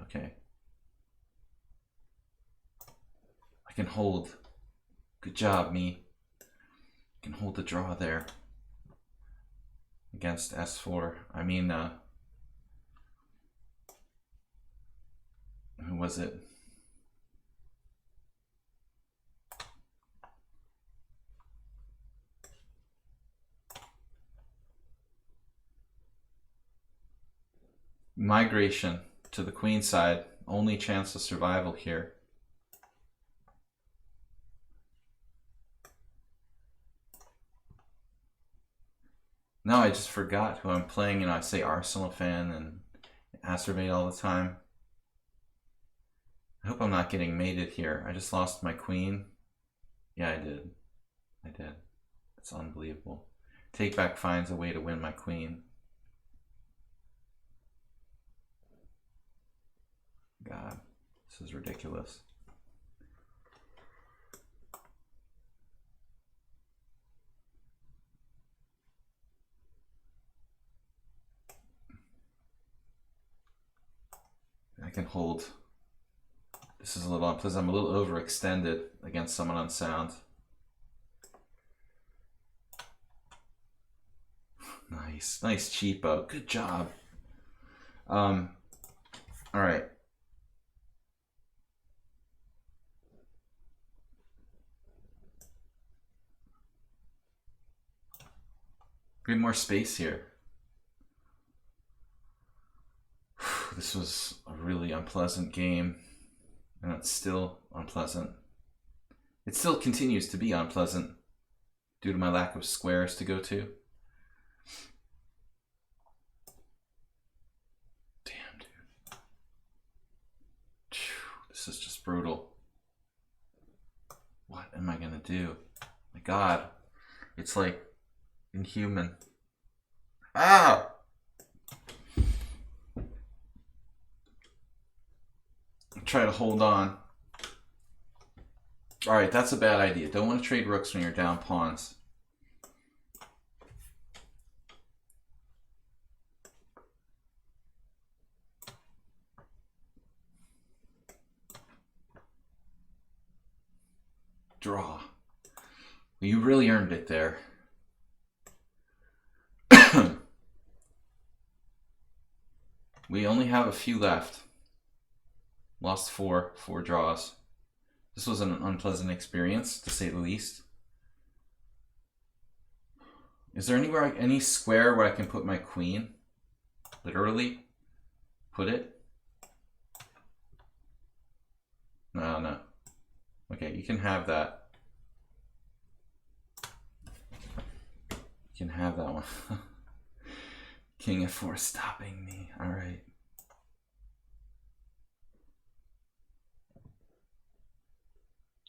okay. I can hold. Good job, me. I can hold the draw there. Against S4. I mean, who was it? Migration to the queen side. Only chance of survival here. No, I just forgot who I'm playing. You know, I say Arsenal fan and acerbate all the time. I hope I'm not getting mated here. I just lost my queen. Yeah, I did. I did. It's unbelievable. Take back finds a way to win my queen. God, this is ridiculous. I can hold. This is a little unpleasant. I'm a little overextended against someone unsound. Nice, nice cheapo. Good job. All right. We have more space here. This was a really unpleasant game, and it's still unpleasant. It still continues to be unpleasant due to my lack of squares to go to. Damn, dude. This is just brutal. What am I gonna do? My God, it's like inhuman. Ah! Try to hold on. All right, that's a bad idea. Don't want to trade rooks when you're down pawns. Draw. You really earned it there. We only have a few left. Lost four draws. This was an unpleasant experience, to say the least. Is there anywhere, any square where I can put my queen? Literally put it? No. Okay, you can have that. You can have that one. King f4 stopping me. All right.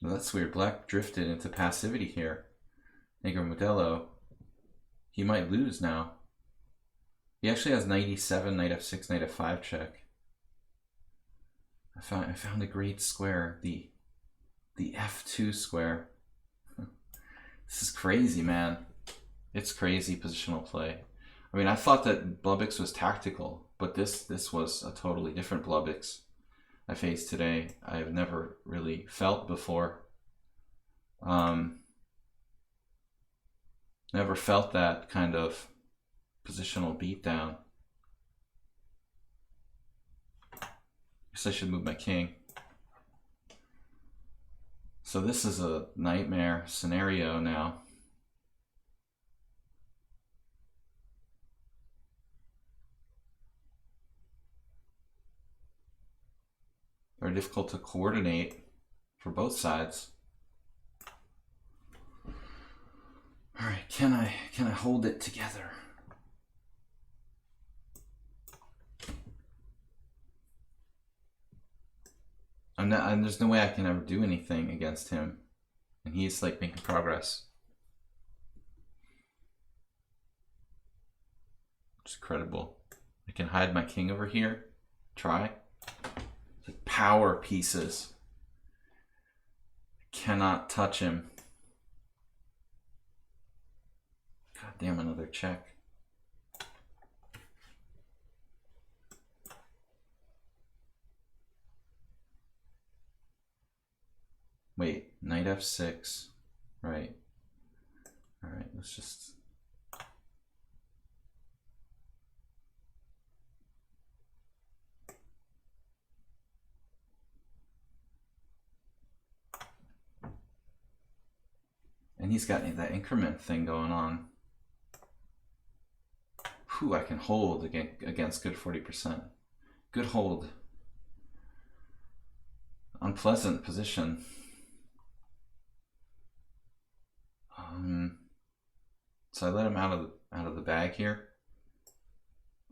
Well, that's weird. Black drifted into passivity here. Negro Modelo. He might lose now. He actually has knight e7, knight f6, knight f5 check. I found a great square, the f2 square. This is crazy, man. It's crazy positional play. I mean, I thought that Blubbix was tactical, but this was a totally different Blubbix I faced today. I've never really felt before. Never felt that kind of positional beatdown. Guess I should move my king. So this is a nightmare scenario now. Very difficult to coordinate for both sides. All right, can I hold it together? There's no way I can ever do anything against him, and he's like making progress. It's incredible. I can hide my king over here. Try. It's like power pieces. I cannot touch him. God damn, another check. Wait, knight f6, right. All right, let's just... And he's got that increment thing going on. Whew, I can hold against good 40%. Good hold. Unpleasant position. So I let him out of the bag here.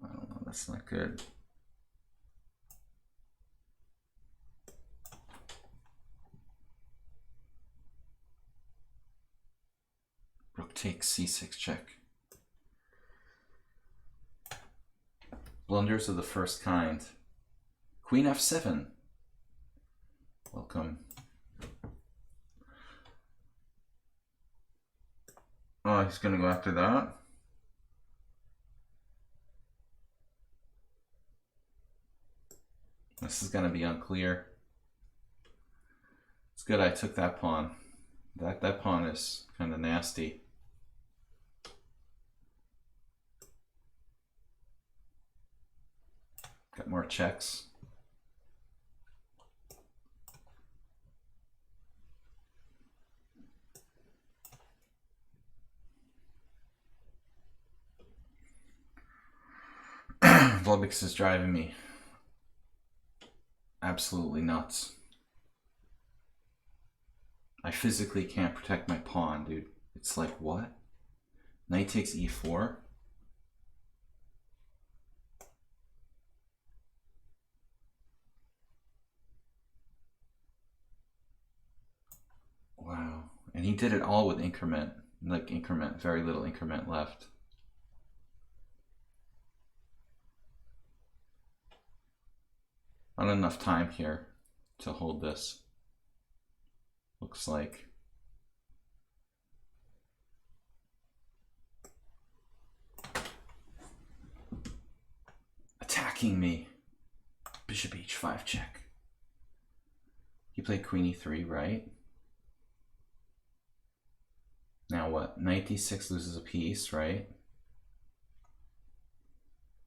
I don't know, that's not good. Rook takes c6 check. Blunders of the first kind. Queen f7. Welcome. Oh, he's gonna go after that. This is gonna be unclear. It's good I took that pawn. That pawn is kind of nasty. Got more checks. Blubbix is driving me absolutely nuts. I physically can't protect my pawn, dude. It's like, what? Knight takes e4? Wow. And he did it all with increment. Like increment, very little increment left. Not enough time here to hold this. Looks like. Attacking me. Bishop h5 check. He played queen e3, right? Now what? Knight d6 loses a piece, right?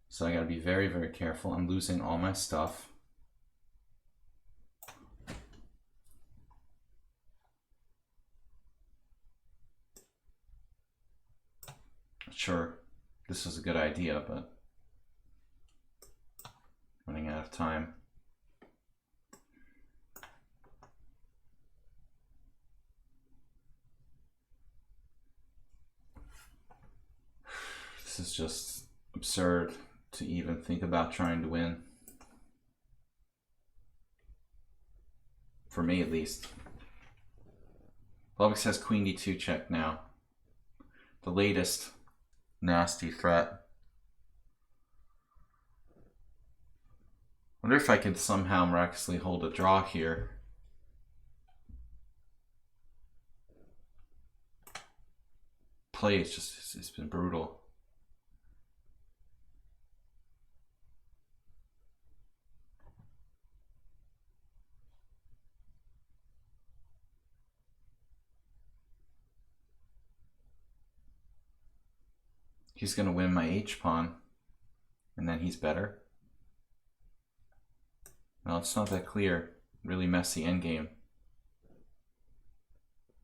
So I gotta be very, very careful. I'm losing all my stuff. sure this was a good idea, but running out of time. This is just absurd to even think about trying to win. For me, at least. Bobix has queen d2 check now. The latest nasty threat. Wonder if I could somehow miraculously hold a draw here. Play is just, it's been brutal. He's gonna win my h-pawn, and then he's better. Well, it's not that clear. Really messy endgame.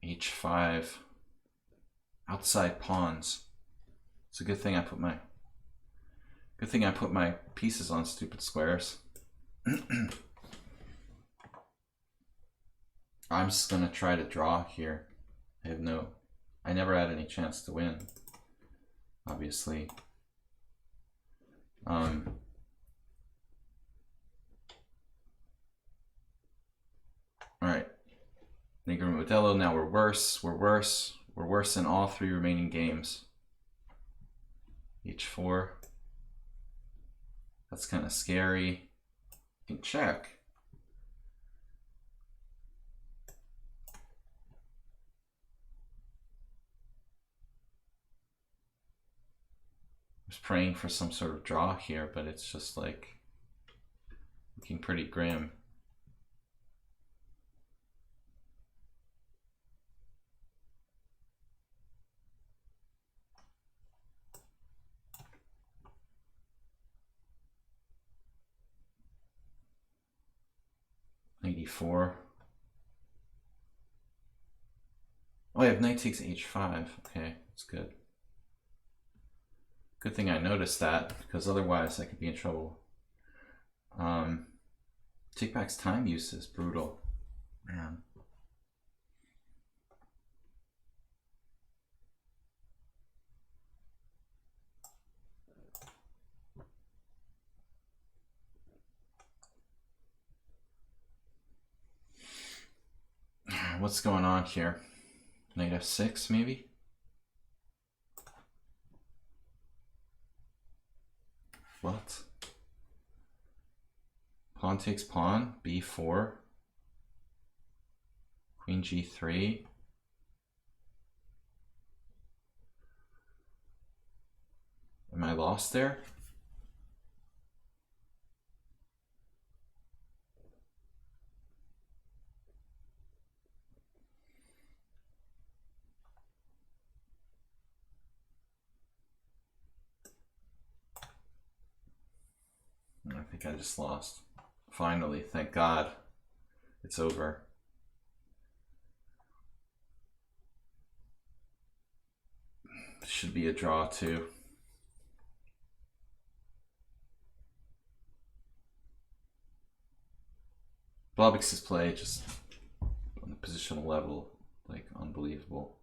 h5. Outside pawns. It's a good thing I put my pieces on stupid squares. I'm just gonna try to draw here. I never had any chance to win, obviously. Alright. Negro Modelo, now we're worse. We're worse in all 3 remaining games. h4. That's kind of scary. You can check. I was praying for some sort of draw here, but it's just like looking pretty grim. Knight e4. Oh, I have knight takes h5. Okay, that's good. Good thing I noticed that, because otherwise I could be in trouble. Take back's time use is brutal. Man. What's going on here? Knight f6 maybe? What? Pawn takes pawn, b4, queen g3. Am I lost there? I think I just lost. Finally, thank God. It's over. Should be a draw too. Bobix's play just on the positional level, like unbelievable.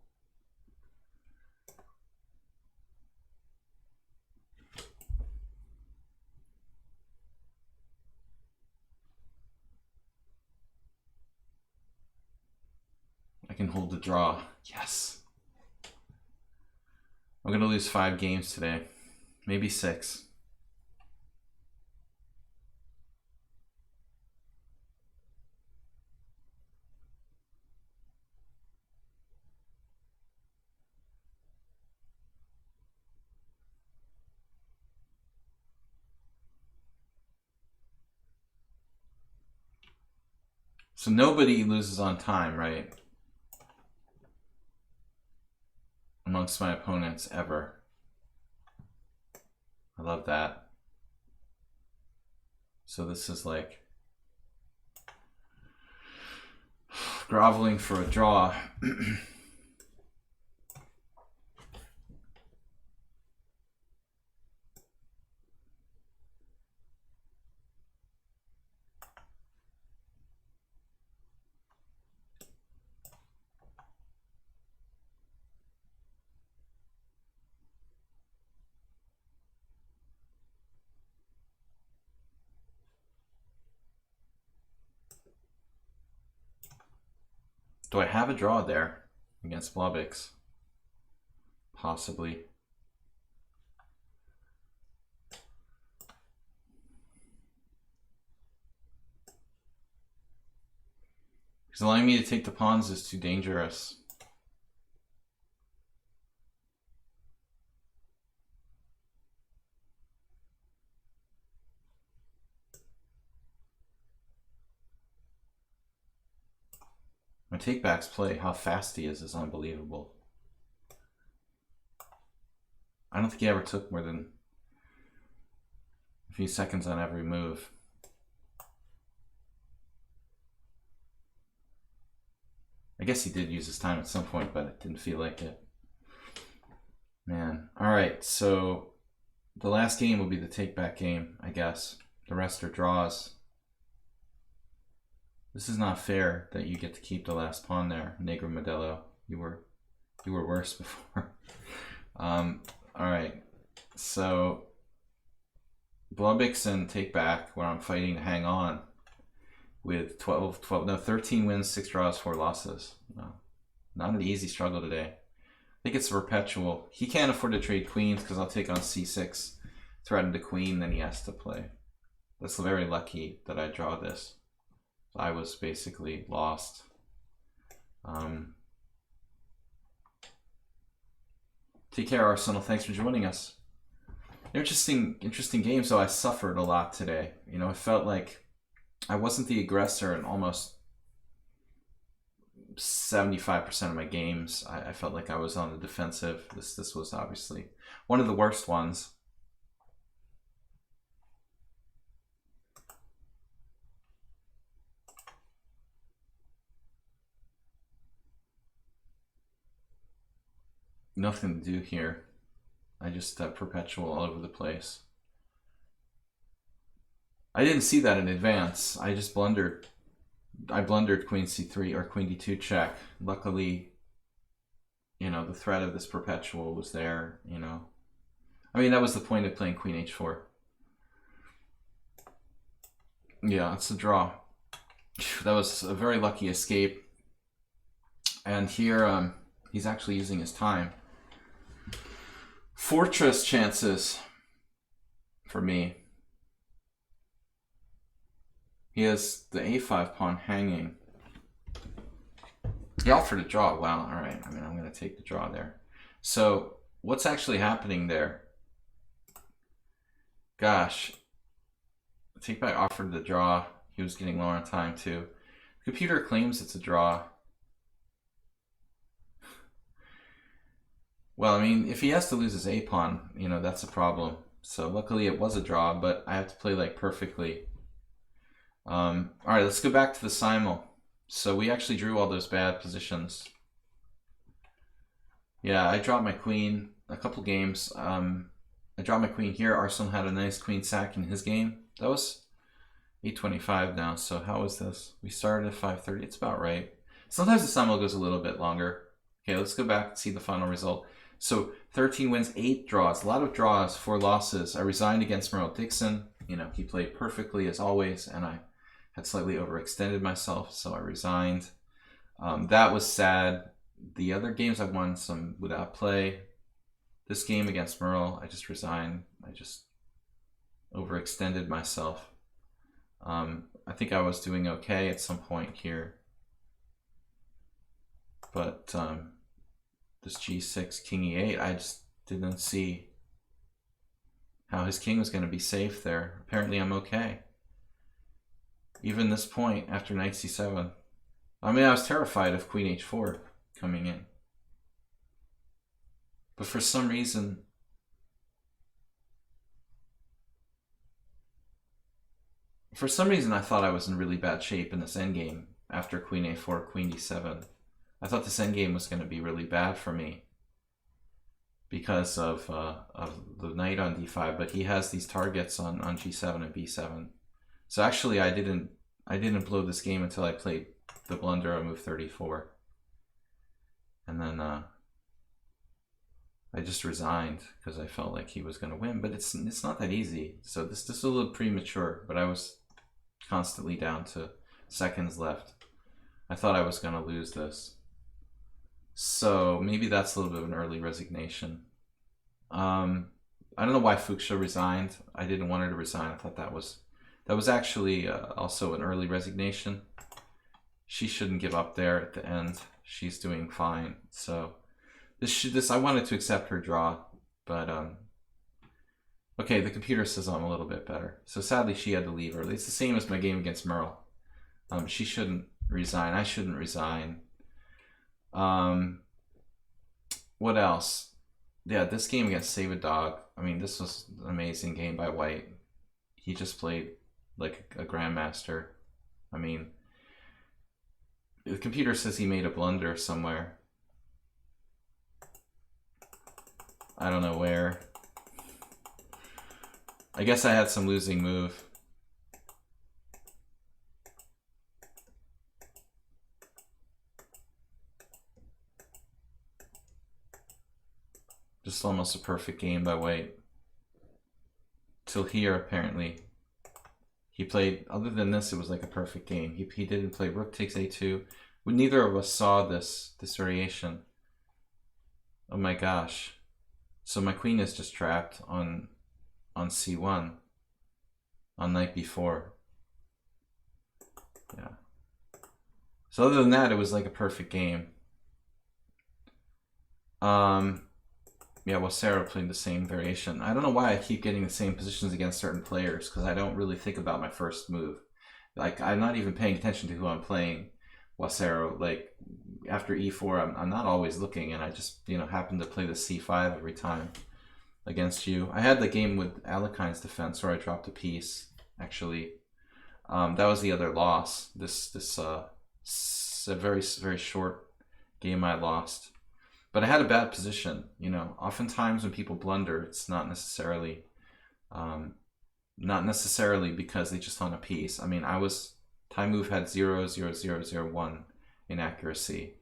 I can hold the draw. Yes. I'm gonna lose 5 games today, maybe 6. So nobody loses on time, right? Amongst my opponents ever. I love that. So this is like groveling for a draw. Do I have a draw there against Blobix? Possibly. Because allowing me to take the pawns is too dangerous. My take-back's play, how fast he is unbelievable. I don't think he ever took more than a few seconds on every move. I guess he did use his time at some point, but it didn't feel like it. Man. Alright, so the last game will be the take-back game, I guess. The rest are draws. This is not fair that you get to keep the last pawn there, Negro Modelo. You were worse before. Alright, so Blobix and take back, where I'm fighting to hang on with 13 wins, 6 draws, 4 losses. No, not an easy struggle today. I think it's perpetual. He can't afford to trade queens because I'll take on c6, threaten to queen, then he has to play. That's very lucky that I draw this. I was basically lost. Take care, Arsenal. Thanks for joining us. Interesting game. So I suffered a lot today. You know, it felt like I wasn't the aggressor in almost 75% of my games. I felt like I was on the defensive. This was obviously one of the worst ones. Nothing to do here. I just perpetual all over the place. I didn't see that in advance. I just blundered. I blundered queen c3 or queen d2 check. Luckily, you know, the threat of this perpetual was there, you know. I mean, that was the point of playing queen h4. Yeah, it's a draw. That was a very lucky escape. And here, he's actually using his time. Fortress chances for me. He has the a5 pawn hanging. He offered a draw. Wow, all right. I mean, I'm going to take the draw there. So what's actually happening there? Gosh. Take back offered the draw. He was getting lower on time too. The computer claims it's a draw. Well, I mean, if he has to lose his a-pawn, you know, that's a problem. So luckily it was a draw, but I have to play like perfectly. All right, let's go back to the simul. So we actually drew all those bad positions. Yeah, I dropped my queen a couple games. I dropped my queen here. Arsenal had a nice queen sack in his game. That was 8:25 now. So how is this? We started at 5:30. It's about right. Sometimes the simul goes a little bit longer. Okay, let's go back and see the final result. So 13 wins, 8 draws. A lot of draws, 4 losses. I resigned against Merrill Dixon. You know, he played perfectly as always, and I had slightly overextended myself, so I resigned. That was sad. The other games I won some without play. This game against Merle, I just resigned. I just overextended myself. I think I was doing okay at some point here. But this g6, king e8, I just didn't see how his king was going to be safe there. Apparently I'm okay. Even this point, after knight c7. I mean, I was terrified of queen h4 coming in. But for some reason, I thought I was in really bad shape in this endgame after queen a4, queen d7. I thought this endgame was going to be really bad for me because of the knight on d5, but he has these targets on g7 and b7. So actually, I didn't blow this game until I played the blunder on move 34, and then I just resigned because I felt like he was going to win. But it's not that easy. So this is a little premature. But I was constantly down to seconds left. I thought I was going to lose this. So maybe that's a little bit of an early resignation. I don't know why Fuchsia resigned. I didn't want her to resign. I thought that was actually also an early resignation. She shouldn't give up there at the end. She's doing fine. So this I wanted to accept her draw, but okay, the computer says I'm a little bit better. So sadly she had to leave early. It's the same as my game against Merle. She shouldn't resign. I shouldn't resign. What else? Yeah, this game against Save a Dog. I mean, this was an amazing game by White. He just played like a grandmaster. I mean, the computer says he made a blunder somewhere. I don't know where. I guess I had some losing move. Just almost a perfect game by White. Till here, apparently. He played, other than this, it was like a perfect game. He didn't play Rook takes A2. Neither of us saw this variation. Oh my gosh. So my queen is just trapped on C1 on knight b4. Yeah. So other than that, it was like a perfect game. Yeah, well, Sarah played the same variation. I don't know why I keep getting the same positions against certain players, because I don't really think about my first move. Like, I'm not even paying attention to who I'm playing. While Sarah, like, after e4, I'm not always looking, and I just, you know, happen to play the c5 every time against you. I had the game with Alekine's defense where I dropped a piece, actually. That was the other loss. This a very, very short game I lost. But I had a bad position, you know. Oftentimes when people blunder, it's not necessarily because they just on a piece. I mean, time move had 0, 0, 0, 0, 1 in accuracy.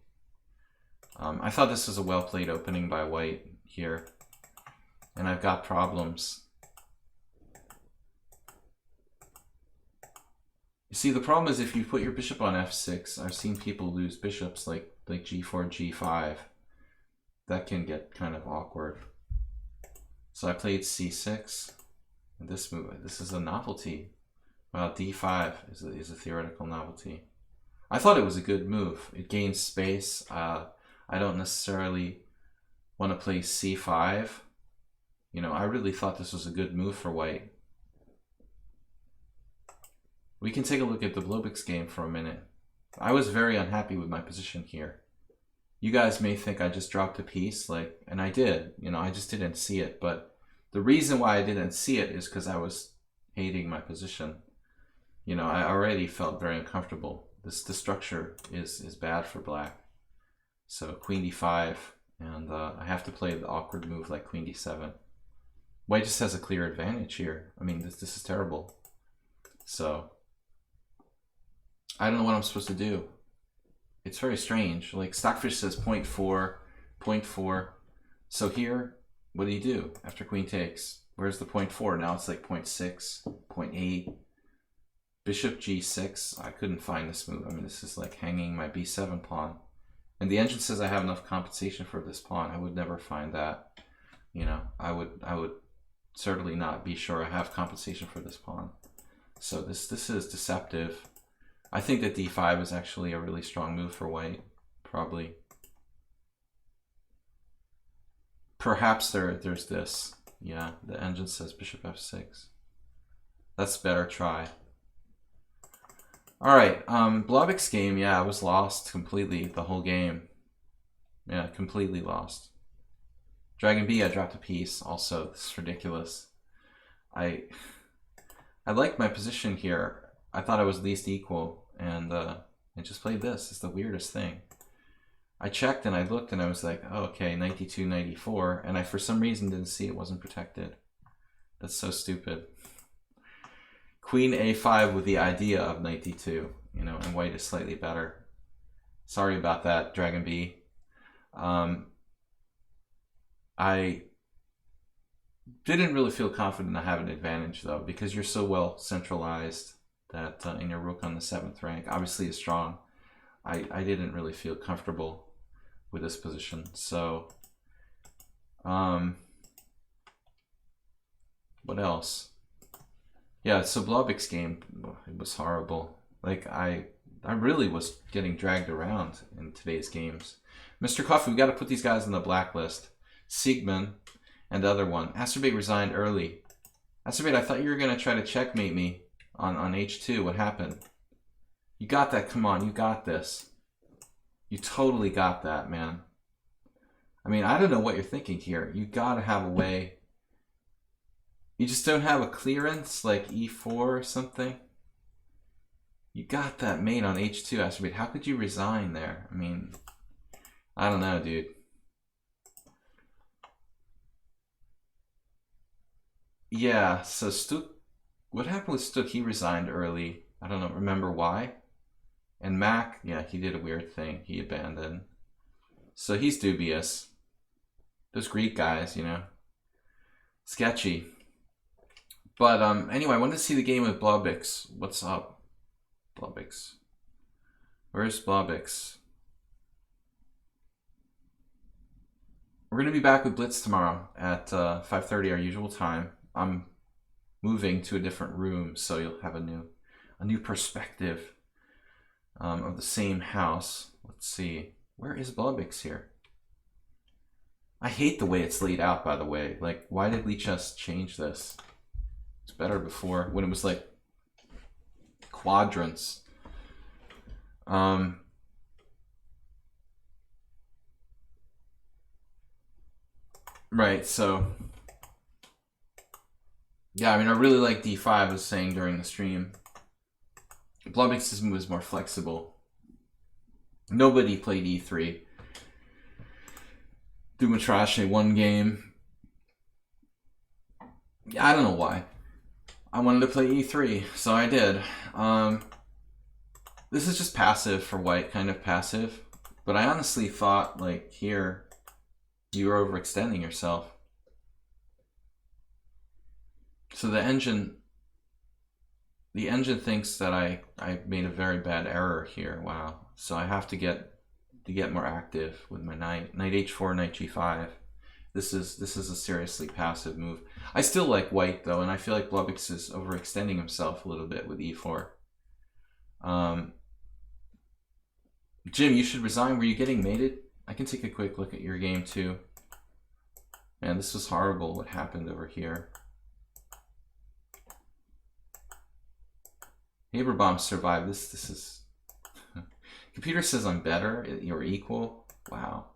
I thought this was a well-played opening by White here. And I've got problems. You see, the problem is if you put your bishop on f6, I've seen people lose bishops like g4, g5. That can get kind of awkward. So I played c6. And this move, this is a novelty. Well, d5 is a theoretical novelty. I thought it was a good move. It gains space. I don't necessarily want to play c5. You know, I really thought this was a good move for White. We can take a look at the Blobix game for a minute. I was very unhappy with my position here. You guys may think I just dropped a piece, like, and I did. You know, I just didn't see it. But the reason why I didn't see it is because I was hating my position. You know, I already felt very uncomfortable. The structure is bad for Black. So queen d5, and I have to play the awkward move like queen d7. White just has a clear advantage here. I mean, this is terrible. So I don't know what I'm supposed to do. It's very strange. Like Stockfish says 0.4, 0.4. So here, what do you do after queen takes? Where's the 0.4? Now it's like 0.6, 0.8. Bishop g6. I couldn't find this move. I mean, this is like hanging my b7 pawn. And the engine says I have enough compensation for this pawn. I would never find that. You know, I would certainly not be sure I have compensation for this pawn. So this is deceptive. I think that d5 is actually a really strong move for White, probably. Perhaps there's this. Yeah, the engine says bishop f6. That's a better try. All right, Blobix game, yeah, I was lost completely the whole game. Yeah, completely lost. Dragon B, I dropped a piece. Also, this is ridiculous. I like my position here. I thought I was least equal, and I just played this. It's the weirdest thing. I checked and I looked and I was like, oh, okay, 92, 94, and I for some reason didn't see it wasn't protected. That's so stupid. Queen a5 with the idea of knight d2, you know, and White is slightly better. Sorry about that, Dragon B. I didn't really feel confident I have an advantage though, because you're so well centralized that in your rook on the 7th rank obviously is strong. I didn't really feel comfortable with this position. So, what else? Yeah, so Blobik's game, it was horrible. Like, I really was getting dragged around in today's games. Mr. Coffee, we got to put these guys on the blacklist. Siegmund and the other one. Acerbate resigned early. Acerbate, I thought you were going to try to checkmate me on H2. What happened? You got that. Come on, you got this. You totally got that, man. I mean, I don't know what you're thinking here. You got to have a way. You just don't have a clearance like E4 or something. You got that mate on H2, Acerbate. How could you resign there? I mean, I don't know, dude. Yeah, so Stuk, what happened with Stuk? He resigned early. I don't know, remember why? And Mac, yeah, he did a weird thing. He abandoned. So he's dubious. Those Greek guys, you know, sketchy. But anyway, I wanted to see the game with Blobix. What's up, Blobix? Where's Blobix? We're going to be back with Blitz tomorrow at 5:30, our usual time. I'm moving to a different room, so you'll have a new perspective of the same house. Let's see. Where is Blobix here? I hate the way it's laid out, by the way. Like, why did lichess change this? It's better before, when it was like quadrants. Right, so yeah, I mean, I really like D5, I was saying during the stream. Blobix's move is more flexible. Nobody played E3. Dumatrashe one game. Yeah, I don't know why. I wanted to play E3, so I did. This is just passive for white, kind of passive. But I honestly thought, like, here, you were overextending yourself. So the engine thinks that I made a very bad error here. Wow. So I have to get more active with my knight. Knight H4, Knight G5. This is a seriously passive move. I still like white though, and I feel like Blobix is overextending himself a little bit with E4. Jim, you should resign. Were you getting mated? I can take a quick look at your game too. Man, this was horrible what happened over here. Haberbomb survived. This is... Computer says I'm better. You're equal. Wow.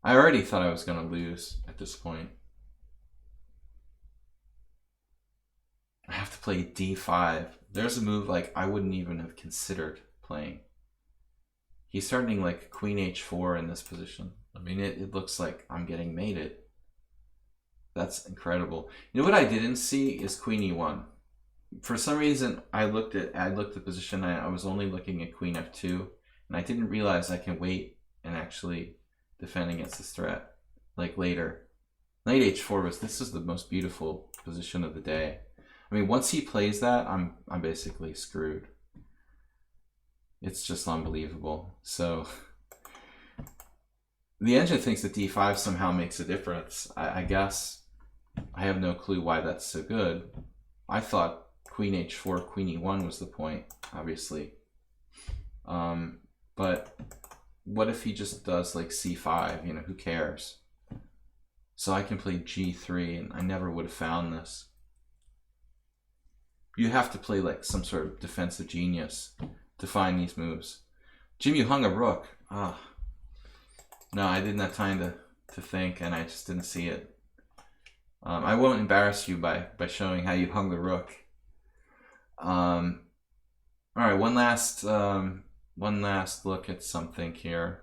I already thought I was going to lose at this point. I have to play D5. There's a move like I wouldn't even have considered playing. He's starting like Queen H4 in this position. I mean, it looks like I'm getting mated. That's incredible. You know what I didn't see is Queen E1. For some reason, I looked at the position. I was only looking at Queen F2, and I didn't realize I can wait and actually defend against this threat. Like later, Knight H4 this is the most beautiful position of the day. I mean, once he plays that, I'm basically screwed. It's just unbelievable. So the engine thinks that D5 somehow makes a difference. I guess I have no clue why that's so good. I thought Queen H4, Queen E1 was the point, obviously. But what if he just does like C5? You know, who cares? So I can play G3, and I never would have found this. You have to play like some sort of defensive genius to find these moves. Jim, you hung a rook. Ah, no, I didn't have time to think, and I just didn't see it. I won't embarrass you by showing how you hung the rook. All right, one last look at something here.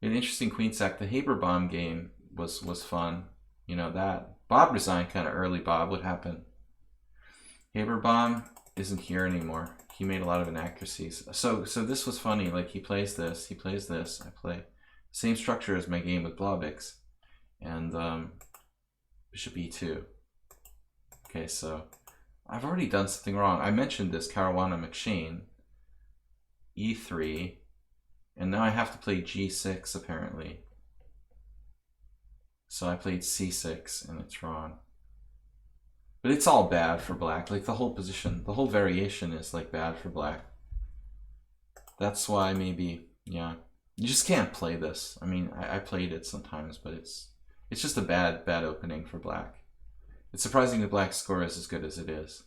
An interesting queen sack. The Haberbomb game was fun. You know that. Bob resigned kind of early. Bob, what happened? Haberbomb isn't here anymore. He made a lot of inaccuracies. So this was funny. Like he plays this, I play same structure as my game with Blobix, and Bishop E2. Okay, so I've already done something wrong. I mentioned this Caruana McShane. e3, and now I have to play g6 apparently. So I played c6 and it's wrong. But it's all bad for black. Like the whole position, the whole variation is like bad for black. That's why maybe, yeah. You just can't play this. I mean, I played it sometimes, but it's just a bad opening for black. It's surprising that black's score is as good as it is.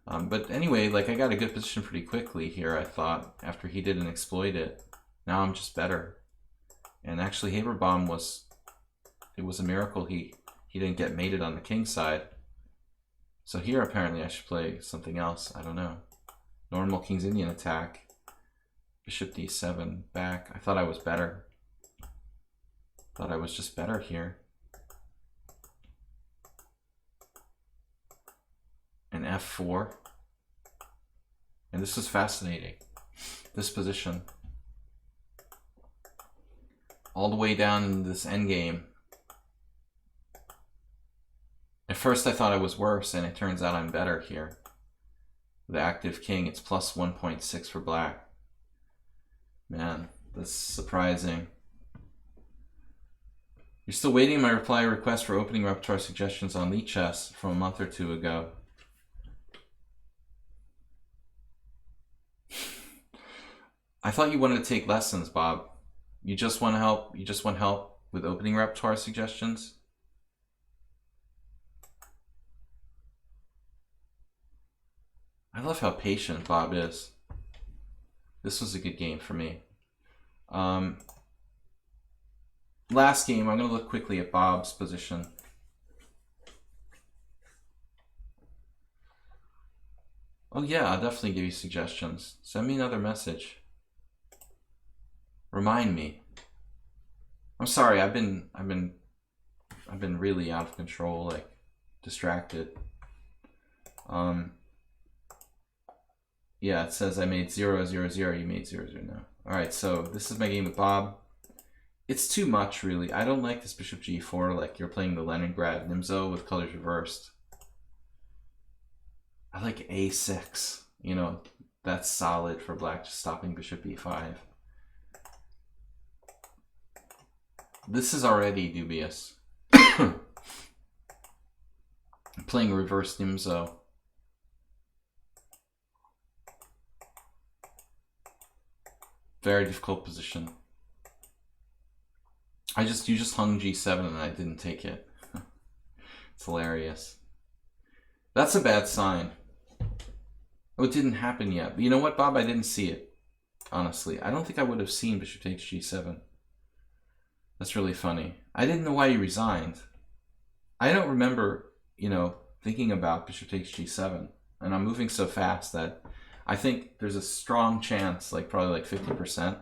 But anyway, like I got a good position pretty quickly here, I thought, after he didn't exploit it. Now I'm just better. And actually Haberbaum it was a miracle he didn't get mated on the king side. So here apparently I should play something else. I don't know. Normal King's Indian attack. Bishop d7 back. I thought I was better. Thought I was just better here. And f4. And this was fascinating. This position. All the way down in this endgame. At first I thought I was worse, and it turns out I'm better here. The active king, it's plus 1.6 for black. Man, that's surprising. You're still waiting my reply request for opening repertoire suggestions on lichess from a month or two ago. I thought you wanted to take lessons, Bob. You just want help? You just want help with opening repertoire suggestions? I love how patient Bob is. This was a good game for me. Last game, I'm going to look quickly at Bob's position. Oh yeah, I'll definitely give you suggestions. Send me another message. Remind me. I'm sorry, I've been really out of control, like distracted. Yeah, it says I made 0, 0, 0. You made 0, 0 now. All right, so this is my game with Bob. It's too much, really. I don't like this bishop g4. Like you're playing the Leningrad Nimzo with colors reversed. I like a6. You know, that's solid for black, just stopping bishop b5. This is already dubious. I'm playing reverse Nimzo. Very difficult position. You just hung g7 and I didn't take it. It's hilarious. That's a bad sign. Oh, it didn't happen yet. But you know what, Bob? I didn't see it. Honestly, I don't think I would have seen bishop takes g7. That's really funny. I didn't know why he resigned. I don't remember, you know, thinking about bishop takes g7. And I'm moving so fast that I think there's a strong chance, like probably like 50%,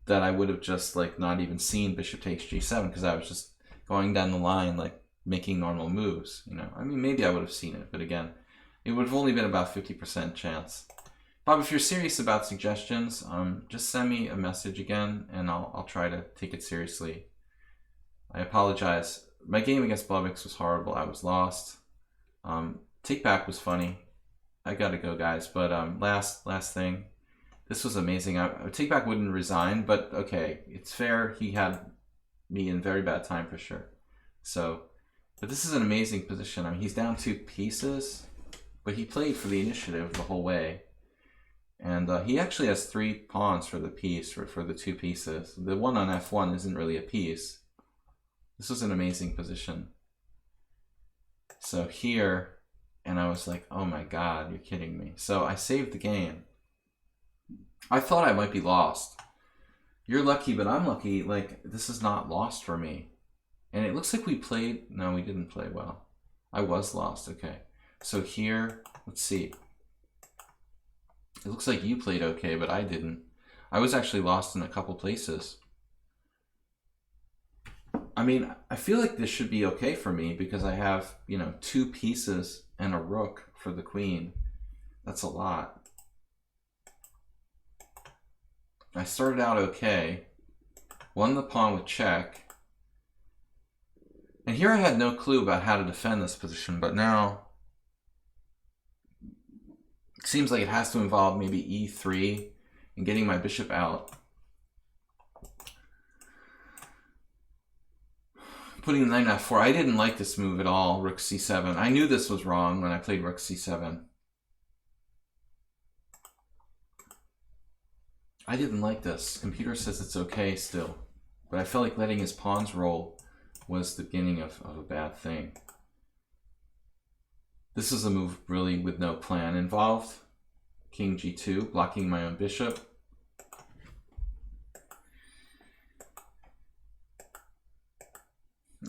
that I would have just like not even seen bishop takes g7 because I was just going down the line like making normal moves, you know. I mean, maybe I would have seen it, but again, it would have only been about 50% chance. Bob, if you're serious about suggestions, just send me a message again and I'll try to take it seriously. I apologize. My game against Blubix was horrible. I was lost. Take back was funny. I gotta go, guys. But last thing, this was amazing. Take back wouldn't resign, but okay, it's fair. He had me in very bad time for sure. So, but this is an amazing position. I mean, he's down 2 pieces, but he played for the initiative the whole way, and he actually has 3 pawns for the piece for the 2 pieces. The one on f1 isn't really a piece. This was an amazing position. So here. And I was like, oh my God, you're kidding me. So I saved the game. I thought I might be lost. You're lucky, but I'm lucky. Like, this is not lost for me. And it looks like we played... No, we didn't play well. I was lost. Okay. So here, let's see. It looks like you played okay, but I didn't. I was actually lost in a couple places. I mean, I feel like this should be okay for me because I have, you know, 2 pieces and a rook for the queen. That's a lot. I started out okay. Won the pawn with check. And here I had no clue about how to defend this position, but now it seems like it has to involve maybe e3 and getting my bishop out. Putting the knight on f4. I didn't like this move at all, rook c7. I knew this was wrong when I played rook c7. I didn't like this. Computer says it's okay still. But I felt like letting his pawns roll was the beginning of a bad thing. This is a move really with no plan involved. King g2, blocking my own bishop.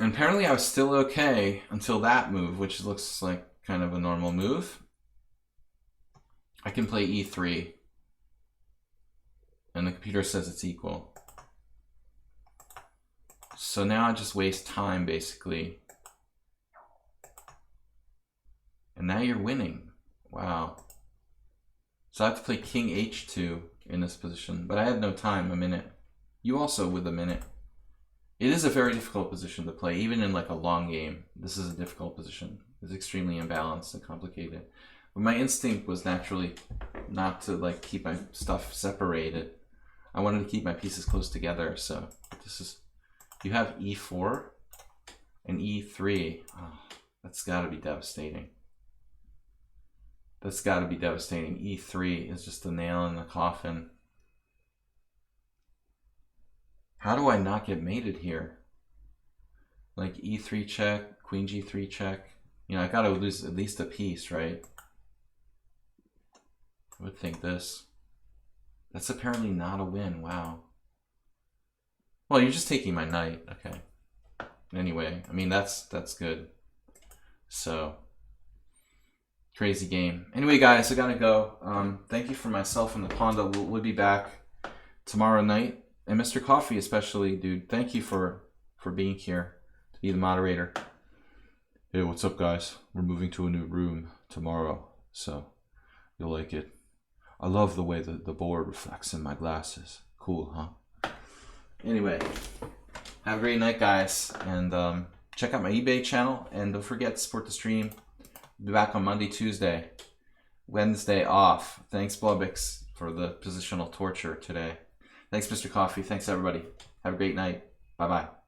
And apparently I was still okay until that move, which looks like kind of a normal move. I can play e3. And the computer says it's equal. So now I just waste time, basically. And now you're winning. Wow. So I have to play king h2 in this position. But I had no time, a minute. You also with a minute. It is a very difficult position to play, even in like a long game. This is a difficult position. It's extremely imbalanced and complicated. But my instinct was naturally not to like keep my stuff separated. I wanted to keep my pieces close together. So this is, you have e4 and e3. Oh, that's got to be devastating. That's got to be devastating. e3 is just a nail in the coffin. How do I not get mated here? Like e3 check, queen g3 check. You know, I gotta lose at least a piece, right? I would think this. That's apparently not a win, wow. Well, you're just taking my knight, okay. Anyway, I mean, that's good. So, crazy game. Anyway, guys, I gotta go. Thank you for myself and the Panda. We'll be back tomorrow night. And Mr. Coffee especially, dude, thank you for being here to be the moderator. Hey, what's up, guys? We're moving to a new room tomorrow, so you'll like it. I love the way the board reflects in my glasses. Cool, huh? Anyway, have a great night, guys, and check out my eBay channel, and don't forget to support the stream. I'll be back on Monday, Tuesday, Wednesday off. Thanks, Blubix, for the positional torture today. Thanks, Mr. Coffee. Thanks, everybody. Have a great night. Bye-bye.